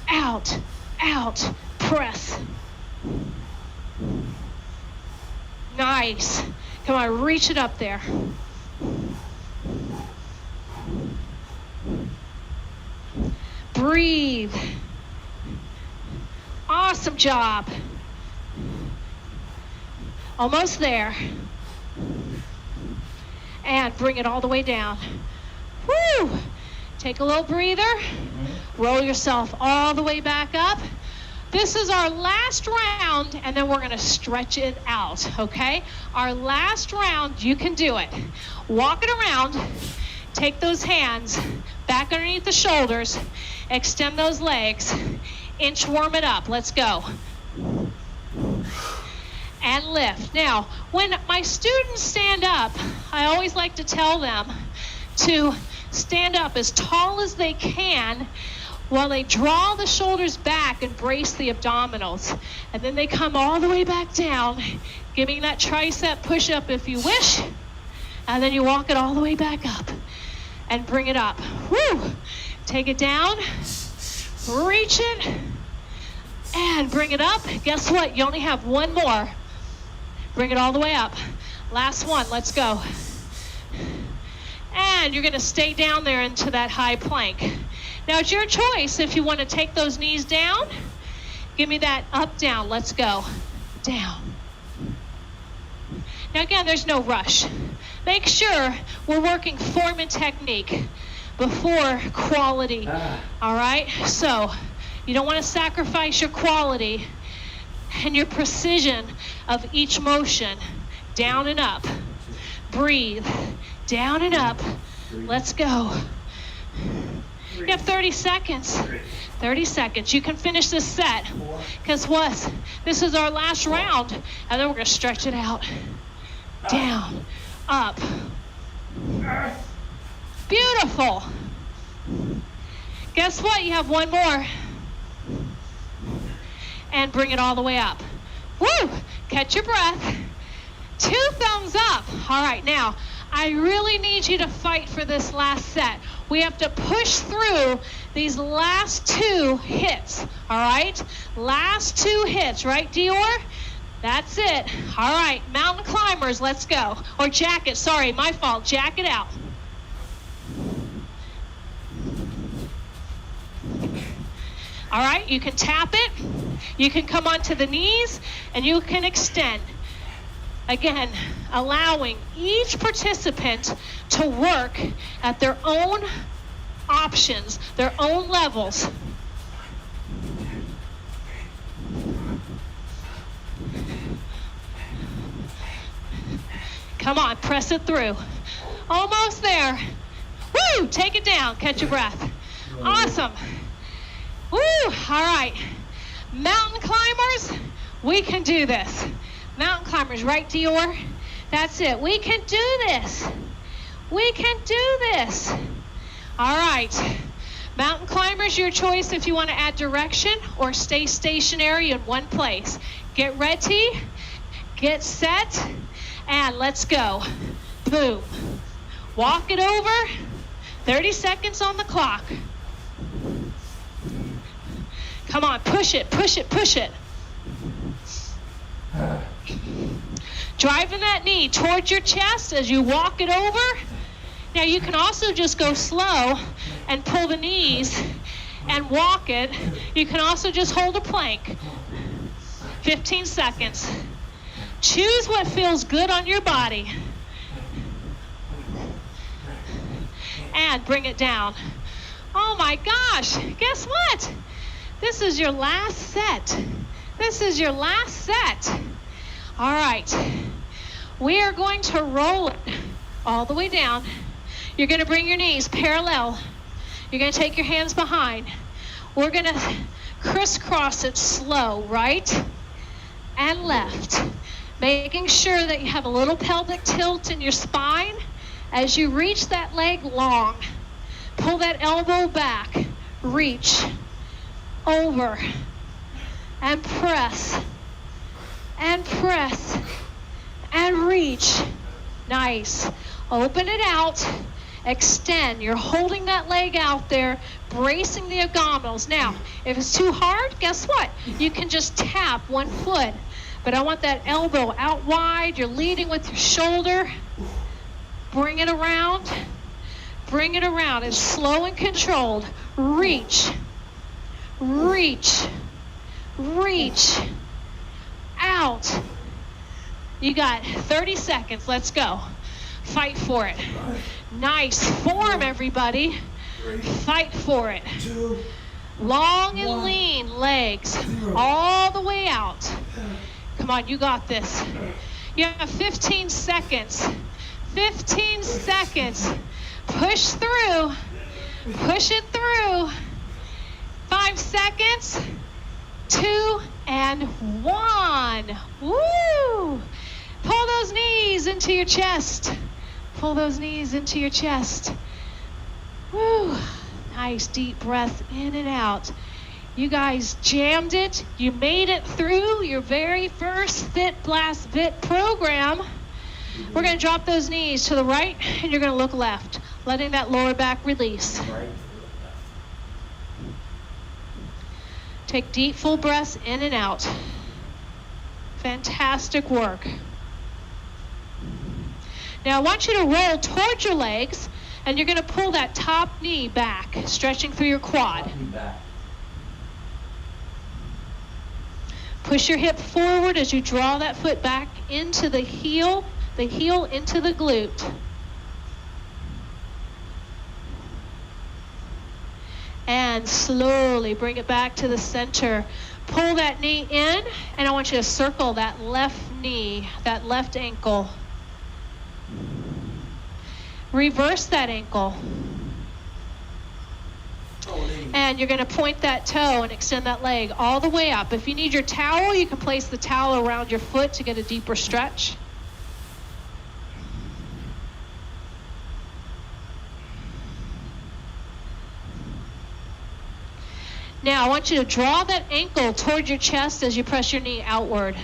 Out, out, press. Nice. Come on, reach it up there. Breathe. Awesome job. Almost there. And bring it all the way down. Woo! Take a little breather. Roll yourself all the way back up. This is our last round, and then we're going to stretch it out, okay? Our last round, you can do it. Walk it around. Take those hands back underneath the shoulders. Extend those legs. Inchworm it up. Let's go. And lift. Now, when my students stand up, I always like to tell them to stand up as tall as they can while they draw the shoulders back and brace the abdominals. And then they come all the way back down, giving that tricep push-up if you wish. And then you walk it all the way back up and bring it up. Woo! Take it down, reach it, and bring it up. Guess what? You only have one more. Bring it all the way up. Last one, let's go. And you're gonna stay down there into that high plank. Now it's your choice if you wanna take those knees down. Give me that up, down, let's go. Down. Now again, there's no rush. Make sure we're working form and technique before quality, all right? So you don't wanna sacrifice your quality and your precision of each motion. Down and up. Breathe. Down and up. Let's go. You have 30 seconds. 30 seconds. You can finish this set. Guess what? This is our last round. And then we're going to stretch it out. Down. Up. Beautiful. Guess what? You have one more. And bring it all the way up. Woo! Catch your breath. 2 thumbs up. All right, now, I really need you to fight for this last set. We have to push through these last 2 hits, all right? Last 2 hits, right, Dior? That's it. All right, mountain climbers, let's go. Or jacket, sorry, my fault. Jacket out. All right, you can tap it. You can come onto the knees, and you can extend. Again, allowing each participant to work at their own options, their own levels. Come on, press it through. Almost there. Woo! Take it down. Catch your breath. Awesome. Woo! All right. Mountain climbers, we can do this. Mountain climbers, right, Dior? That's it. We can do this. We can do this. All right. Mountain climbers, your choice if you want to add direction or stay stationary in one place. Get ready, get set, and let's go. Boom. Walk it over. 30 seconds on the clock. Come on, push it, push it, push it. Driving that knee towards your chest as you walk it over. Now you can also just go slow and pull the knees and walk it. You can also just hold a plank. 15 seconds. Choose what feels good on your body. And bring it down. Oh my gosh, guess what? This is your last set. This is your last set. All right. We are going to roll it all the way down. You're going to bring your knees parallel. You're going to take your hands behind. We're going to crisscross it slow, right and left. Making sure that you have a little pelvic tilt in your spine as you reach that leg long. Pull that elbow back. Reach. Over. And press. And press. And reach. Nice. Open it out. Extend. You're holding that leg out there, bracing the abdominals. Now, if it's too hard, guess what? You can just tap one foot. But I want that elbow out wide. You're leading with your shoulder. Bring it around. Bring it around. It's slow and controlled. Reach. Reach. Reach. Out. You got 30 seconds. Let's go. Fight for it. Nice form, everybody. Fight for it. 2, Long and 1, lean legs 0. all the way out. Come on, you got this. You have 15 seconds. 15 seconds. Push through. Push it through. 5 seconds. 2 and 1. Woo! Pull those knees into your chest. Pull those knees into your chest. Woo! Nice deep breath in and out. You guys jammed it. You made it through your very first VIIT Class VIIT program. We're going to drop those knees to the right, and you're going to look left, letting that lower back release. Right. Take deep, full breaths in and out. Fantastic work. Now I want you to roll towards your legs, and you're going to pull that top knee back, stretching through your quad. Back. Push your hip forward as you draw that foot back into the heel into the glute. And slowly bring it back to the center. Pull that knee in, and I want you to circle that left knee, that left ankle. Reverse that ankle. And you're going to point that toe and extend that leg all the way up. If you need your towel, you can place the towel around your foot to get a deeper stretch. Now, I want you to draw that ankle toward your chest as you press your knee outward.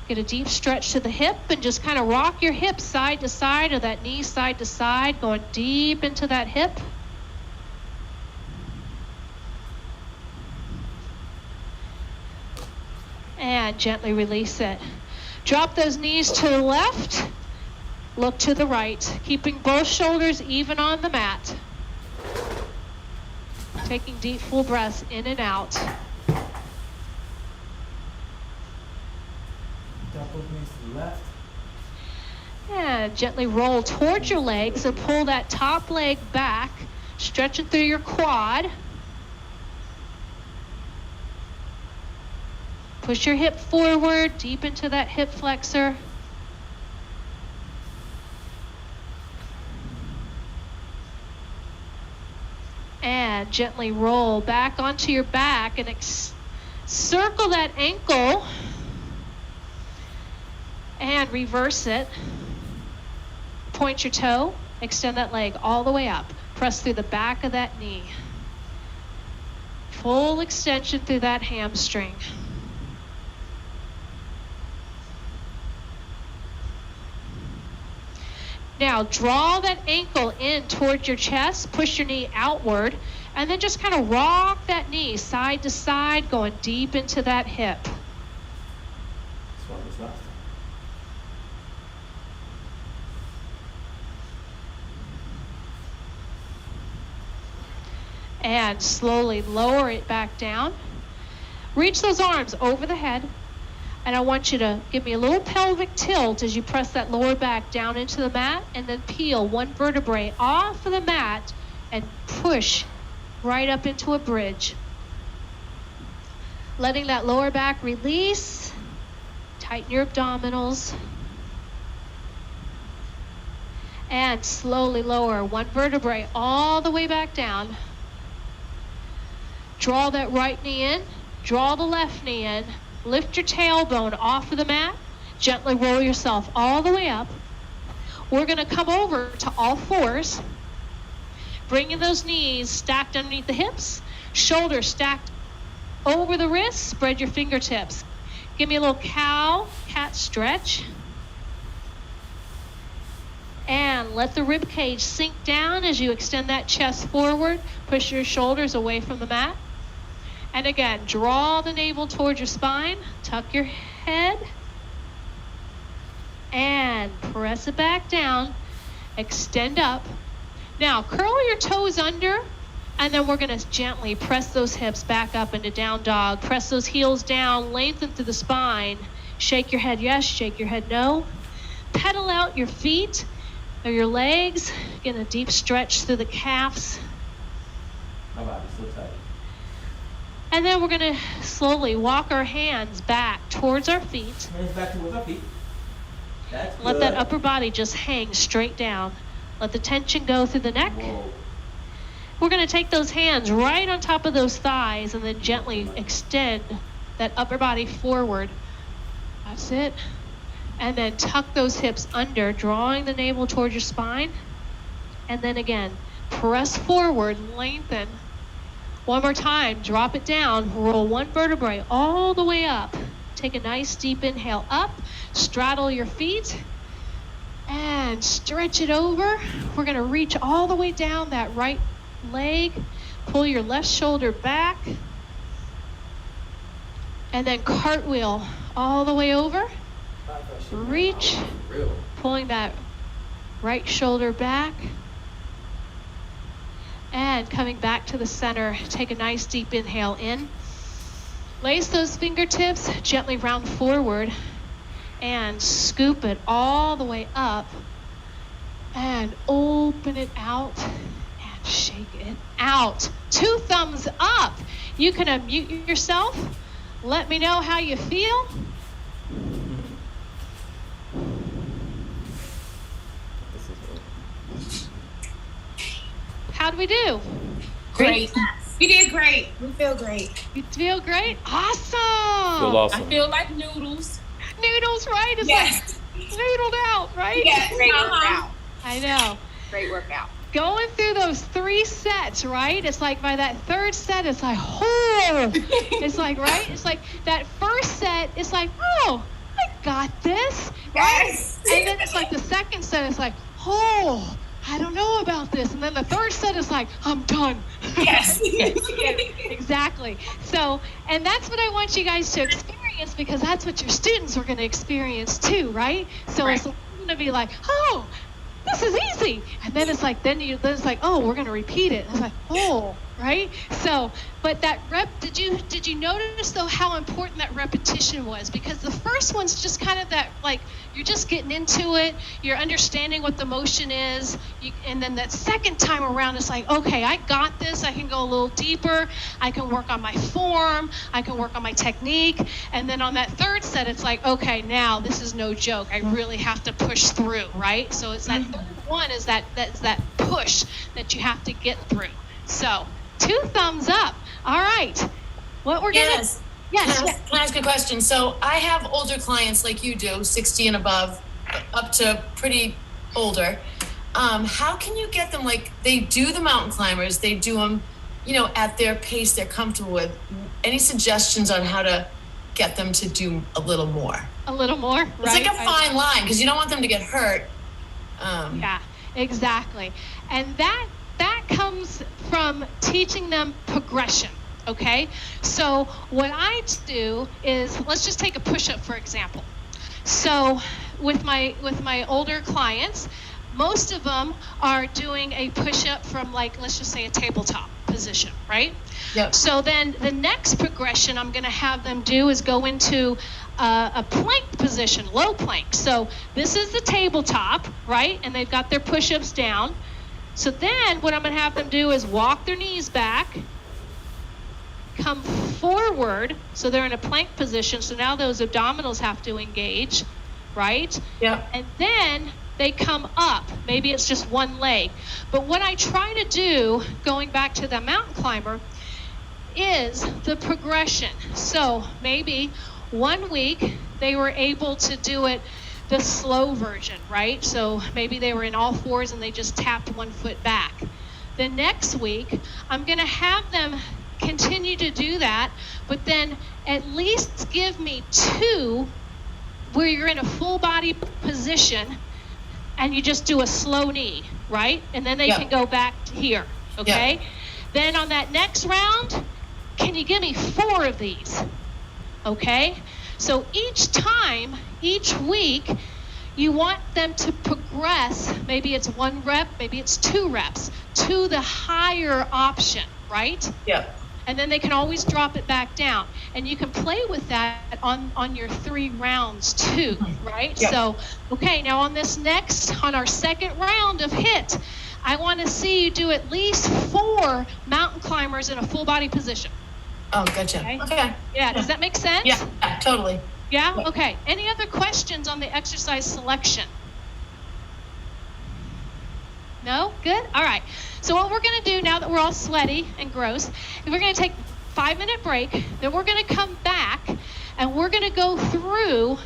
Get a deep stretch to the hip and just kind of rock your hip side to side, or that knee side to side, going deep into that hip. And gently release it. Drop those knees to the left. Look to the right, keeping both shoulders even on the mat. Taking deep, full breaths in and out. Drop those knees to the left. And gently roll towards your legs and pull that top leg back, stretching through your quad. Push your hip forward, deep into that hip flexor. And gently roll back onto your back and circle that ankle and reverse it. Point your toe, extend that leg all the way up. Press through the back of that knee. Full extension through that hamstring. Now draw that ankle in towards your chest, push your knee outward, and then just kind of rock that knee side to side, going deep into that hip. This one was left. And slowly lower it back down. Reach those arms over the head. And I want you to give me a little pelvic tilt as you press that lower back down into the mat, and then peel one vertebrae off of the mat and push right up into a bridge. Letting that lower back release. Tighten your abdominals. And slowly lower one vertebrae all the way back down. Draw that right knee in. Draw the left knee in. Lift your tailbone off of the mat. Gently roll yourself all the way up. We're going to come over to all fours. Bringing those knees stacked underneath the hips. Shoulders stacked over the wrists. Spread your fingertips. Give me a little cow, cat stretch. And let the rib cage sink down as you extend that chest forward. Push your shoulders away from the mat. And again, draw the navel towards your spine, tuck your head, and press it back down, extend up. Now, curl your toes under, and then we're gonna gently press those hips back up into down dog. Press those heels down, lengthen through the spine, Shake your head yes, shake your head no. Pedal out your feet or your legs. Get a deep stretch through the calves. My body's so tight. And then we're going to slowly walk our hands back towards our feet. Hands back towards our feet. That's Let good. that upper body just hang straight down. Let the tension go through the neck. Whoa. We're going to take those hands right on top of those thighs and then gently extend that upper body forward. That's it. And then tuck those hips under, drawing the navel towards your spine. And then again, press forward, lengthen. One more time, drop it down, roll one vertebrae all the way up. Take a nice deep inhale up, straddle your feet, and stretch it over. We're going to reach all the way down that right leg, pull your left shoulder back, and then cartwheel all the way over. Reach, pulling that right shoulder back, and coming back to the center. Take a nice deep inhale in. Lace those fingertips, gently round forward, and scoop it all the way up, and open it out, and shake it out. 2 thumbs up. You can unmute yourself. Let me know how you feel. How do we do? Great. We did great. We feel great. You feel great? Awesome. Feel awesome. I feel like noodles. Noodles, right? It's Yes. like noodled out, right? Yes. Great workout. I know. Great workout. Going through those 3 sets, right? It's like by that 3rd set, it's like, oh, it's like, right? It's like that first set, it's like, oh, I got this. Yes. And then it's like the 2nd set, it's like, oh, I don't know about this. And then the 3rd set is like, I'm done. Yes. Exactly. So, and that's what I want you guys to experience, because that's what your students are going to experience too, right? So Right. it's going to be like, oh, this is easy. And then it's like, then it's like, oh, we're going to repeat it. It's like, oh, right? So, but that did you notice though how important that repetition was? Because the first one's just kind of that, like, you're just getting into it, you're understanding what the motion is, and then that 2nd time around, it's like, okay, I got this, I can go a little deeper, I can work on my form, I can work on my technique, and then on that 3rd set, it's like, okay, now this is no joke, I really have to push through, right? So it's that 3rd one is that's that push that you have to get through. So 2 thumbs up. All right. What we're Yes. gonna yes. Can I ask a question? So I have older clients like you do, 60 and above, up to pretty older. How can you get them, like, they do the mountain climbers, they do them, at their pace they're comfortable with. Any suggestions on how to get them to do a little more? A little more, right? It's like a fine line, because you don't want them to get hurt. Yeah, exactly. And that comes from teaching them progression. Okay, so what I do is, let's just take a push-up for example. So with my older clients, most of them are doing a push-up from, like, let's just say a tabletop position, right? Yep. So then the next progression I'm going to have them do is go into a plank position, low plank. So this is the tabletop, right? And they've got their push-ups down. So then what I'm going to have them do is walk their knees back, come forward, so they're in a plank position, so now those abdominals have to engage, right? Yeah. And then they come up. Maybe it's just one leg. But what I try to do, going back to the mountain climber, is the progression. So maybe one week they were able to do it the slow version, right? So maybe they were in all fours and they just tapped one foot back. The next week, I'm going to have them continue to do that, but then at least give me 2 where you're in a full body position and you just do a slow knee, right? And then they can go back to here, okay? Then on that next round, can you give me 4 of these, okay? So each time, each week, you want them to progress. Maybe it's 1 rep, maybe it's 2 reps, to the higher option, right? Yeah. and then they can always drop it back down. And you can play with that on your 3 rounds too, right? Yep. So, okay, now on our second round of HIIT, I want to see you do at least 4 mountain climbers in a full body position. Oh, gotcha. Okay. Yeah, does that make sense? Yeah, totally. Yeah? Yeah. Okay. Any other questions on the exercise selection? No? Good? All right. So what we're going to do now that we're all sweaty and gross, is we're going to take a 5-minute break, then we're going to come back, and we're going to go through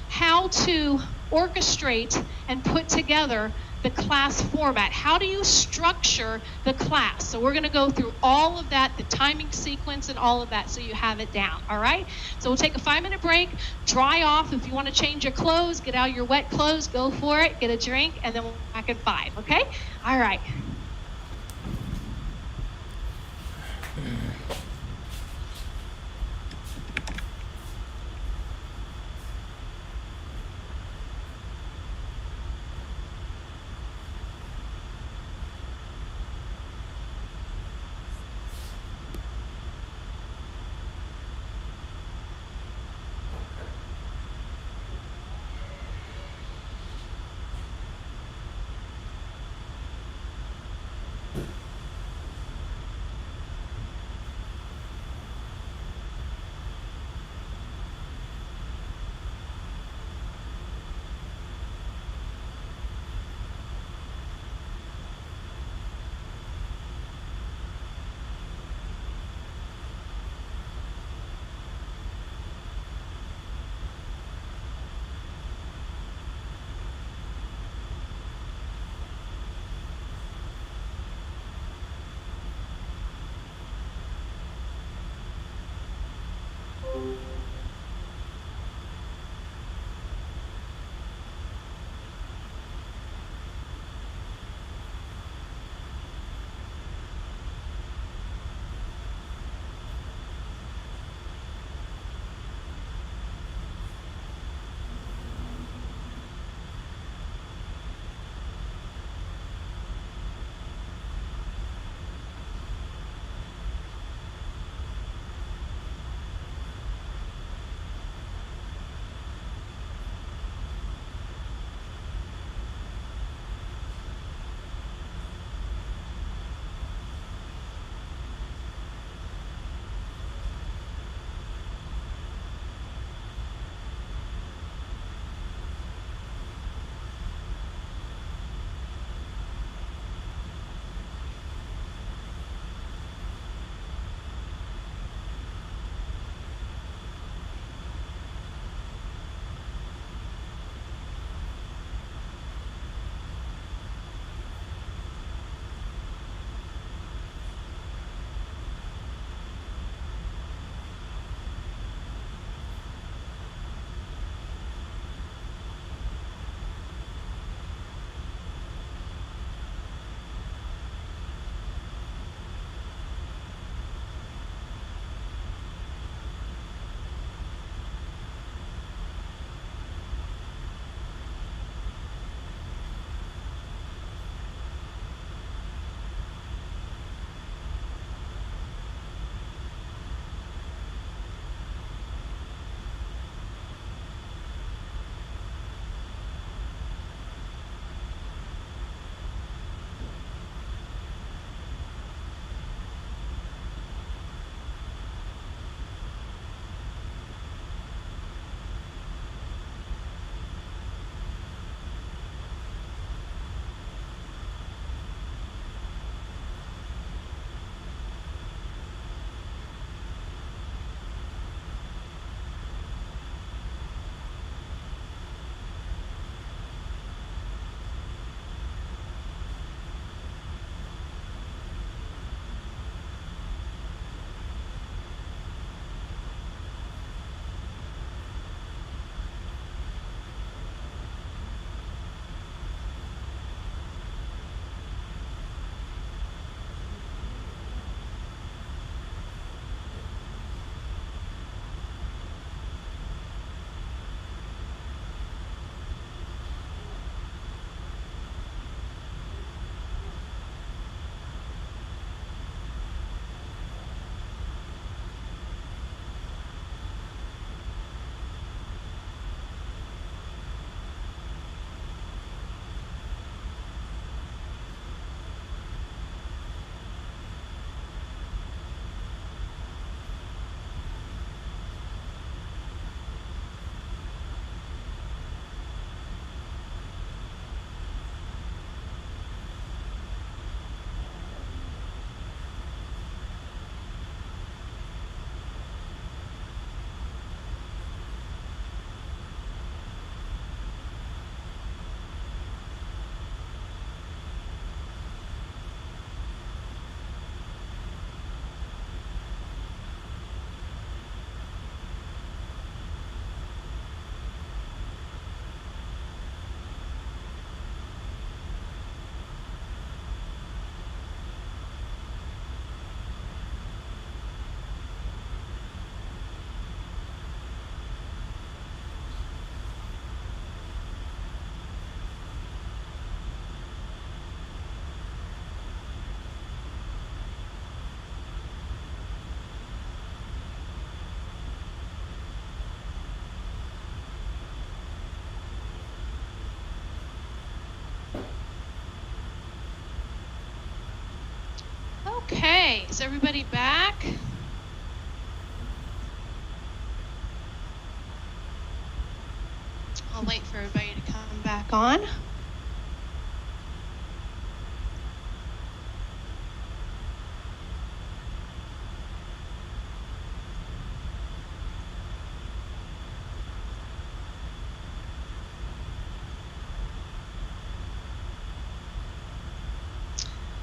how to orchestrate and put together the class format. How do you structure the class? So we're going to go through all of that, the timing sequence and all of that, so you have it down, all right? So we'll take a 5-minute break, dry off. If you want to change your clothes, get out your wet clothes, go for it, get a drink, and then we'll be back at 5, okay? All right. Okay, is everybody back? I'll wait for everybody to come back on.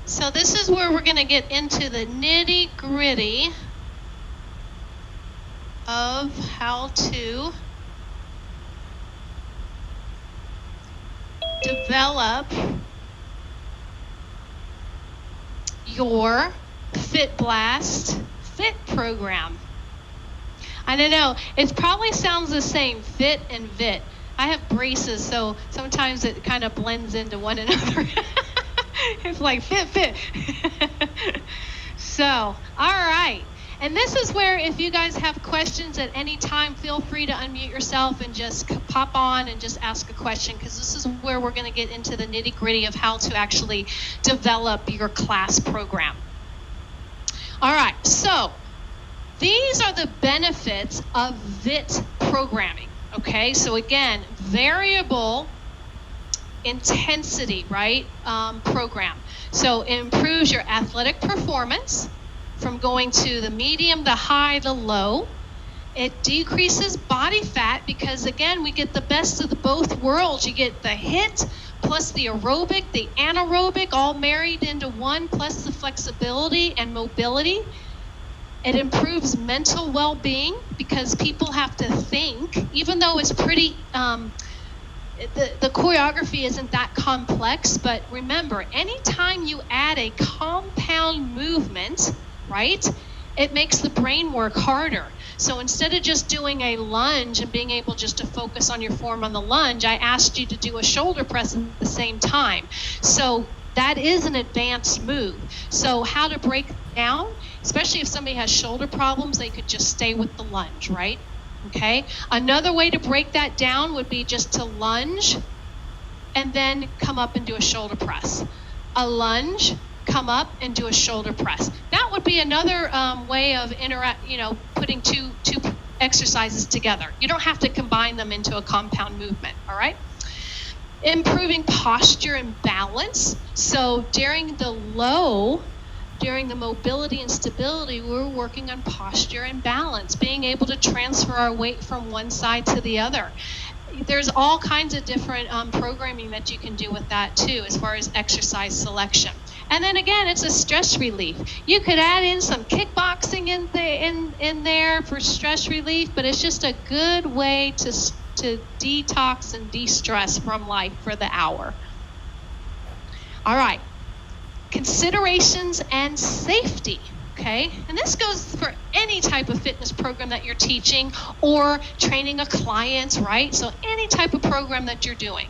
So this is where we're going to get into the nitty-gritty of how to develop your Fit Blast Fit program. I don't know, it probably sounds the same, fit and VIT. I have braces, so sometimes it kind of blends into one another. It's like fit. So, all right. And this is where if you guys have questions at any time, feel free to unmute yourself and just pop on and just ask a question, because this is where we're going to get into the nitty-gritty of how to actually develop your class program. All right. So, these are the benefits of VIIT programming. Okay? So again, variable intensity, right, program. So it improves your athletic performance from going to the medium, the high, the low. It decreases body fat because, again, we get the best of the both worlds. You get the HIIT plus the aerobic, the anaerobic, all married into one, plus the flexibility and mobility. It improves mental well-being because people have to think, even though it's pretty the choreography isn't that complex, but remember, anytime you add a compound movement, right, it makes the brain work harder. So instead of just doing a lunge and being able just to focus on your form on the lunge, I asked you to do a shoulder press at the same time. So that is an advanced move. So how to break down, especially if somebody has shoulder problems, they could just stay with the lunge, right? Okay, another way to break that down would be just to lunge and then come up and do a shoulder press. A lunge, come up and do a shoulder press. That would be another way of putting two exercises together. You don't have to combine them into a compound movement, all right? Improving posture and balance. So during the mobility and stability, we're working on posture and balance, being able to transfer our weight from one side to the other. There's all kinds of different programming that you can do with that too, as far as exercise selection. And then again, it's a stress relief. You could add in some kickboxing in there for stress relief, but it's just a good way to detox and de-stress from life for the hour. All right. Considerations and safety, okay? And this goes for any type of fitness program that you're teaching or training a client, right? So any type of program that you're doing.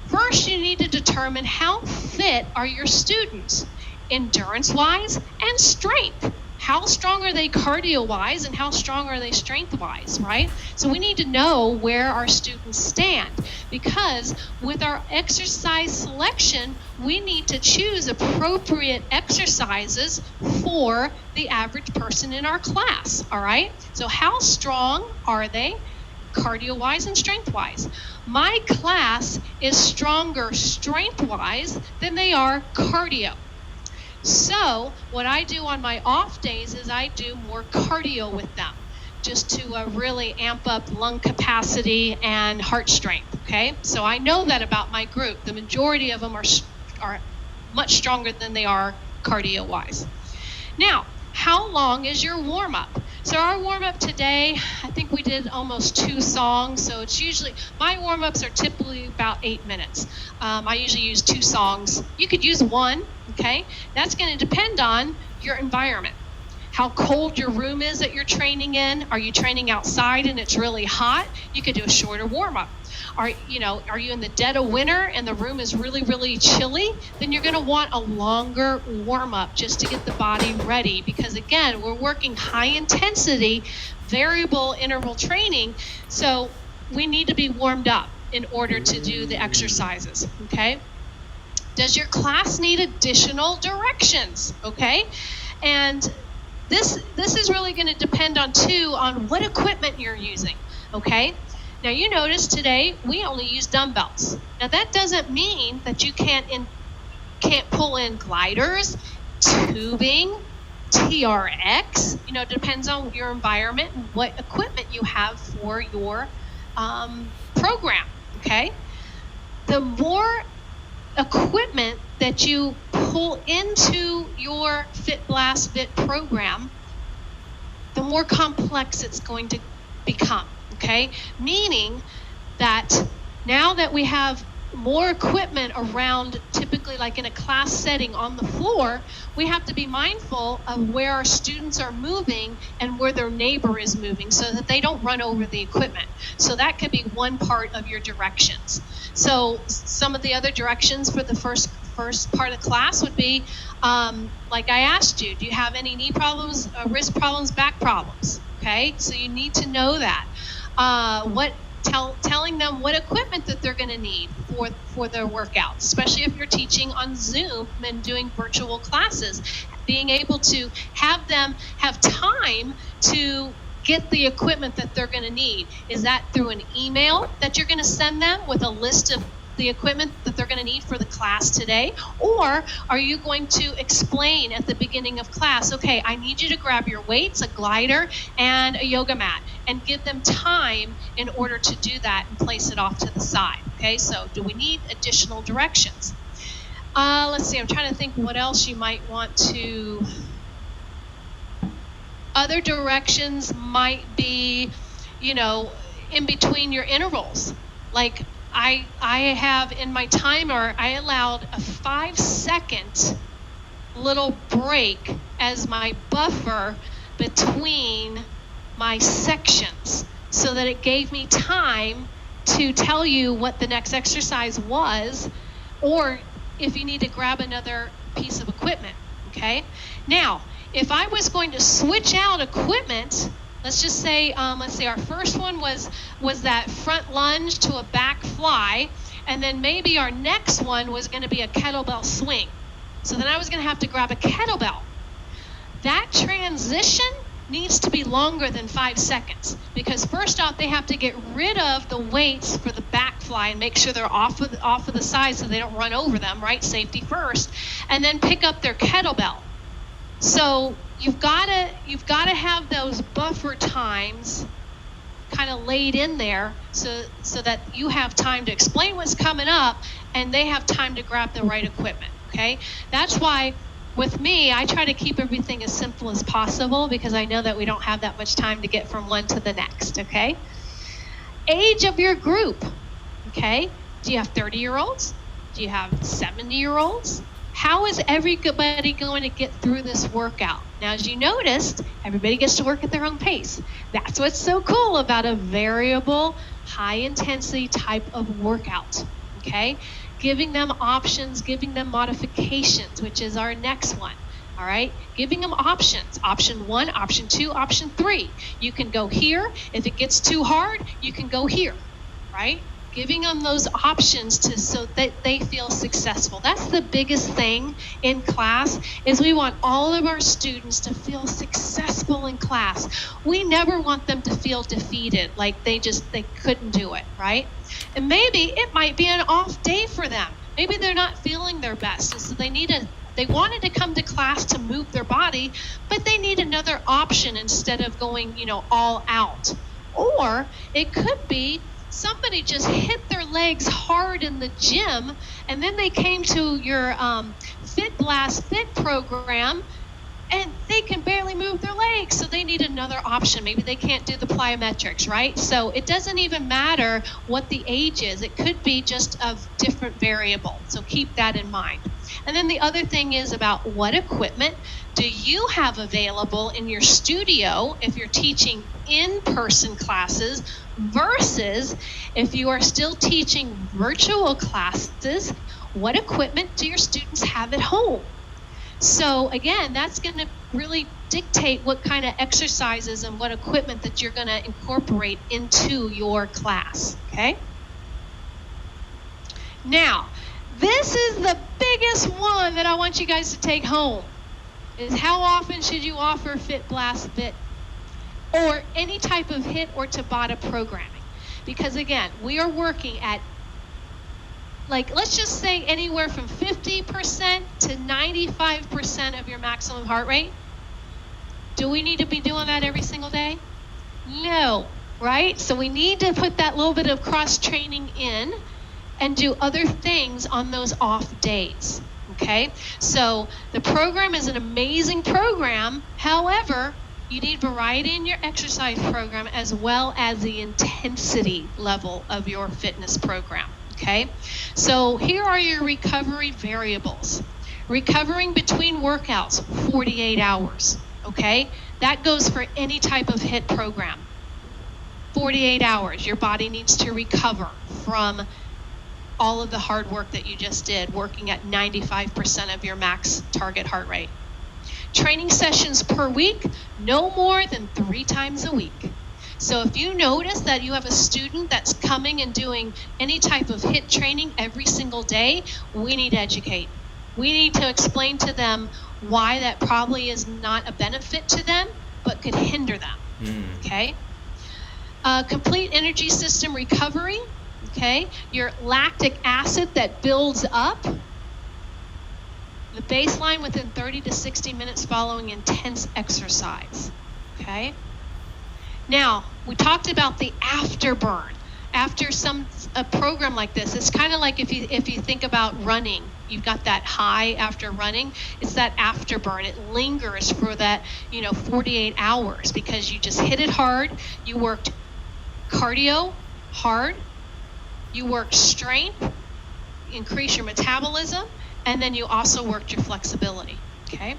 First, you need to determine how fit are your students, endurance-wise and strength. How strong are they cardio-wise and how strong are they strength-wise, right? So we need to know where our students stand, because with our exercise selection, we need to choose appropriate exercises for the average person in our class, all right? So how strong are they cardio-wise and strength-wise? My class is stronger strength-wise than they are cardio. So what I do on my off days is I do more cardio with them, just to really amp up lung capacity and heart strength, okay? So I know that about my group. The majority of them are much stronger than they are cardio-wise. Now, how long is your warm-up? So our warm-up today, I think we did almost 2 songs. So it's usually, my warm-ups are typically about 8 minutes. I usually use 2 songs. You could use 1, okay? That's going to depend on your environment. How cold your room is that you're training in. Are you training outside and it's really hot? You could do a shorter warm-up. Are you in the dead of winter and the room is really, really chilly? Then you're going to want a longer warm-up just to get the body ready, because again, we're working high intensity, variable interval training, so we need to be warmed up in order to do the exercises, okay? Does your class need additional directions, okay? And this is really going to depend on what equipment you're using, okay? Now you notice today we only use dumbbells. Now that doesn't mean that you can't pull in gliders, tubing, TRX. It depends on your environment and what equipment you have for your program, okay? The more equipment that you pull into your Fit Blast VIIT program, the more complex it's going to become, okay? Meaning that now that we have more equipment around, typically like in a class setting on the floor, we have to be mindful of where our students are moving and where their neighbor is moving so that they don't run over the equipment. So that could be one part of your directions. So some of the other directions for the first part of class would be, like I asked you, do you have any knee problems, wrist problems, back problems? Okay, so you need to know that. Telling them what equipment that they're going to need for their workouts, especially if you're teaching on Zoom and doing virtual classes. Being able to have them have time to get the equipment that they're going to need. Is that through an email that you're going to send them with a list of the equipment that they're going to need for the class today? Or are you going to explain at the beginning of class, okay, I need you to grab your weights, a glider, and a yoga mat, and give them time in order to do that and place it off to the side, okay? So do we need additional directions? Let's see, I'm trying to think what else you might want to... Other directions might be, in between your intervals. Like I have in my timer, I allowed a 5-second little break as my buffer between my sections so that it gave me time to tell you what the next exercise was, or if you need to grab another piece of equipment, okay? Now, if I was going to switch out equipment, let's say our first one was that front lunge to a back fly, and then maybe our next one was going to be a kettlebell swing. So then I was going to have to grab a kettlebell. That transition needs to be longer than 5 seconds, because first off, they have to get rid of the weights for the back fly and make sure they're off of the side so they don't run over them, right? Safety first, and then pick up their kettlebell. So you've got to have those buffer times kind of laid in there so that you have time to explain what's coming up and they have time to grab the right equipment, okay? That's why with me, I try to keep everything as simple as possible because I know that we don't have that much time to get from one to the next, okay? Age of your group, okay? Do you have 30-year-olds? Do you have 70-year-olds? How is everybody going to get through this workout? Now, as you noticed, everybody gets to work at their own pace. That's what's so cool about a variable, high-intensity type of workout, okay? Giving them options, giving them modifications, which is our next one, all right? Giving them options, option 1, option 2, option 3. You can go here. If it gets too hard, you can go here, right? Giving them those options so that they feel successful. That's the biggest thing in class, is we want all of our students to feel successful in class. We never want them to feel defeated, like they couldn't do it, right? And maybe it might be an off day for them. Maybe they're not feeling their best, and so they wanted to come to class to move their body, but they need another option instead of going, all out. Or it could be somebody just hit their legs hard in the gym, and then they came to your Fit Blast VIIT program, and they can barely move their legs, so they need another option. Maybe they can't do the plyometrics, right? So it doesn't even matter what the age is. It could be just a different variable, so keep that in mind. And then the other thing is about what equipment do you have available in your studio if you're teaching in-person classes versus if you are still teaching virtual classes, what equipment do your students have at home? So again, that's going to really dictate what kind of exercises and what equipment that you're going to incorporate into your class, okay? Now, this is the biggest one that I want you guys to take home. is how often should you offer Fit Blast VIIT or any type of HIIT or Tabata programming? Because again, we are working at, like, let's just say anywhere from 50% to 95% of your maximum heart rate. Do we need to be doing that every single day? No, right? So we need to put that little bit of cross training in and do other things on those off days. Okay, so the program is an amazing program. However, you need variety in your exercise program as well as the intensity level of your fitness program. Okay, so here are your recovery variables. Recovering between workouts, 48 hours. Okay, that goes for any type of HIIT program. 48 hours, your body needs to recover from all of the hard work that you just did, working at 95% of your max target heart rate. Training sessions per week, no more than 3 times a week. So if you notice that you have a student that's coming and doing any type of HIIT training every single day, we need to educate. We need to explain to them why that probably is not a benefit to them, but could hinder them. Okay? Complete energy system recovery. Okay, your lactic acid that builds up, the baseline within 30 to 60 minutes following intense exercise. Okay, now we talked about the afterburn. After a program like this, it's kind of like if you think about running, you've got that high after running. It's that afterburn. It lingers for that 48 hours because you just hit it hard. You worked cardio hard. You worked strength, increase your metabolism, and then you also worked your flexibility, okay?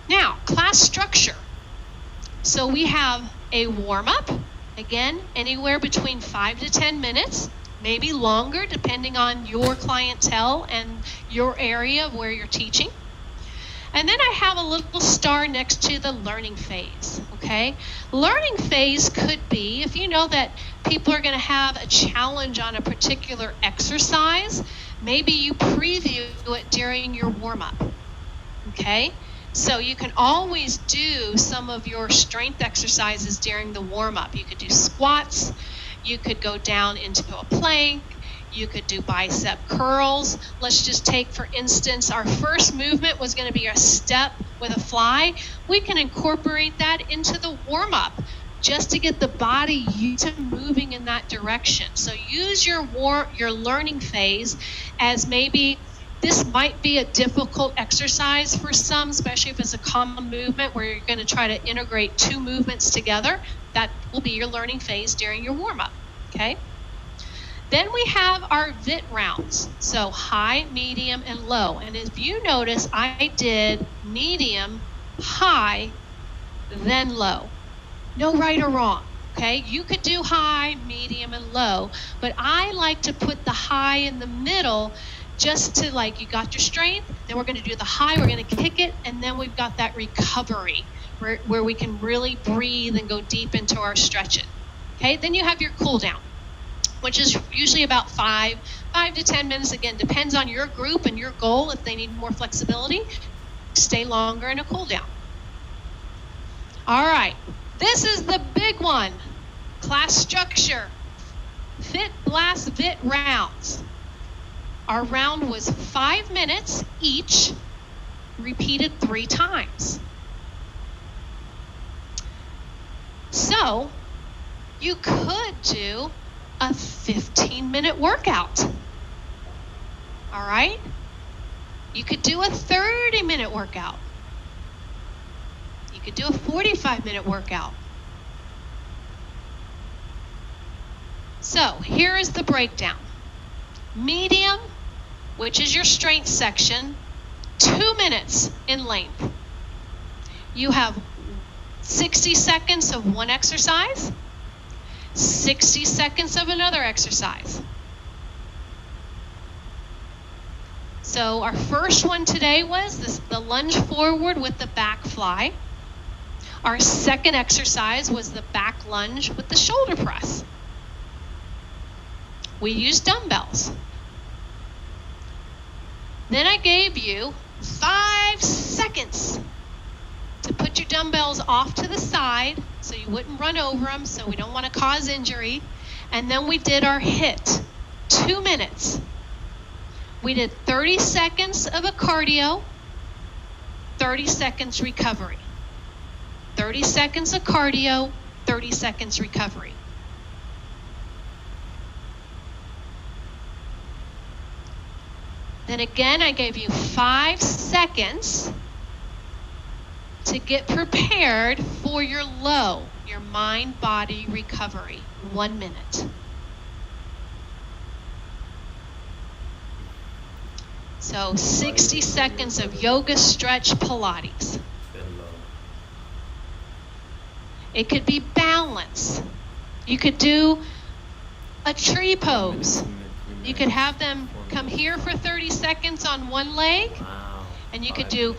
Now, class structure. So we have a warm-up, again, anywhere between 5 to 10 minutes, maybe longer, depending on your clientele and your area of where you're teaching. And then I have a little star next to the learning phase, okay? Learning phase could be, if you know that people are going to have a challenge on a particular exercise, maybe you preview it during your warm-up, okay? So you can always do some of your strength exercises during the warm-up. You could do squats, you could go down into a plank, you could do bicep curls. Let's just take, for instance, our first movement was going to be a step with a fly. We can incorporate that into the warm-up just to get the body used to moving in that direction. So use your learning phase as maybe this might be a difficult exercise for some, especially if it's a common movement where you're going to try to integrate 2 movements together. That will be your learning phase during your warm-up, okay? Then we have our VIIT rounds, so high, medium, and low. And if you notice, I did medium, high, then low. No right or wrong, okay? You could do high, medium, and low, but I like to put the high in the middle just to, like, you got your strength, then we're going to do the high, we're going to kick it, and then we've got that recovery where we can really breathe and go deep into our stretching. Okay, then you have your cool down, which is usually about 5 to 10 minutes. Again, depends on your group and your goal. If they need more flexibility, stay longer in a cool down. All right, this is the big one. Class structure. Fit Blast VIIT rounds. Our round was 5 minutes each, repeated 3 times. So you could do a 15-minute workout. All right? You could do a 30-minute workout. You could do a 45-minute workout. So here is the breakdown. Medium, which is your strength section, 2 minutes in length. You have 60 seconds of one exercise, 60 seconds of another exercise. So our first one today was the lunge forward with the back fly. Our second exercise was the back lunge with the shoulder press. We used dumbbells. Then I gave you 5 seconds to put your dumbbells off to the side so you wouldn't run over them, so we don't want to cause injury. And then we did our HIIT, 2 minutes. We did 30 seconds of a cardio, 30 seconds recovery. 30 seconds of cardio, 30 seconds recovery. Then again, I gave you 5 seconds to get prepared for your low, your mind-body recovery. 1 minute. So 60 seconds of yoga, stretch, Pilates. It could be balance. You could do a tree pose. You could have them come here for 30 seconds on one leg, and you could do,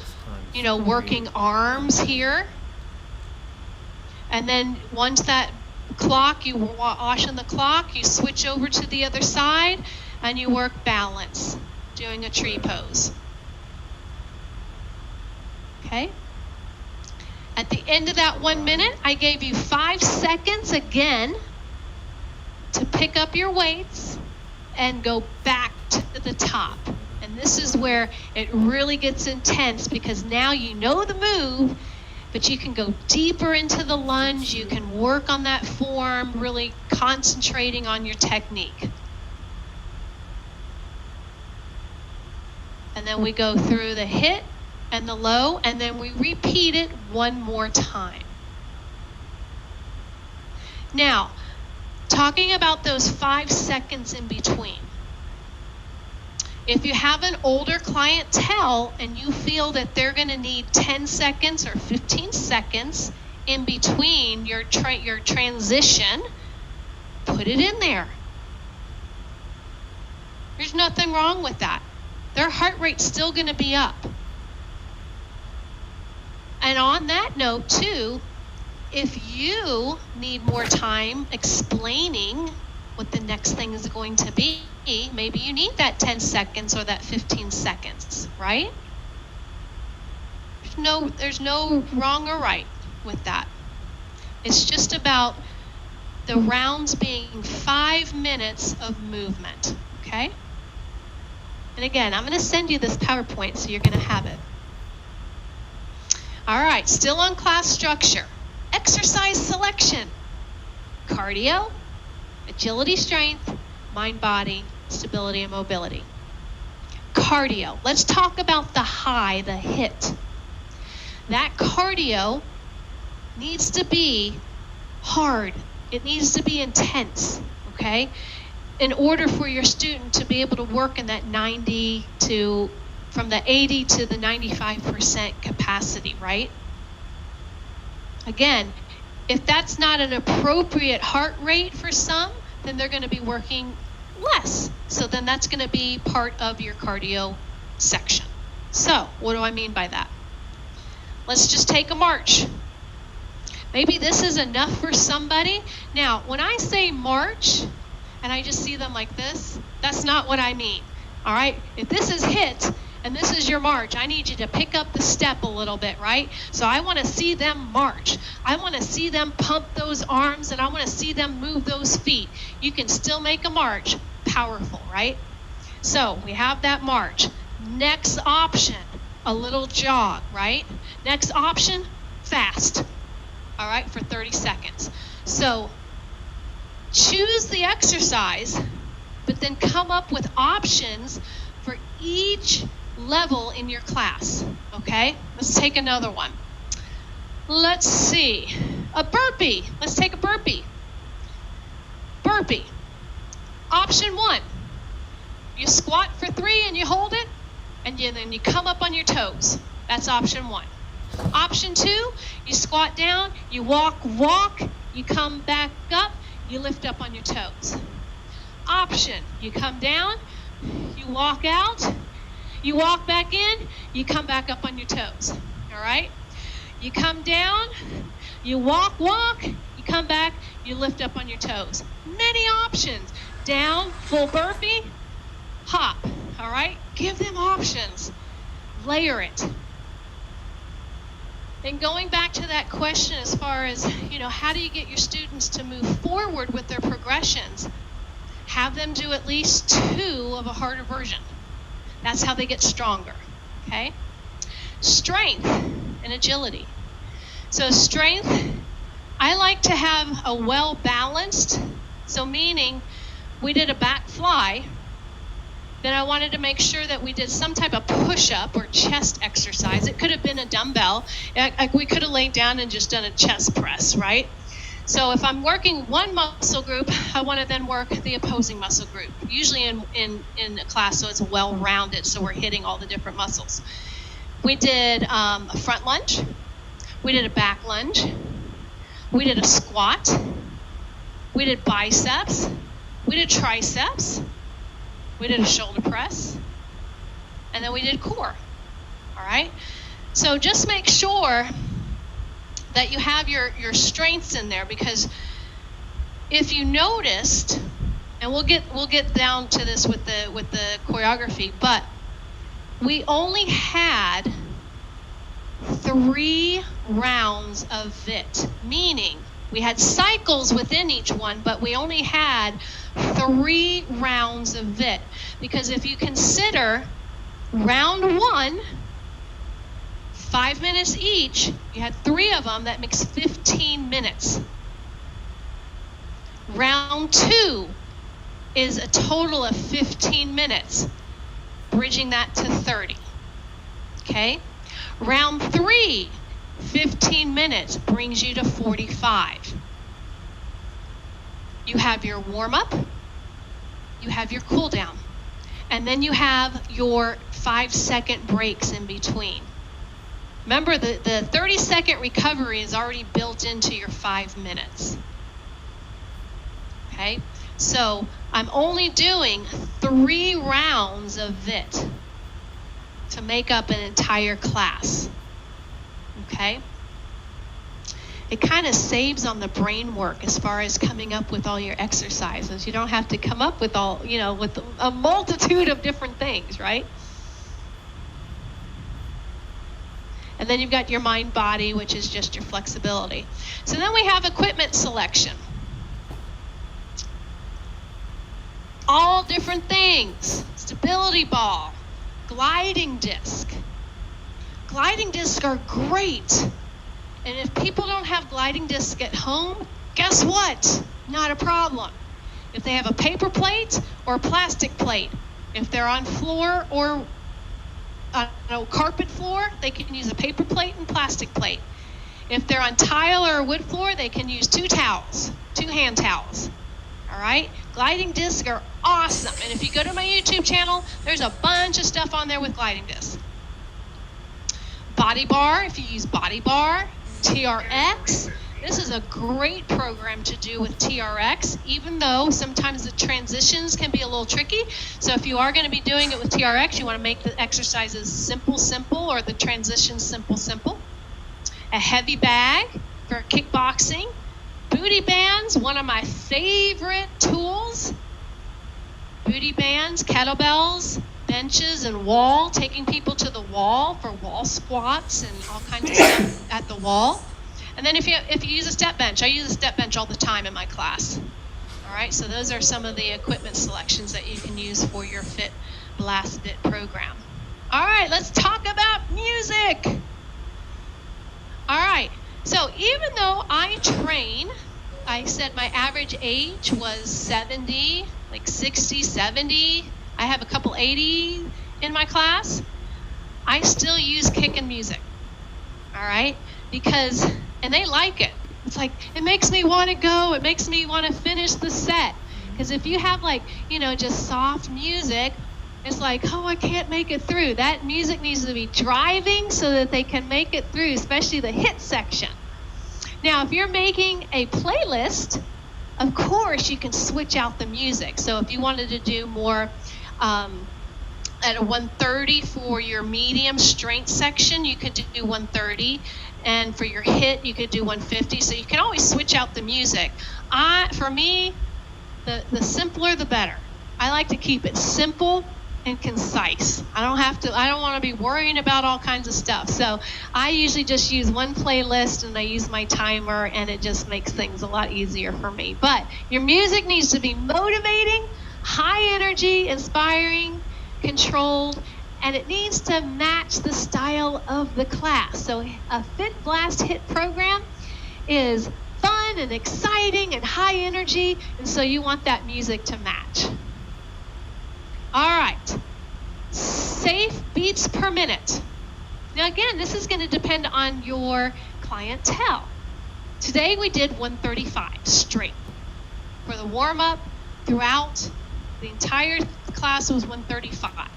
working arms here. And then once that clock, you wash on the clock, you switch over to the other side, and you work balance, doing a tree pose. Okay? At the end of that 1 minute, I gave you 5 seconds again to pick up your weights and go back to the top. And this is where it really gets intense, because now you know the move, but you can go deeper into the lunge. You can work on that form, really concentrating on your technique. And then we go through the HIIT and the low, and then we repeat it one more time. Now, talking about those 5 seconds in between. If you have an older clientele and you feel that they're going to need 10 seconds or 15 seconds in between your transition, put it in there. There's nothing wrong with that. Their heart rate's still going to be up. And on that note, too, if you need more time explaining what the next thing is going to be, maybe you need that 10 seconds or that 15 seconds, right? There's no wrong or right with that. It's just about the rounds being 5 minutes of movement, okay? And again, I'm going to send you this PowerPoint so you're going to have it. All right, still on class structure. Exercise selection. Cardio, agility, strength, mind, body, stability, and mobility. Cardio. Let's talk about the high, the HIIT. That cardio needs to be hard. It needs to be intense, okay? In order for your student to be able to work in that from the 80 to the 95% capacity, right? Again, if that's not an appropriate heart rate for some, then they're going to be working less. So then that's going to be part of your cardio section. So what do I mean by that? Let's just take a march. Maybe this is enough for somebody. Now, when I say march, and I just see them like this, that's not what I mean. All right? If this is HIIT, and this is your march, I need you to pick up the step a little bit, right? So I want to see them march. I want to see them pump those arms, and I want to see them move those feet. You can still make a march powerful, right? So we have that march. Next option, a little jog, right? Next option, fast, all right, for 30 seconds. So choose the exercise, but then come up with options for each level in your class, okay? Let's take another one. Let's see, a burpee. Let's take a burpee. Burpee. Option 1, you squat for 3 and you hold it, and then you come up on your toes. That's option 1. Option 2, you squat down, you walk, you come back up, you lift up on your toes. Option, you come down, you walk out, you walk back in, you come back up on your toes, all right? You come down, you walk, you come back, you lift up on your toes. Many options. Down, full burpee, hop, all right? Give them options. Layer it. And going back to that question as far as, how do you get your students to move forward with their progressions? Have them do at least 2 of a harder version. That's how they get stronger, okay? Strength and agility. So strength, I like to have a well-balanced, so meaning we did a back fly, then I wanted to make sure that we did some type of push-up or chest exercise. It could have been a dumbbell. We could have laid down and just done a chest press, right? So if I'm working one muscle group, I want to then work the opposing muscle group, usually in a class so it's well-rounded, so we're hitting all the different muscles. We did a front lunge. We did a back lunge. We did a squat. We did biceps. We did triceps. We did a shoulder press, and then we did core, all right? So just make sure that you have your strengths in there, because if you noticed, and we'll get down to this with the choreography, but we only had 3 rounds of VIIT, meaning we had cycles within each one, but we only had 3 rounds of VIIT. Because if you consider round 1, 5 minutes each, you had 3 of them, that makes 15 minutes. Round 2 is a total of 15 minutes, bridging that to 30, okay? Round 3, 15 minutes brings you to 45. You have your warm-up, you have your cool-down, and then you have your 5-second breaks in between. Remember, the 30-second recovery is already built into your 5 minutes. Okay? So I'm only doing 3 rounds of VIIT to make up an entire class. Okay? It kind of saves on the brain work as far as coming up with all your exercises. You don't have to come up with with a multitude of different things, right? And then you've got your mind body, which is just your flexibility. So then we have equipment selection. All different things. Stability ball, gliding disc. Gliding discs are great. And if people don't have gliding discs at home, guess what? Not a problem. If they have a paper plate or a plastic plate, if they're on floor or carpet floor, they can use a paper plate and plastic plate. If they're on tile or a wood floor, they can use 2 towels, 2 hand towels. All right? Gliding discs are awesome. And if you go to my YouTube channel, there's a bunch of stuff on there with gliding discs. Body bar, if you use body bar, TRX. This is a great program to do with TRX, even though sometimes the transitions can be a little tricky. So if you are going to be doing it with TRX, you want to make the exercises simple, or the transitions simple. A heavy bag for kickboxing. Booty bands, one of my favorite tools. Booty bands, kettlebells, benches, and wall, taking people to the wall for wall squats and all kinds of stuff at the wall. And then if you use a step bench, I use a step bench all the time in my class. All right, so those are some of the equipment selections that you can use for your Fit Blast VIIT program. All right, let's talk about music. All right, so even though I train, I said my average age was 70, like 60, 70. I have a couple 80 in my class. I still use kickin' music. All right, and they like it. It's like, it makes me want to go. It makes me want to finish the set. Because if you have just soft music, it's like, oh, I can't make it through. That music needs to be driving so that they can make it through, especially the hit section. Now, if you're making a playlist, of course, you can switch out the music. So if you wanted to do more at a 130 for your medium strength section, you could do 130. And for your hit, you could do 150. So you can always switch out the music. For me, the simpler, the better. I like to keep it simple and concise. I don't want to be worrying about all kinds of stuff. So I usually just use one playlist and I use my timer, and it just makes things a lot easier for me. But your music needs to be motivating, high energy, inspiring, controlled, and it needs to match the style of the class. So a VIIT Blast HIT program is fun and exciting and high energy, and so you want that music to match. All right, safe beats per minute. Now again, this is going to depend on your clientele. Today we did 135 straight. For the warm-up, throughout, the entire class was 135.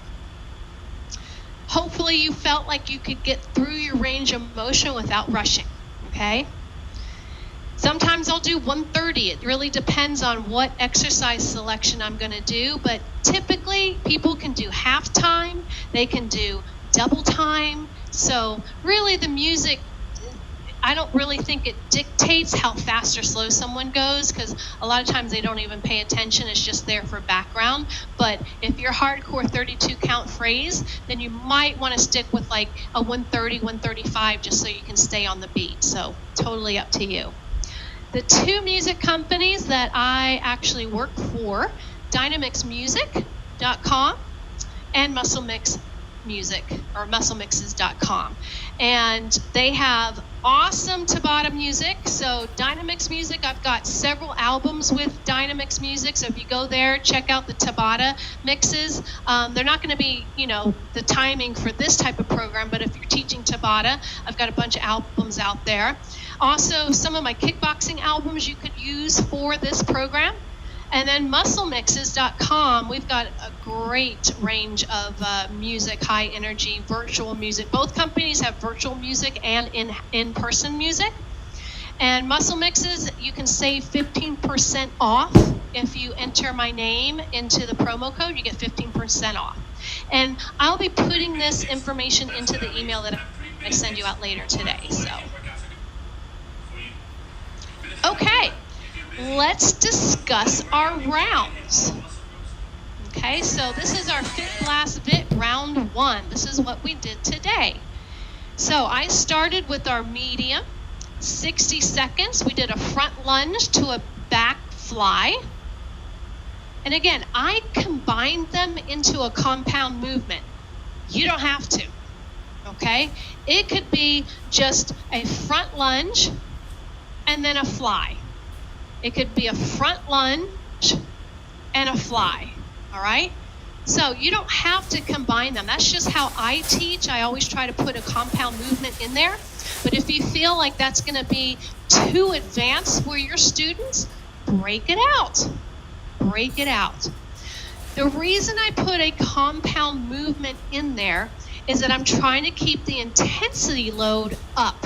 Hopefully you felt like you could get through your range of motion without rushing, okay? Sometimes I'll do 130. It really depends on what exercise selection I'm going to do, but typically people can do half time, they can do double time. So really the music, I don't really think it dictates how fast or slow someone goes, because a lot of times they don't even pay attention. It's just there for background. But if you're hardcore 32 count phrase, then you might want to stick with like a 130, 135 just so you can stay on the beat. So totally up to you. The two music companies that I actually work for, dynamixmusic.com and Muscle Mix Music, or musclemixes.com. And they have awesome Tabata music. So Dynamix Music, I've got several albums with Dynamix Music. So if you go there, check out the Tabata mixes. They're not going to be, the timing for this type of program, but if you're teaching Tabata, I've got a bunch of albums out there. Also, some of my kickboxing albums you could use for this program. And then musclemixes.com, we've got a great range of music, high energy, virtual music. Both companies have virtual music and in-person music. And Muscle Mixes, you can save 15% off. If you enter my name into the promo code, you get 15% off. And I'll be putting this information into the email that I send you out later today. So, okay. Let's discuss our rounds. Okay, so this is our VIIT Blast VIIT round 1. This is what we did today. So I started with our medium, 60 seconds. We did a front lunge to a back fly. And again, I combined them into a compound movement. You don't have to, okay? It could be just a front lunge and then a fly. It could be a front lunge and a fly, all right? So you don't have to combine them. That's just how I teach. I always try to put a compound movement in there. But if you feel like that's going to be too advanced for your students, break it out. Break it out. The reason I put a compound movement in there is that I'm trying to keep the intensity load up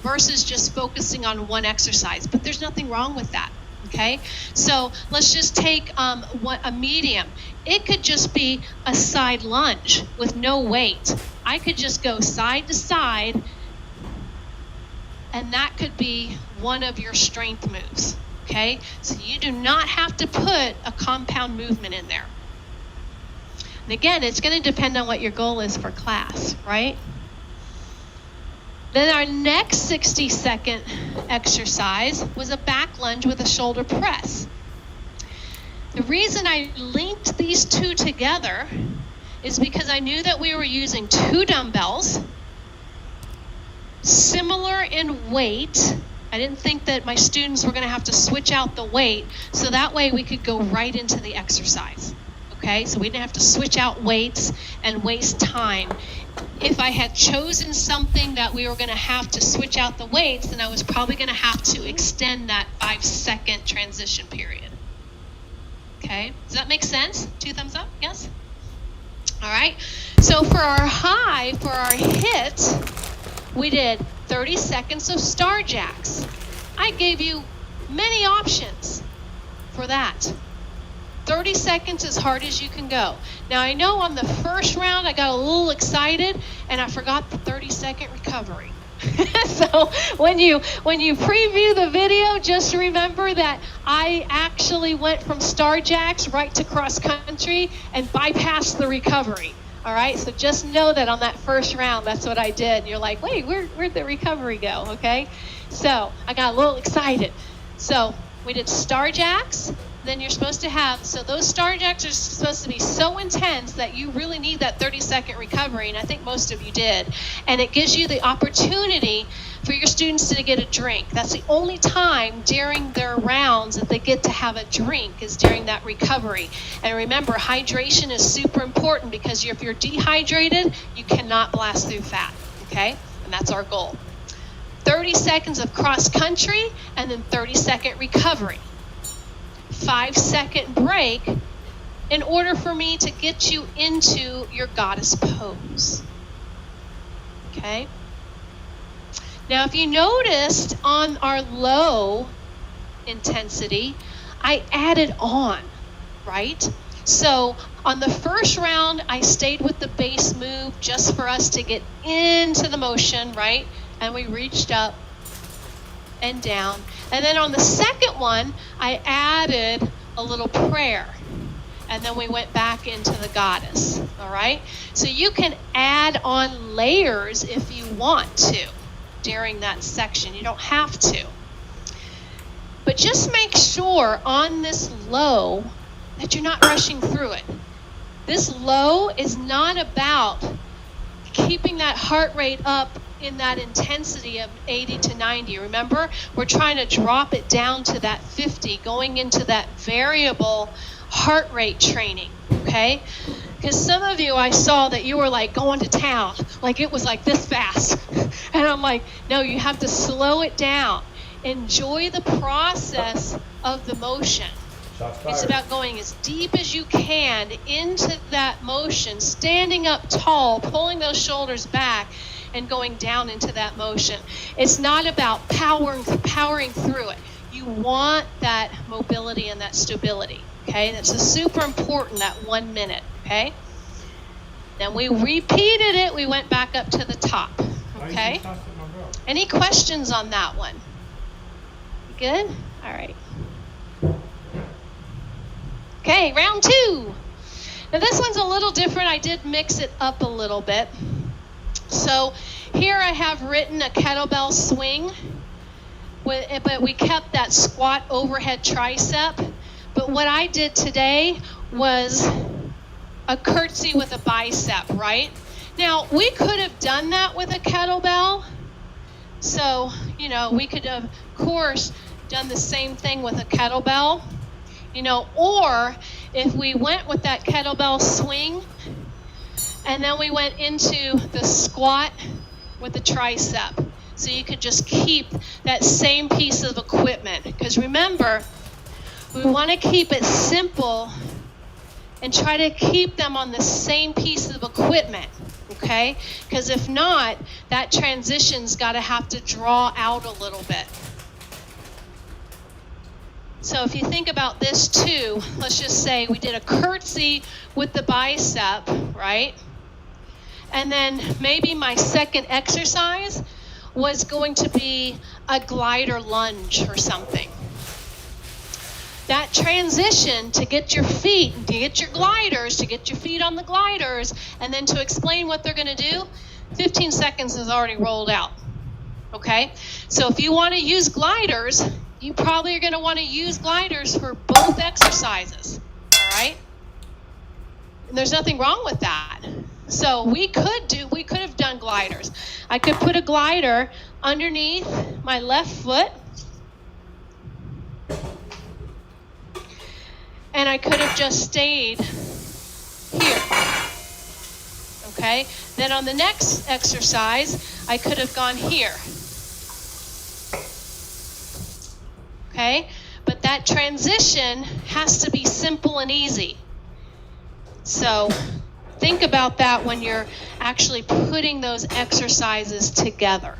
versus just focusing on one exercise. But there's nothing wrong with that, okay? So let's just take a medium. It could just be a side lunge with no weight. I could just go side to side, and that could be one of your strength moves, okay? So you do not have to put a compound movement in there. And again, it's going to depend on what your goal is for class, right? Then our next 60-second exercise was a back lunge with a shoulder press. The reason I linked these two together is because I knew that we were using two dumbbells, similar in weight. I didn't think that my students were going to have to switch out the weight, so that way we could go right into the exercise. Okay, so we didn't have to switch out weights and waste time. If I had chosen something that we were going to have to switch out the weights, then I was probably going to have to extend that 5-second transition period. Okay, does that make sense? 2 thumbs up, yes? All right, so for our high, for our hit, we did 30 seconds of star jacks. I gave you many options for that. 30 seconds as hard as you can go. Now I know on the first round I got a little excited and I forgot the 30-second recovery. So when you preview the video, just remember that I actually went from Star Jacks right to cross country and bypassed the recovery. All right, so just know that on that first round, that's what I did. And you're like, wait, where'd the recovery go? Okay, so I got a little excited. So we did Star Jacks. Then you're supposed to have, so those Star Jacks are supposed to be so intense that you really need that 30-second recovery, and I think most of you did. And it gives you the opportunity for your students to get a drink. That's the only time during their rounds that they get to have a drink is during that recovery. And remember, hydration is super important because if you're dehydrated, you cannot blast through fat, okay? And that's our goal. 30 seconds of cross country and then 30-second recovery. 5-second break in order for me to get you into your goddess pose. Okay? Now, if you noticed on our low intensity, I added on, right? So on the first round, I stayed with the base move just for us to get into the motion, right? And we reached up and down. And then on the second one, I added a little prayer. And then we went back into the goddess, all right? So you can add on layers if you want to during that section. You don't have to. But just make sure on this low that you're not rushing through it. This low is not about keeping that heart rate up in that intensity of 80 to 90. Remember, we're trying to drop it down to that 50, going into that variable heart rate training, okay? Because some of you, I saw that you were like going to town, like it was like this fast. And I'm like, no, you have to slow it down. Enjoy the process of the motion. It's about going as deep as you can into that motion, standing up tall, pulling those shoulders back, and going down into that motion. It's not about powering through it. You want that mobility and that stability, okay? That's super important, that 1 minute, okay? Then we repeated it. We went back up to the top, okay? Any questions on that one? Good? All right. Okay, round 2. Now this one's a little different. I did mix it up a little bit. So here I have written a kettlebell swing, but we kept that squat overhead tricep. But what I did today was a curtsy with a bicep, right? Now, we could have done that with a kettlebell. So, you know, we could have, of course, done the same thing with a kettlebell. You know, or if we went with that kettlebell swing, and then we went into the squat with the tricep. So you could just keep that same piece of equipment. Because remember, we want to keep it simple and try to keep them on the same piece of equipment. Okay? Because if not, that transition's got to have to draw out a little bit. So if you think about this too, let's just say we did a curtsy with the bicep, right? And then maybe my second exercise was going to be a glider lunge or something. That transition to get your feet, to get your gliders, to get your feet on the gliders, and then to explain what they're going to do, 15 seconds is already rolled out. Okay? So if you want to use gliders, you probably are going to want to use gliders for both exercises. All right? And there's nothing wrong with that. So we could have done gliders. I could put a glider underneath my left foot. And I could have just stayed here. Okay? Then on the next exercise, I could have gone here. Okay? But that transition has to be simple and easy. So think about that when you're actually putting those exercises together.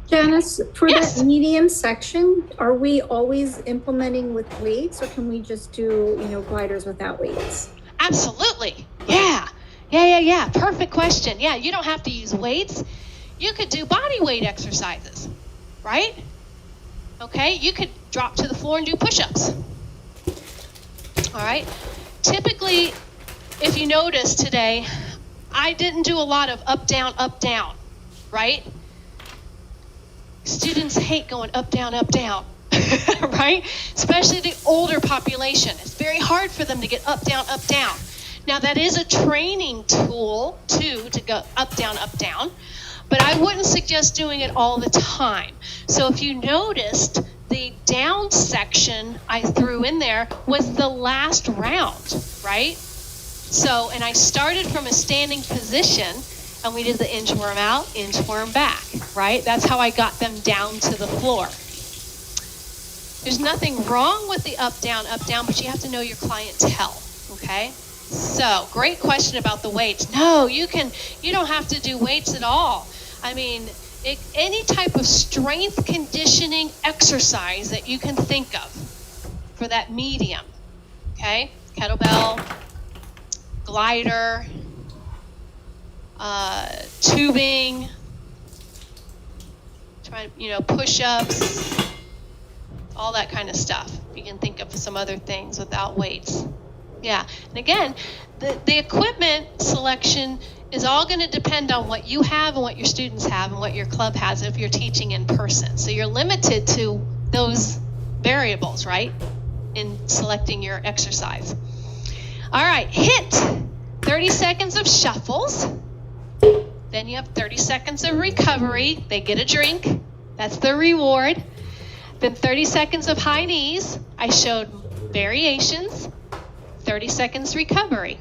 Janice, for Yes. that medium section, are we always implementing with weights, or can we just do, gliders without weights? Absolutely. Yeah. Perfect question. Yeah, you don't have to use weights. you could do body weight exercises, right? Okay, you could drop to the floor and do push-ups. All right, typically, if you notice today, I didn't do a lot of up, down, right? Students hate going up, down, right? Especially the older population. It's very hard for them to get up, down, up, down. Now, that is a training tool, too, to go up, down, but I wouldn't suggest doing it all the time. So if you noticed, the down section I threw in there was the last round, right? So, and I started from a standing position, and we did the inchworm out, inchworm back, right? That's how I got them down to the floor. There's nothing wrong with the up, down, but you have to know your clientele, okay? So, great question about the weights. No, you don't have to do weights at all. I mean, any type of strength conditioning exercise that you can think of for that medium, okay? Kettlebell, glider, tubing, push-ups, all that kind of stuff. You can think of some other things without weights. Yeah, and again, the equipment selection is all going to depend on what you have and what your students have and what your club has if you're teaching in person. So you're limited to those variables, right, in selecting your exercise. All right, HIIT, 30 seconds of shuffles. Then you have 30 seconds of recovery. They get a drink. That's the reward. Then 30 seconds of high knees. I showed variations. 30 seconds recovery.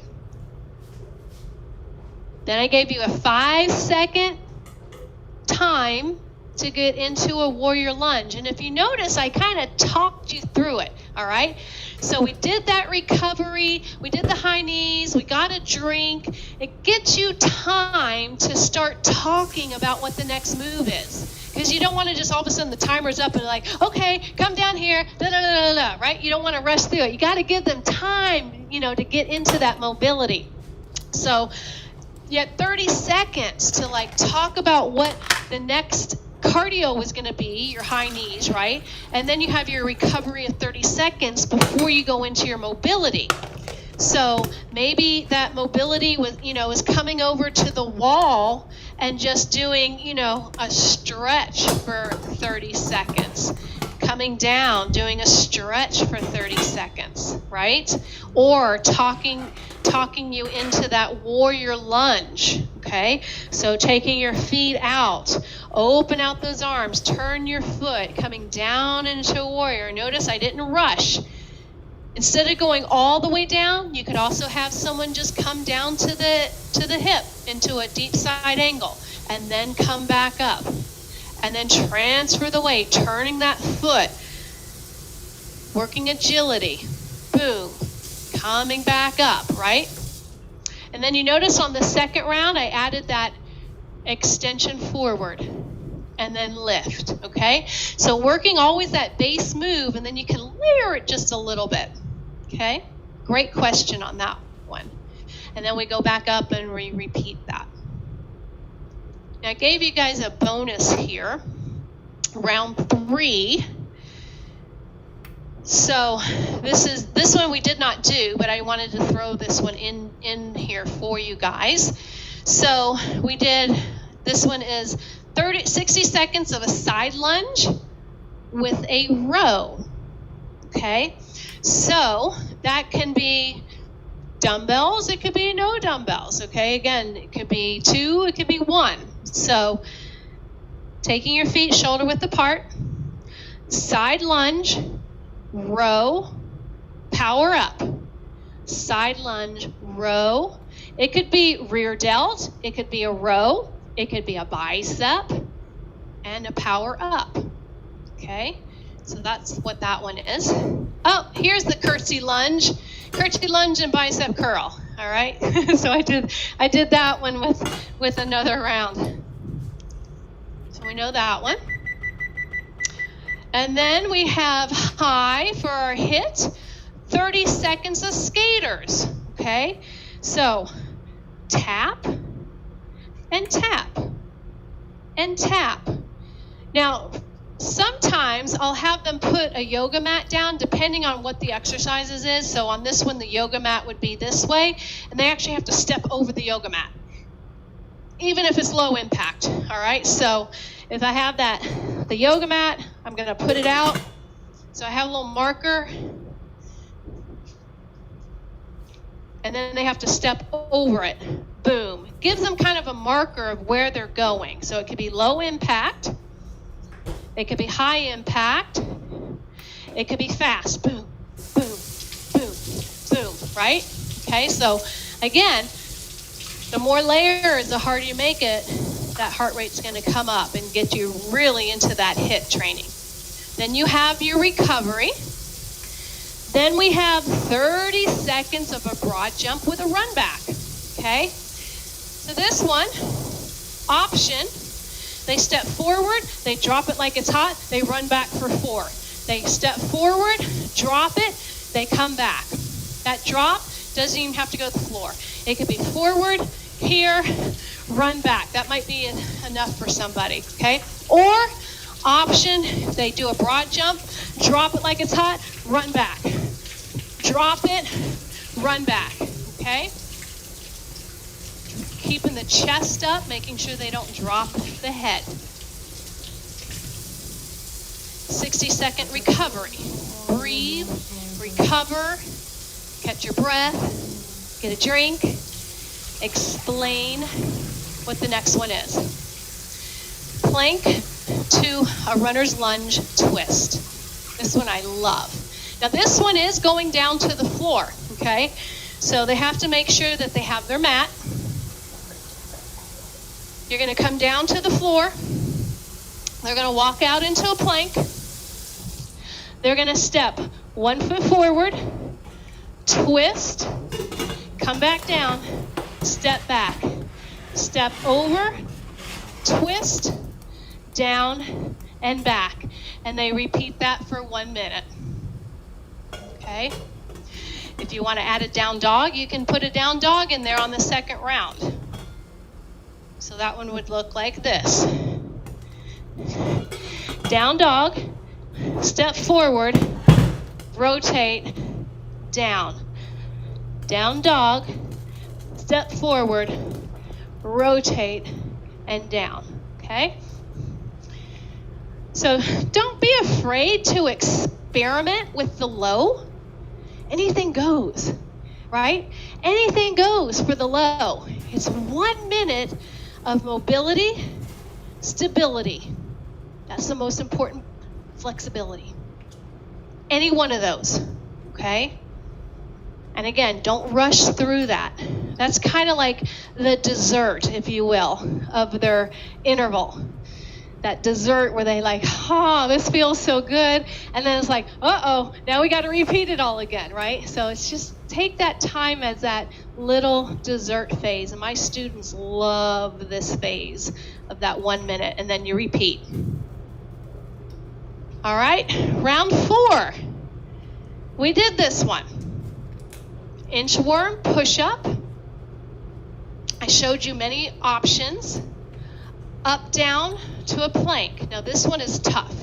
Then I gave you a 5-second time to get into a warrior lunge. And if you notice, I kind of talked you through it, all right? So we did that recovery, we did the high knees, we got a drink. It gets you time to start talking about what the next move is. Because you don't want to just all of a sudden the timer's up and like, okay, come down here, right? You don't want to rush through it. You got to give them time, to get into that mobility. So you had 30 seconds to talk about what the next cardio was going to be, your high knees, right? And then you have your recovery of 30 seconds before you go into your mobility. So maybe that mobility was, is coming over to the wall and just doing, a stretch for 30 seconds. Coming down, doing a stretch for 30 seconds, right? Or talking you into that warrior lunge, okay? So taking your feet out, open out those arms, turn your foot, coming down into a warrior. Notice I didn't rush. Instead of going all the way down, you could also have someone just come down to the hip into a deep side angle and then come back up. And then transfer the weight, turning that foot, working agility, boom, coming back up, right? And then you notice on the second round, I added that extension forward and then lift, okay? So working always that base move, and then you can layer it just a little bit, okay? Great question on that one. And then we go back up and we repeat that. Now, I gave you guys a bonus here, round 3. So this one we did not do, but I wanted to throw this one in here for you guys. So we did, this one is 60 seconds of a side lunge with a row, okay? So that can be dumbbells, it could be no dumbbells, okay? Again, it could be 2, it could be 1. So taking your feet shoulder width apart, side lunge, row, power up, side lunge, row. It could be rear delt, it could be a row, it could be a bicep, and a power up, okay? So that's what that one is. Oh, here's the curtsy lunge and bicep curl, all right? So I did that one with another round. So we know that one. And then we have high for our HIIT, 30 seconds of skaters, okay? So tap and tap, and tap. Now, sometimes I'll have them put a yoga mat down depending on what the exercises is. So on this one, the yoga mat would be this way, and they actually have to step over the yoga mat, even if it's low impact, all right? So if I have the yoga mat, I'm gonna put it out. So I have a little marker, and then they have to step over it. Boom. Gives them kind of a marker of where they're going. So it could be low impact, it could be high impact, it could be fast. Boom, boom, boom, boom, right? Okay, so again, the more layers, the harder you make it, that heart rate's going to come up and get you really into that HIIT training. Then you have your recovery. Then we have 30 seconds of a broad jump with a run back. Okay? So this one, option, they step forward, they drop it like it's hot, they run back for 4. They step forward, drop it, they come back. That drop doesn't even have to go to the floor. It could be forward, here, run back. That might be enough for somebody, okay? Or option, they do a broad jump, drop it like it's hot, run back. Drop it, run back, okay? Keeping the chest up, making sure they don't drop the head. 60-second recovery. Breathe, recover, catch your breath, get a drink, explain what the next one is. Plank to a runner's lunge twist. This one I love. Now this one is going down to the floor, okay? So they have to make sure that they have their mat. You're going to come down to the floor. They're going to walk out into a plank. They're going to step 1 foot forward, twist, come back down, step back, step over, twist, down, and back. And they repeat that for 1 minute. Okay? If you want to add a down dog, you can put a down dog in there on the second round. So that one would look like this. Down dog, step forward, rotate, down. Down dog, step forward, rotate, and down, okay? So don't be afraid to experiment with the low. Anything goes, right? Anything goes for the low. It's 1 minute of mobility, stability. That's the most important. Flexibility. Any one of those, okay? And again, don't rush through that. That's kind of like the dessert, if you will, of their interval. That dessert where they like, oh, this feels so good. And then it's like, uh-oh, now we got to repeat it all again, right? So it's just take that time as that little dessert phase. And my students love this phase of that 1 minute. And then you repeat. All right, round 4. We did this one. Inchworm, push-up. I showed you many options. Up, down to a plank. Now this one is tough.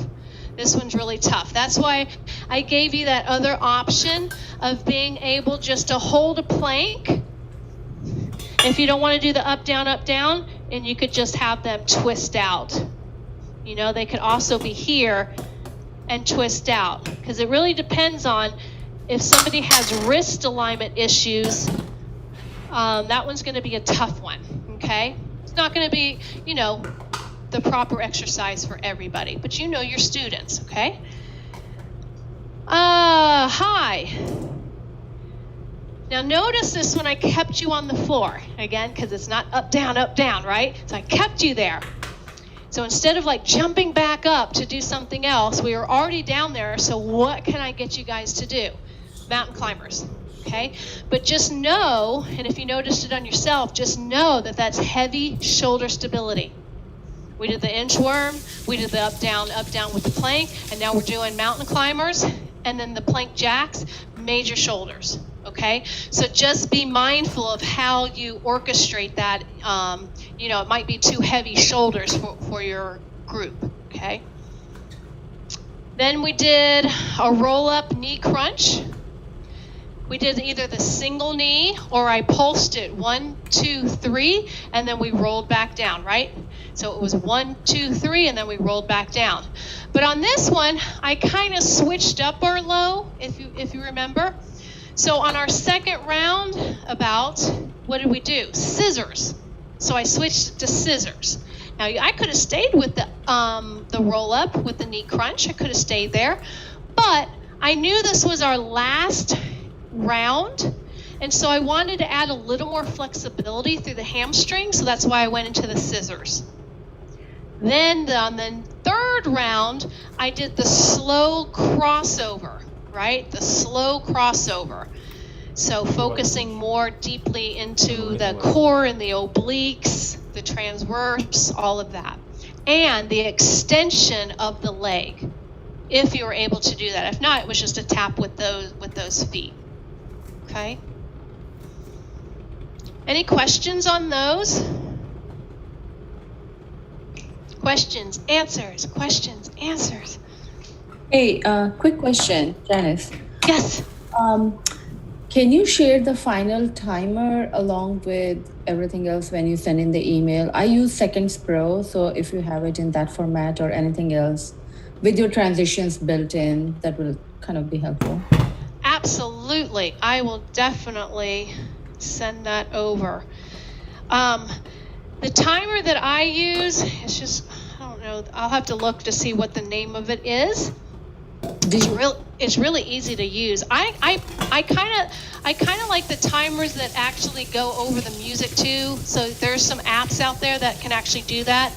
This one's really tough. That's why I gave you that other option of being able just to hold a plank. If you don't want to do the up, down, and you could just have them twist out. You know, they could also be here and twist out, because it really depends on if somebody has wrist alignment issues. That one's going to be a tough one, okay? It's not going to be, you know, the proper exercise for everybody, but you know your students, okay? High. Now notice this when I kept you on the floor, again, because it's not up, down, right? So I kept you there. So instead of like jumping back up to do something else, we were already down there, so what can I get you guys to do? Mountain climbers, okay? But just know, and if you noticed it on yourself, just know that that's heavy shoulder stability. We did the inchworm, we did the up, down with the plank, and now we're doing mountain climbers, and then the plank jacks, major shoulders, okay? So just be mindful of how you orchestrate that. You know, it might be too heavy shoulders for your group, okay? Then we did a roll-up knee crunch. We did either the single knee or I pulsed it 1, 2, 3, and then we rolled back down, right? So it was 1, 2, 3, and then we rolled back down. But on this one, I kind of switched up our low, if you remember. So on our second round, what did we do? Scissors. So I switched to scissors. Now I could have stayed with the roll up with the knee crunch. I could have stayed there, but I knew this was our last round, and so I wanted to add a little more flexibility through the hamstring, so that's why I went into the scissors. Then on the third round, I did the slow crossover, right? The slow crossover. So focusing more deeply into the core and the obliques, the transverse, all of that. And the extension of the leg, if you were able to do that. If not, it was just a tap with those feet. Okay? Any questions on those? Questions, answers, questions, answers. Hey, quick question, Janice. Yes. Can you share the final timer along with everything else when you send in the email? I use Seconds Pro, so if you have it in that format or anything else with your transitions built in, that will kind of be helpful. Absolutely. I will definitely send that over. The timer that I use, it's just, I don't know, I'll have to look to see what the name of it is. It's really easy to use. I kind of like the timers that actually go over the music too. So there's some apps out there that can actually do that.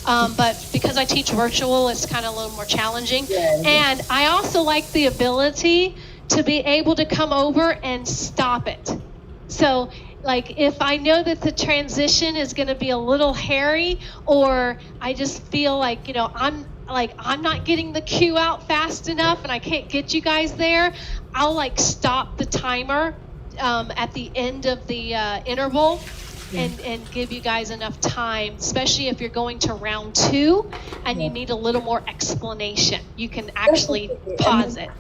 But because I teach virtual, it's kind of a little more challenging. Yeah. And I also like the ability to be able to come over and stop it. So like if I know that the transition is going to be a little hairy, or I just feel like, you know, I'm not getting the cue out fast enough and I can't get you guys there, I'll like stop the timer at the end of the interval and give you guys enough time, especially if you're going to round 2 and you need a little more explanation. You can actually pause it.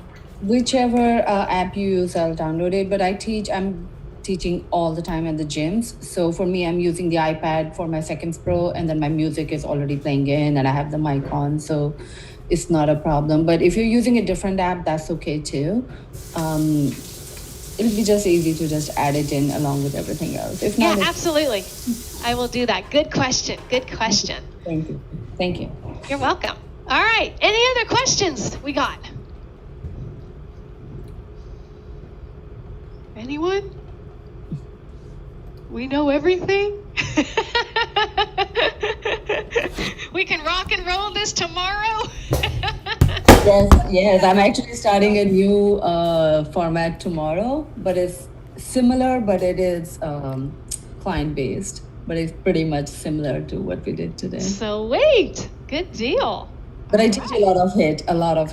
Whichever app you use, I'll download it, but I'm teaching all the time at the gyms. So for me, I'm using the iPad for my Seconds Pro, and then my music is already playing in and I have the mic on, so it's not a problem. But if you're using a different app, that's okay too. It'll be just easy to just add it in along with everything else. If not, absolutely. I will do that. Good question. Good question. Thank you. Thank you. You're welcome. All right. Any other questions we got? Anyone? We know everything? We can rock and roll this tomorrow? Yes, I'm actually starting a new format tomorrow, but it's similar, but it is client-based, but it's pretty much similar to what we did today. Sweet, good deal. But I teach a lot of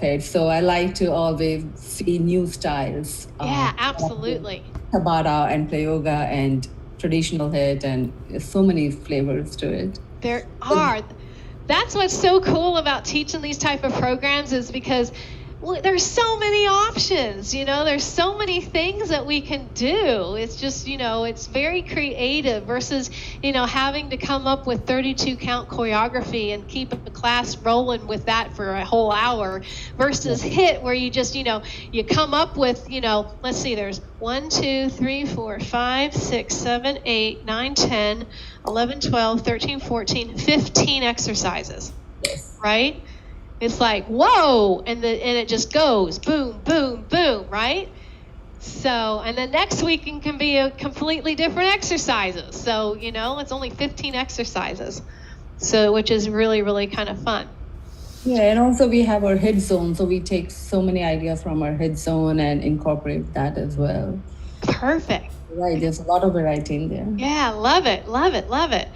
HIIT, so I like to always see new styles. Yeah, absolutely. Tabata and Prayoga and traditional HIIT, and so many flavors to it. There are. That's what's so cool about teaching these type of programs, is because there's so many options, you know, there's so many things that we can do. It's just, you know, it's very creative versus, you know, having to come up with 32 count choreography and keep a class rolling with that for a whole hour versus HIIT, where you just, you know, you come up with, you know, let's see, there's 1, 2, 3, 4, 5, 6, 7, 8, 9, 10, 11, 12, 13, 14, 15 exercises, right? It's like, whoa, and it just goes boom, boom, boom, right? So, and then next week it can be a completely different exercises. So, you know, it's only 15 exercises. So, which is really, really kind of fun. Yeah, and also we have our HIIT zone. So we take so many ideas from our HIIT zone and incorporate that as well. Perfect. Right, there's a lot of variety in there. Yeah, love it, love it, love it.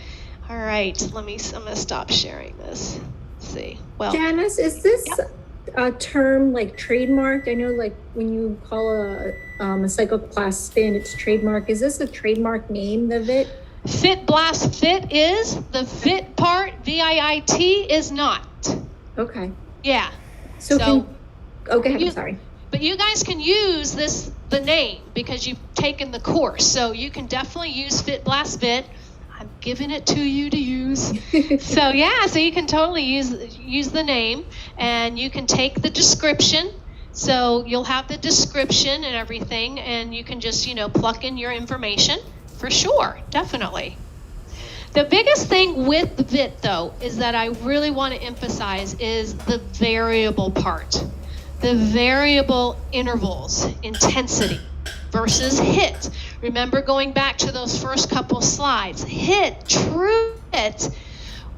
All right, I'm going to stop sharing this. See. Well, Janice, is term like trademarked? I know like when you call a cycle class spin, it's trademark. Is this a trademark name, the VIIT? Fit Blast Fit is. The VIIT part, VIIT, is not. Okay. Yeah. So okay, I'm you- sorry. But you guys can use the name because you've taken the course. So you can definitely use Fit Blast Fit. I'm giving it to you to use. So yeah, so you can totally use the name, and you can take the description. So you'll have the description and everything, and you can just, pluck in your information for sure, definitely. The biggest thing with the VIIT though is that I really want to emphasize is the variable part. The variable intervals, intensity versus HIT. Remember going back to those first couple slides. HIT, true HIT,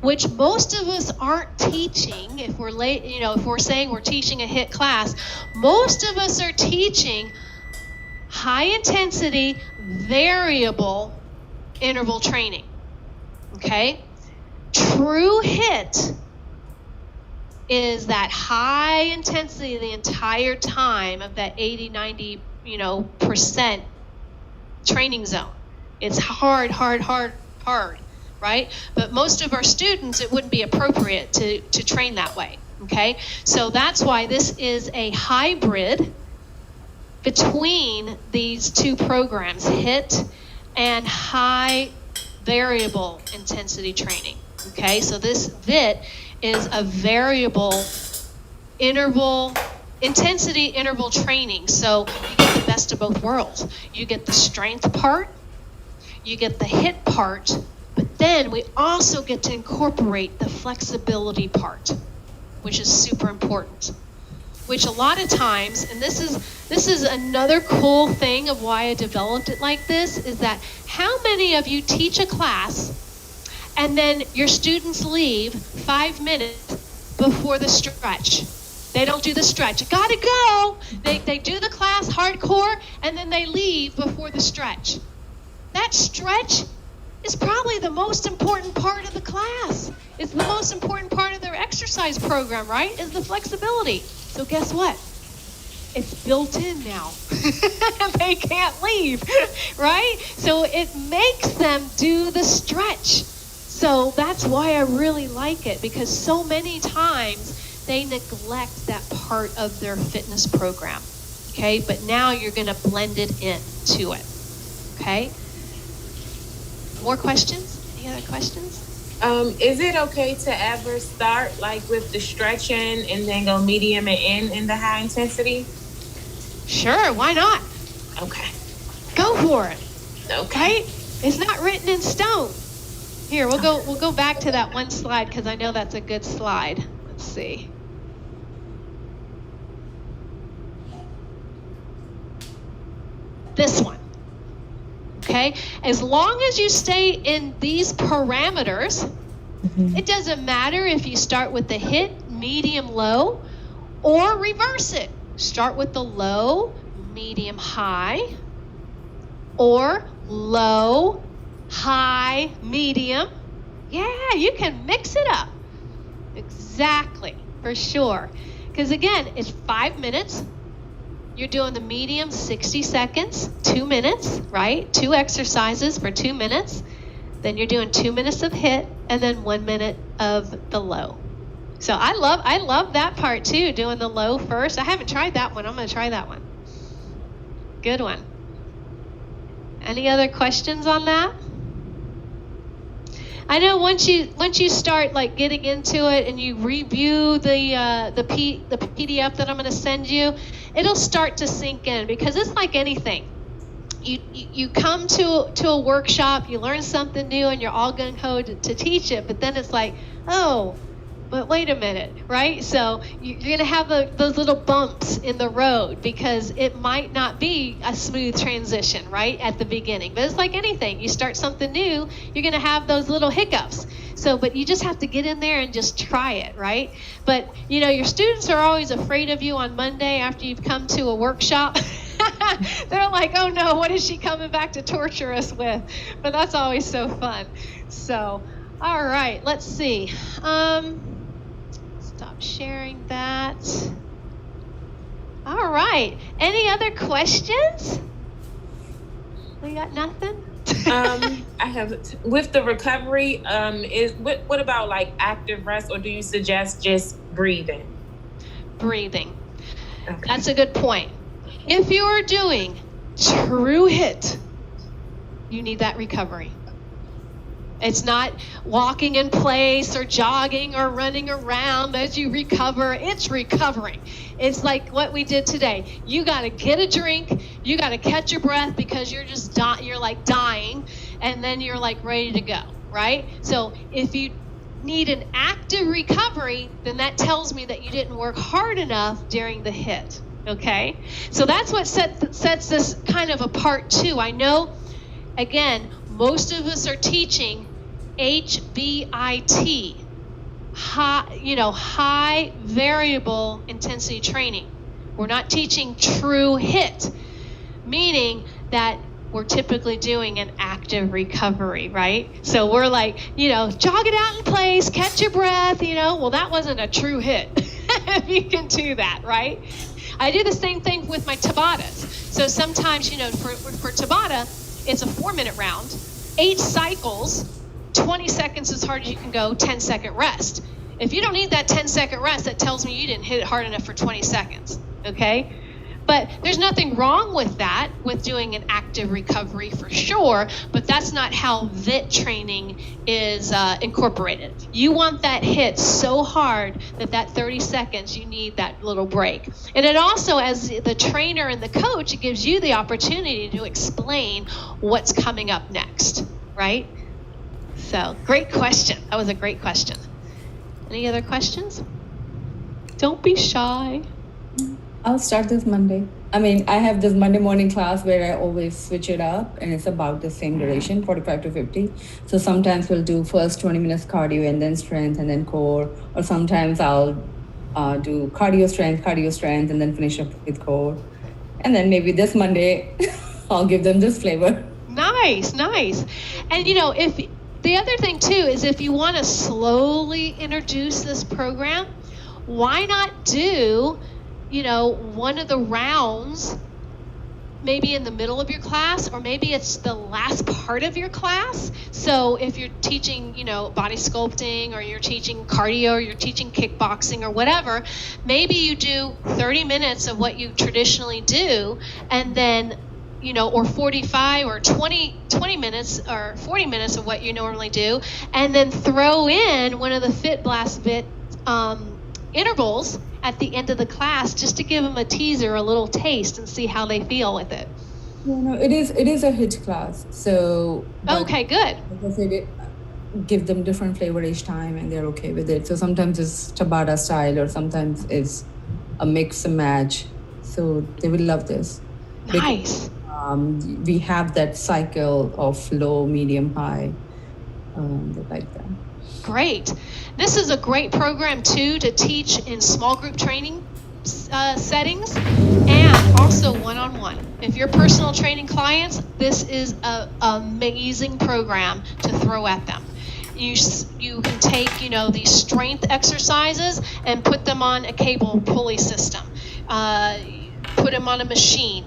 which most of us aren't teaching. If we're late, if we're saying we're teaching a HIT class, most of us are teaching high intensity, variable interval training. Okay? True HIT is that high intensity the entire time of that 80-90% training zone. It's hard, right? But most of our students, it wouldn't be appropriate to train that way. Okay, so that's why this is a hybrid between these two programs, HIT and high variable intensity training. Okay, so this VIIT is a variable intensity interval training. So you get the best of both worlds. You get the strength part, you get the HIT part, but then we also get to incorporate the flexibility part, which is super important. Which a lot of times, and this is another cool thing of why I developed it like this, is that how many of you teach a class and then your students leave 5 minutes before the stretch? They don't do the stretch. Gotta go. They do the class hardcore and then they leave before the stretch. That stretch is probably the most important part of the class. It's the most important part of their exercise program, right? Is the flexibility. So guess what? It's built in now. They can't leave, right? So it makes them do the stretch. So that's why I really like it, because so many times they neglect that part of their fitness program. Okay, but now you're going to blend it into it. Okay. More questions? Any other questions? Is it okay to ever start like with the stretching and then go medium and end in the high intensity? Sure, why not? Okay. Go for it. Okay. Right? It's not written in stone. Here, we'll go back to that one slide because I know that's a good slide. Let's see. This one. Okay? As long as you stay in these parameters, it doesn't matter if you start with the HIT, medium, low, or reverse it. Start with the low, medium, high, or low, high, medium. Yeah, you can mix it up. Exactly, for sure. Because again, it's 5 minutes. You're doing the medium 60 seconds, 2 minutes, right? 2 exercises for 2 minutes. Then you're doing 2 minutes of HIT and then 1 minute of the low. So I love that part too, doing the low first. I haven't tried that one. I'm going to try that one. Good one. Any other questions on that? I know once you start like getting into it and you review the PDF that I'm going to send you, it'll start to sink in, because it's like anything. You come to a workshop, you learn something new, and you're all gung-ho to teach it, but then it's like, oh, but wait a minute, right? So you're going to have those little bumps in the road, because it might not be a smooth transition, right, at the beginning. But it's like anything. You start something new, you're going to have those little hiccups. So, but you just have to get in there and just try it, right? But, your students are always afraid of you on Monday after you've come to a workshop. They're like, oh no, what is she coming back to torture us with? But that's always so fun. So, all right, let's see. Stop sharing that. All right. Any other questions? We got nothing? I have with the recovery. Is what about like active rest, or do you suggest just breathing? Breathing. Okay. That's a good point. If you're doing true HIIT, you need that recovery. It's not walking in place or jogging or running around as you recover. It's recovering. It's like what we did today. You got to get a drink. You got to catch your breath because you're just you're like dying, and then you're like ready to go, right? So if you need an active recovery, then that tells me that you didn't work hard enough during the HIIT, okay? So that's what sets this kind of apart too. I know, again, most of us are teaching HVIT, high variable intensity training. We're not teaching true HIIT, meaning that we're typically doing an active recovery, right? So we're like, jog it out in place, catch your breath, well, that wasn't a true HIIT. If you can do that, right? I do the same thing with my Tabatas. So sometimes, for Tabata, it's a 4-minute round, 8 cycles, 20 seconds as hard as you can go, 10-second rest. If you don't need that 10-second rest, that tells me you didn't hit it hard enough for 20 seconds, okay? But there's nothing wrong with that, with doing an active recovery for sure, but that's not how VIIT training is incorporated. You want that hit so hard that 30 seconds, you need that little break. And it also, as the trainer and the coach, it gives you the opportunity to explain what's coming up next, right? So, great question. That was a great question. Any other questions? Don't be shy. I'll start this Monday. I have this Monday morning class where I always switch it up, and it's about the same duration, 45 to 50. So sometimes we'll do first 20 minutes cardio and then strength and then core. Or sometimes I'll do cardio, strength, and then finish up with core. And then maybe this Monday, I'll give them this flavor. Nice. And if the other thing too is if you want to slowly introduce this program, why not do one of the rounds maybe in the middle of your class, or maybe it's the last part of your class. So if you're teaching, body sculpting, or you're teaching cardio, or you're teaching kickboxing or whatever, maybe you do 30 minutes of what you traditionally do, and then, or 45 or 20 minutes or 40 minutes of what you normally do, and then throw in one of the Fit Blast VIIT intervals at the end of the class, just to give them a teaser, a little taste, and see how they feel with it. No, it is a HIIT class. So okay, good. Like I said, give them different flavor each time, and they're okay with it. So sometimes it's Tabata style, or sometimes it's a mix and match. So they will love this. Nice. Because, we have that cycle of low, medium, high. They like that. Great. This is a great program too to teach in small group training settings, and also one-on-one. If you're personal training clients, this is an amazing program to throw at them. You can take these strength exercises and put them on a cable pulley system, put them on a machine,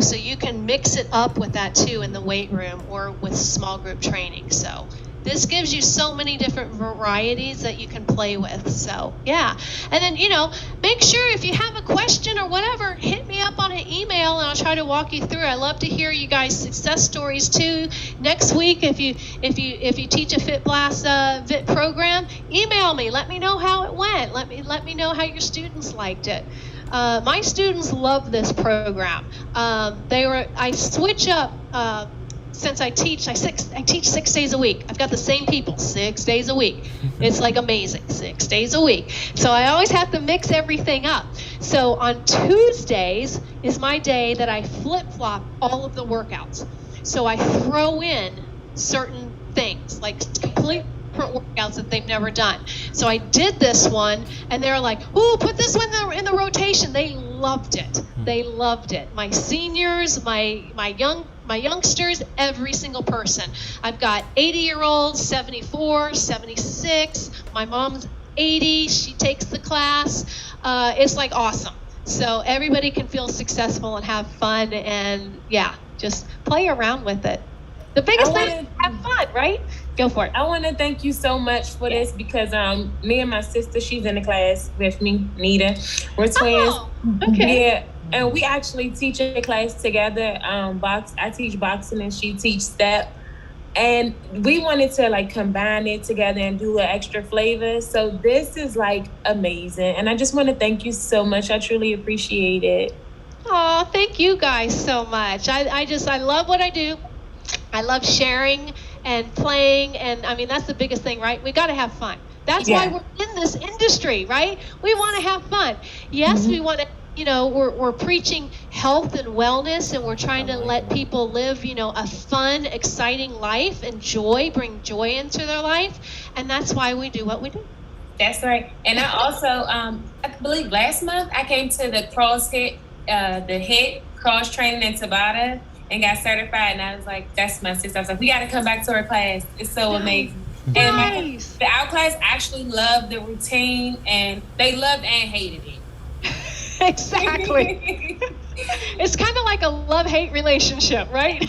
so you can mix it up with that too in the weight room or with small group training. So this gives you so many different varieties that you can play with. So, yeah. And then, make sure if you have a question or whatever, hit me up on an email and I'll try to walk you through. I love to hear you guys' success stories too. Next week, if you teach a Fit Blast VIIT program, email me. Let me know how it went. Let me know how your students liked it. My students love this program. I switch up. Since I teach 6 days a week. I've got the same people 6 days a week. It's like amazing, 6 days a week. So I always have to mix everything up. So on Tuesdays is my day that I flip-flop all of the workouts. So I throw in certain things, like complete different workouts that they've never done. So I did this one, and they're like, "Ooh, put this one in the rotation." They loved it. They loved it. My seniors, my youngsters, every single person. I've got 80-year-olds, 74, 76. My mom's 80. She takes the class. It's like awesome. so everybody can feel successful and have fun, and yeah, just play around with it. The biggest thing is have fun, right? Go for it. I want to thank you so much for this because me and my sister, she's in the class with me, Nita. We're twins. Oh, okay. Yeah, and we actually teach a class together. I teach boxing and she teach step. And we wanted to like combine it together and do an extra flavor. So this is like amazing. And I just want to thank you so much. I truly appreciate it. Oh, thank you guys so much. I love what I do. I love sharing and playing. And I mean, that's the biggest thing, right? We got to have fun. That's why we're in this industry, right? We want to have fun. Yes, we want to, we're preaching health and wellness, and we're trying to let people live, a fun, exciting life and bring joy into their life. And that's why we do what we do. That's right. And I also, I believe last month I came to the CrossFit, the HIIT cross training in Tabata and got certified. And I was like, that's my sister. I was like, we got to come back to her class. It's so amazing. Nice. And our class actually loved the routine, and they loved and hated it. Exactly. It's kind of like a love-hate relationship, right?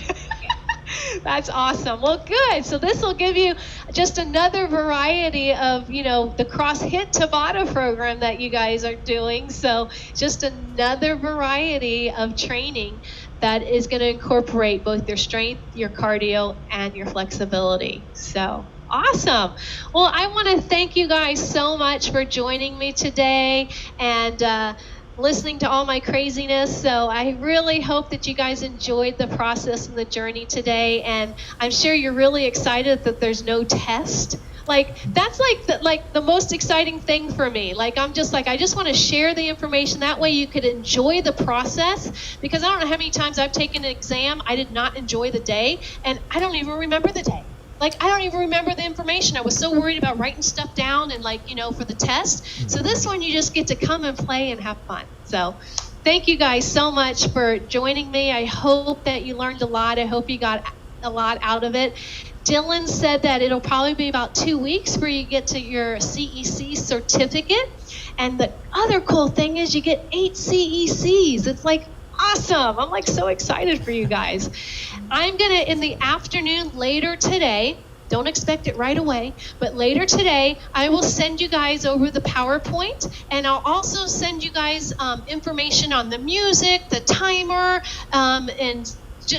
That's awesome. Well, good. So this will give you just another variety of, the Cross HIIT Tabata program that you guys are doing. So just another variety of training that is going to incorporate both your strength, your cardio, and your flexibility. So awesome. Well, I want to thank you guys so much for joining me today and listening to all my craziness. So I really hope that you guys enjoyed the process and the journey today. And I'm sure you're really excited that there's no test. That's the most exciting thing for me. I'm just I just want to share the information. That way you could enjoy the process, because I don't know how many times I've taken an exam, I did not enjoy the day, and I don't even remember the day. I don't even remember the information. I was so worried about writing stuff down and for the test. So this one, you just get to come and play and have fun. So thank you guys so much for joining me. I hope that you learned a lot. I hope you got a lot out of it. Dylan said that it'll probably be about 2 weeks where you get to your CEC certificate. And the other cool thing is you get 8 CECs. It's awesome. I'm so excited for you guys. I'm gonna, in the afternoon later today, don't expect it right away, but later today, I will send you guys over the PowerPoint, and I'll also send you guys information on the music, the timer, and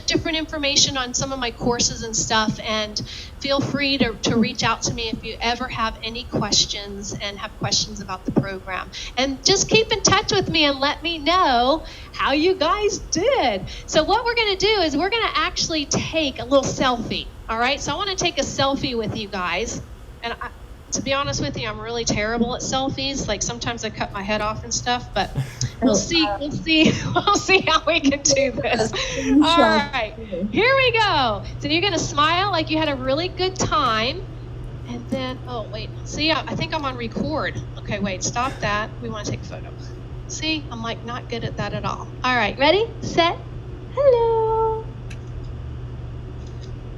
different information on some of my courses and stuff. And feel free to reach out to me if you ever have any questions and have questions about the program. And just keep in touch with me and let me know how you guys did. So what we're going to do is we're going to actually take a little selfie. All right. So I want to take a selfie with you guys. And to be honest with you, I'm really terrible at selfies. Sometimes I cut my head off and stuff, but we'll see how we can do this. All right, here we go. So you're gonna smile like you had a really good time, and then, oh wait, see, I think I'm on record. Okay, wait, stop that. We want to take a photo. See, I'm not good at that at all. All right, ready, set, hello.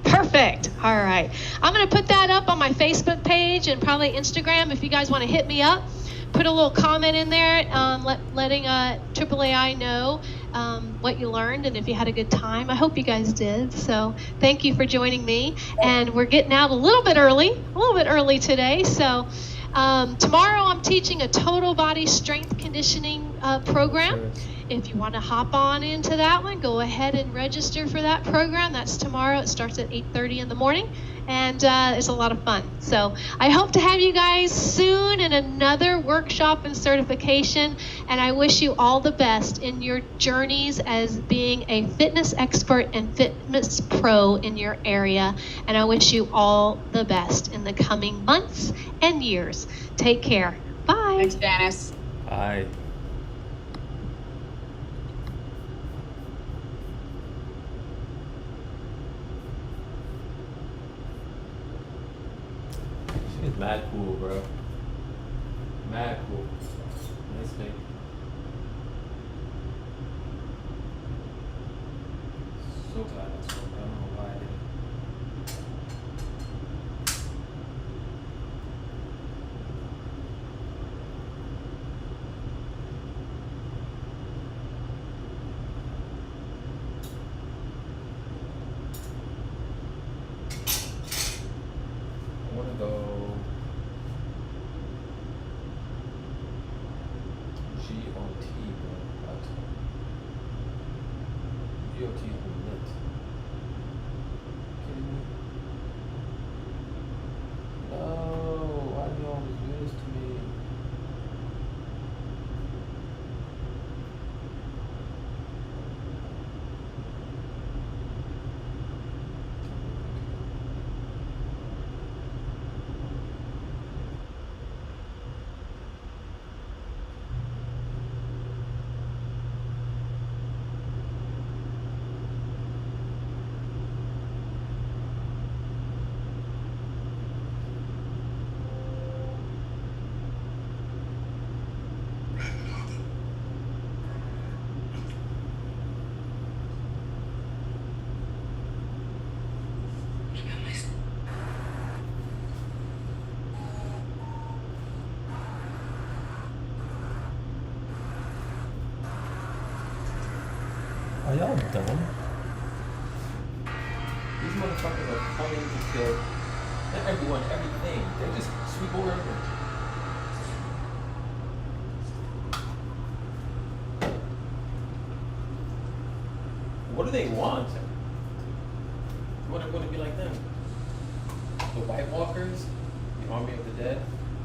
Perfect. All right. I'm going to put that up on my Facebook page and probably Instagram if you guys want to hit me up. Put a little comment in there letting AAAI know what you learned and if you had a good time. I hope you guys did. So thank you for joining me. And we're getting out a little bit early today. So tomorrow I'm teaching a total body strength conditioning program. If you want to hop on into that one, go ahead and register for that program. That's tomorrow. It starts at 8:30 in the morning, and it's a lot of fun. So I hope to have you guys soon in another workshop and certification, and I wish you all the best in your journeys as being a fitness expert and fitness pro in your area, and I wish you all the best in the coming months and years. Take care. Bye. Thanks, Janice. Bye. She's mad cool, bro. Mad cool. Nice thing. So glad I saw her. I don't know why I didn't. y'all dumb. These motherfuckers are coming to kill not everyone, everything. They just sweep over everything. What do they want? What are going to be like them? The White Walkers, the Army of the Dead.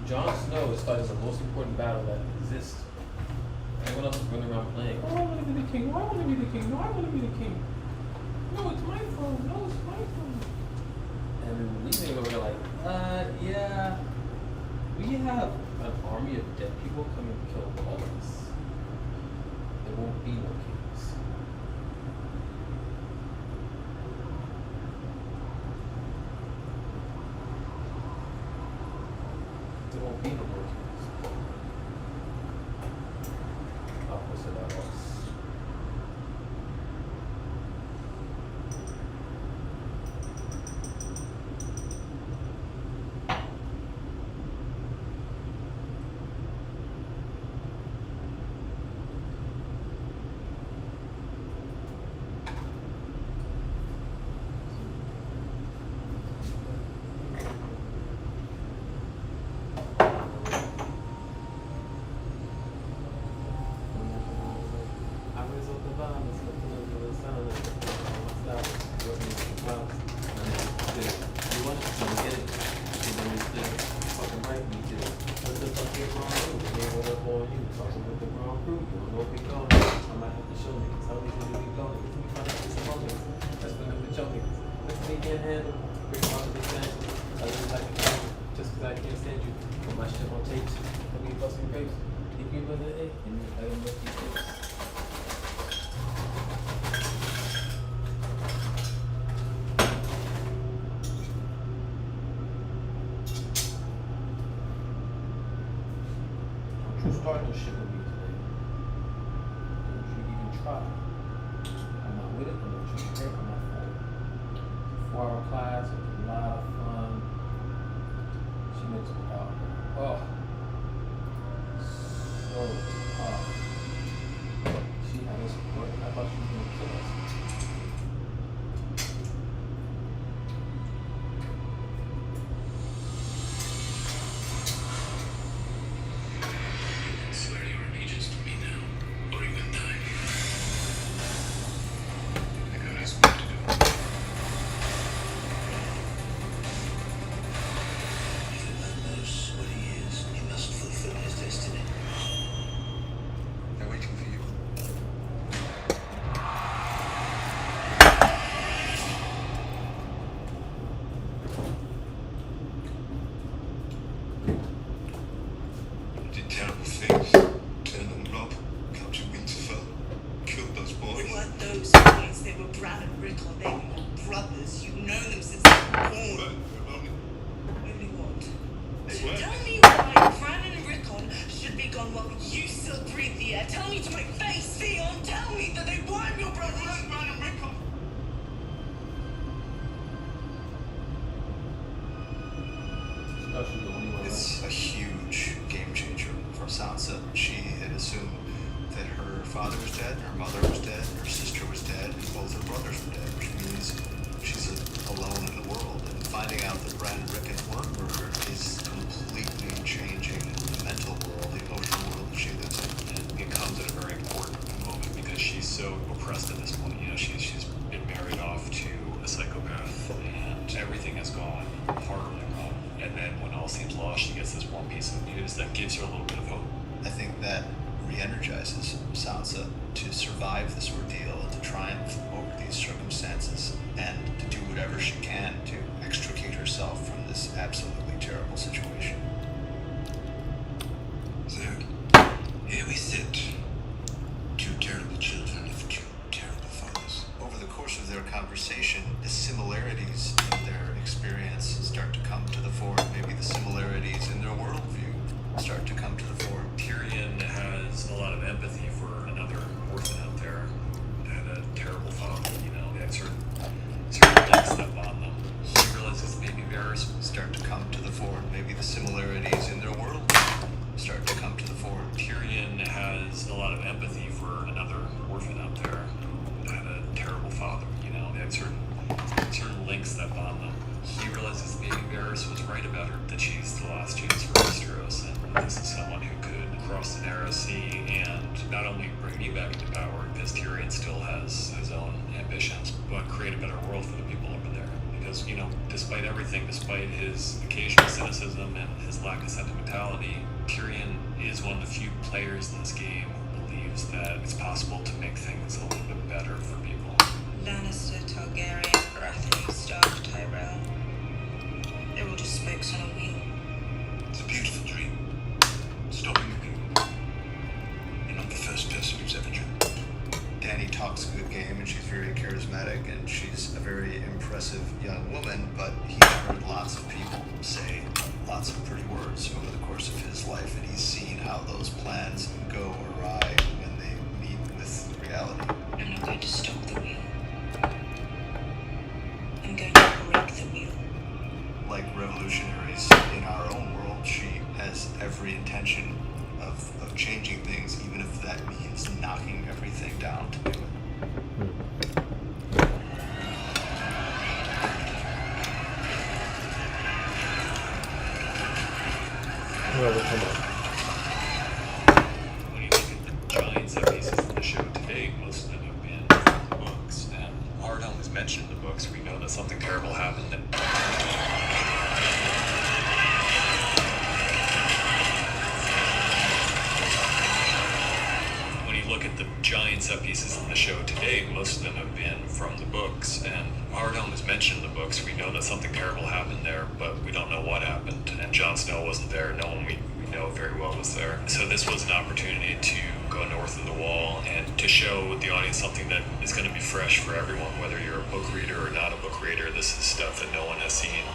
Jon Snow is fighting the most important battle that exists. Everyone else is running around playing. Oh, I want to be the king. No, I want to be the king. No, I want to be the king. No, it's my throne. No, it's my throne. And these niggas over there like, yeah, we have an army of dead people coming to kill all of us. There won't be no kings. There won't be no more kings. Opposite of us. Just because I can't stand you, put my shit on tapes, and we busting grapes. If you was an A, and you I didn't look these tapes. Don't you start this shit with me today. Don't you even try. I'm not with it, I'm not trying to I'm not for it. 4-hour class, it was a lot of fun. She makes me out. Oh. So tough. She had us support. I thought she was gonna kill us. Swear your allegiance to me now, or even die. I got us work to do. If a man knows what he is, he must fulfill his destiny. They're waiting for you. Did terrible things. Turned on Rob, captured Winterfell, killed those They boys. weren't those boys, they were Bran and Rickon. They were your brothers. You've known them since they were born. Only what? They were. Tell me why Bran and Rickon should be gone while you still breathe the air. Tell me to my face, Theon. Tell me that they weren't your brothers. Bran and Rickon. Oh, she's the only one It's a huge game changer for Sansa. She had assumed that her father was dead, her mother was dead, her sister was dead, and both her brothers were dead, which means she's alone in the world. And finding out that Bran and Rickon weren't murdered is completely changing the mental world, the emotional world that she lives in. It comes at a very important moment because she's so oppressed at this point. You know, she's been married off to a psychopath, and everything has gone horribly wrong. And then when all seems lost, she gets this one piece of news that gives her a little bit of hope. I think that re-energizes Sansa to survive this ordeal and to triumph over these circumstances and to do whatever she can to extricate herself from this absolutely terrible situation. So, here we sit. Two terrible children of two terrible fathers. Over the course of their conversation, the similarities in their experience start to come to the fore. Maybe the similarities in their worldview start to come to the fore. Tyrion has a lot of empathy for another orphan out there that had a terrible father, you know, that certain blood stuff on them. He realizes maybe theirs Start to come to the fore. Maybe the similarities in their worldview start to come to the fore. Tyrion has a lot of empathy for another orphan out there that had a step on them. He realizes Baby Varys was right about her, that she's the last chance for Westeros, and this is someone who could cross the narrow sea and not only bring me back into power, because Tyrion still has his own ambitions, but create a better world for the people over there. Because, you know, despite everything, despite his occasional cynicism and his lack of sentimentality, Tyrion is one of the few players in this game who believes that it's possible to make things a little bit better for people. Lannister, Targaryen, Baratheon, Stark, Tyrell. They're all just spokes on a wheel. It's a beautiful dream. Stopping the people. You're not the first person who's ever dreamt. Dany talks a good game, and she's very charismatic, and she's a very impressive young woman, but he's heard lots of people say lots of pretty words over the course of his life, and he's seen how those plans go awry when they meet with reality. I'm not going to stop the wheel. I'm going to break the wheel. Like revolutionaries in our own world, she has every intention of changing things, even if that means knocking everything down to do it. Well, we'll come on. When you look at the giant set pieces in the show today, most of them have been from the books, and Hardhome is mentioned in the books. We know that something terrible happened. When you look at the giant set pieces in the show today, most of them have been from the books, and Hardhome is mentioned in the books. We know that something terrible happened there, but we don't know what happened. And Jon Snow wasn't there. No one we know very well was there. So this was an opportunity to go north of the wall and to show the audience something that is going to be fresh for everyone, whether you're a book reader or not a book reader. This is stuff that no one has seen.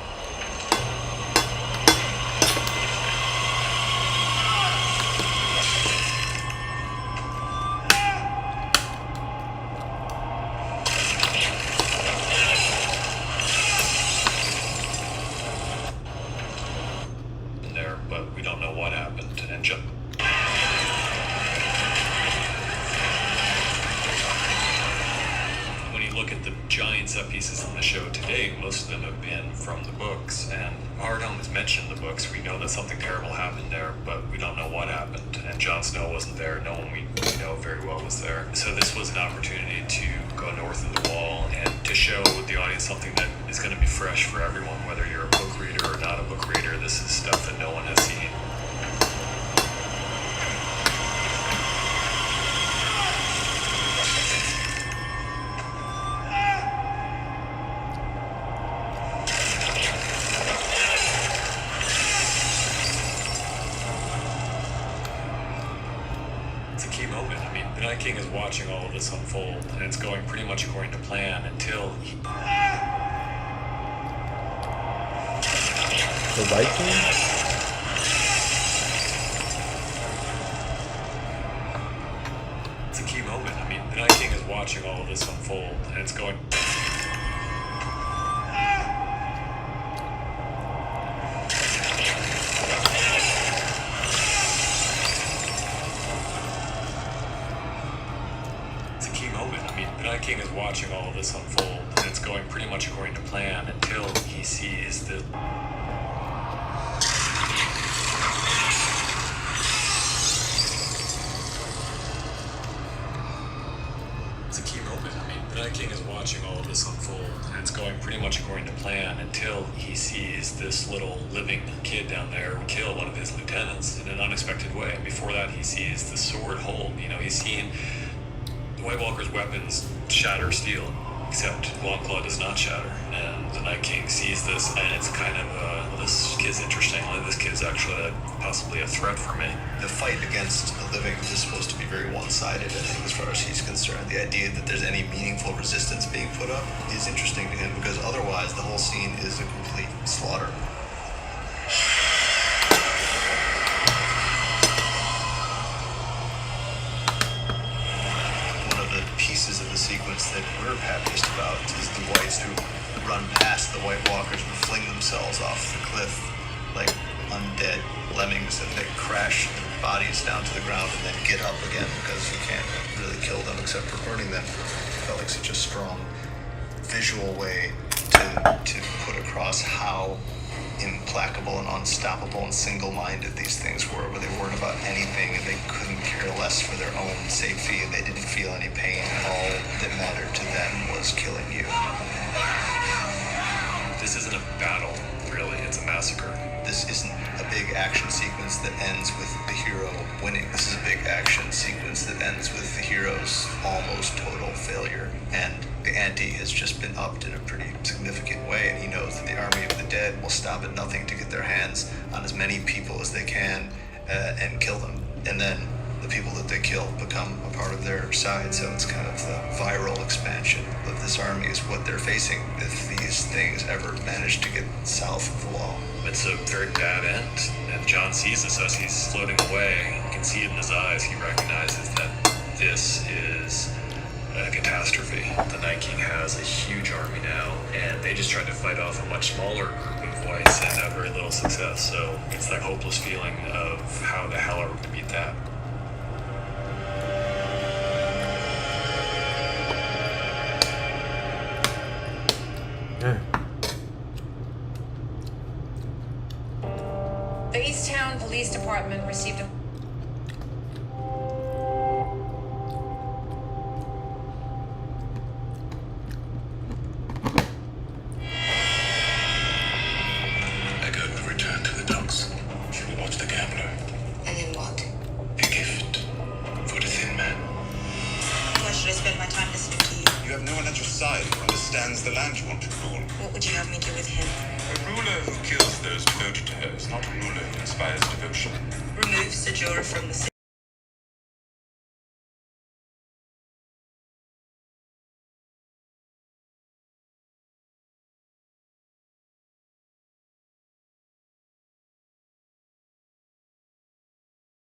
There, but we don't know what happened. And when you look at the giant set pieces in the show today, most of them have been from the books. And Hardhome is mentioned in the books. We know that something terrible happened there, but we don't know what happened. And Jon Snow wasn't there. No one we know very well was there. So this was an opportunity to go north of the wall and to show the audience something that is going to be fresh for everyone, whether you're a book reader or not a book reader. This is stuff that no one has seen. It's a key moment. I mean, the Night King is watching all of this unfold, and it's going pretty much according to plan until he... The White King? It's a key moment. I mean, the Night King is watching all of this unfold, and it's going... It's a key moment. I mean, the Night King is watching all of this unfold, and it's going pretty much according to plan until he sees the... It's a key moment. I mean, the Night King is watching all of this unfold, and it's going pretty much according to plan until he sees this little living kid down there kill one of his lieutenants in an unexpected way. And before that, he sees the sword hold. You know, he's seen the White Walker's weapons shatter steel, except Longclaw does not shatter. And the Night King sees this, and it's kind of, well, this kid's interesting. This kid's actually possibly a threat for me. The fight against the living is supposed to be very one-sided, I think, as far as he's concerned. The idea that there's any meaningful resistance being put up is interesting to him, because otherwise the whole scene is a complete slaughter. One of the pieces of the sequence that we're happiest about is the Whites who run past the White Walkers and fling themselves off the cliff like undead lemmings, and they crash their bodies down to the ground and then get up again, because you can't really kill them except for burning them. It felt like such a strong visual way to put across how implacable and unstoppable and single-minded these things were, where they weren't about anything and they couldn't care less for their own safety and they didn't feel any pain. All that mattered to them was killing you. This isn't a battle, really. It's a massacre. This isn't a big action sequence that ends with the hero winning. This is a big action sequence that ends with the hero's almost total failure. And the ante has just been upped in a pretty significant way, and he knows that the army of the dead will stop at nothing to get their hands on as many people as they can and kill them. And then the people that they kill become a part of their side, so it's kind of the viral expansion of this army is what they're facing if these things ever manage to get south of the wall. It's a very bad end, and John sees this as he's floating away. You can see it in his eyes. He recognizes that this is a catastrophe. The Night King has a huge army now, and they just tried to fight off a much smaller group of Voice and have very little success. So it's that hopeless feeling of how the hell are we going to beat that? The Easttown Police Department received a Echo, return to the docks. Should we watch the gambler? And then what? A gift for the thin man. Why should I spend my time listening to you? You have no one at your side who understands the land you want to rule. What would you have me do with him? A ruler who kills those devoted to her is not a ruler who inspires devotion. Remove Sajura from the city.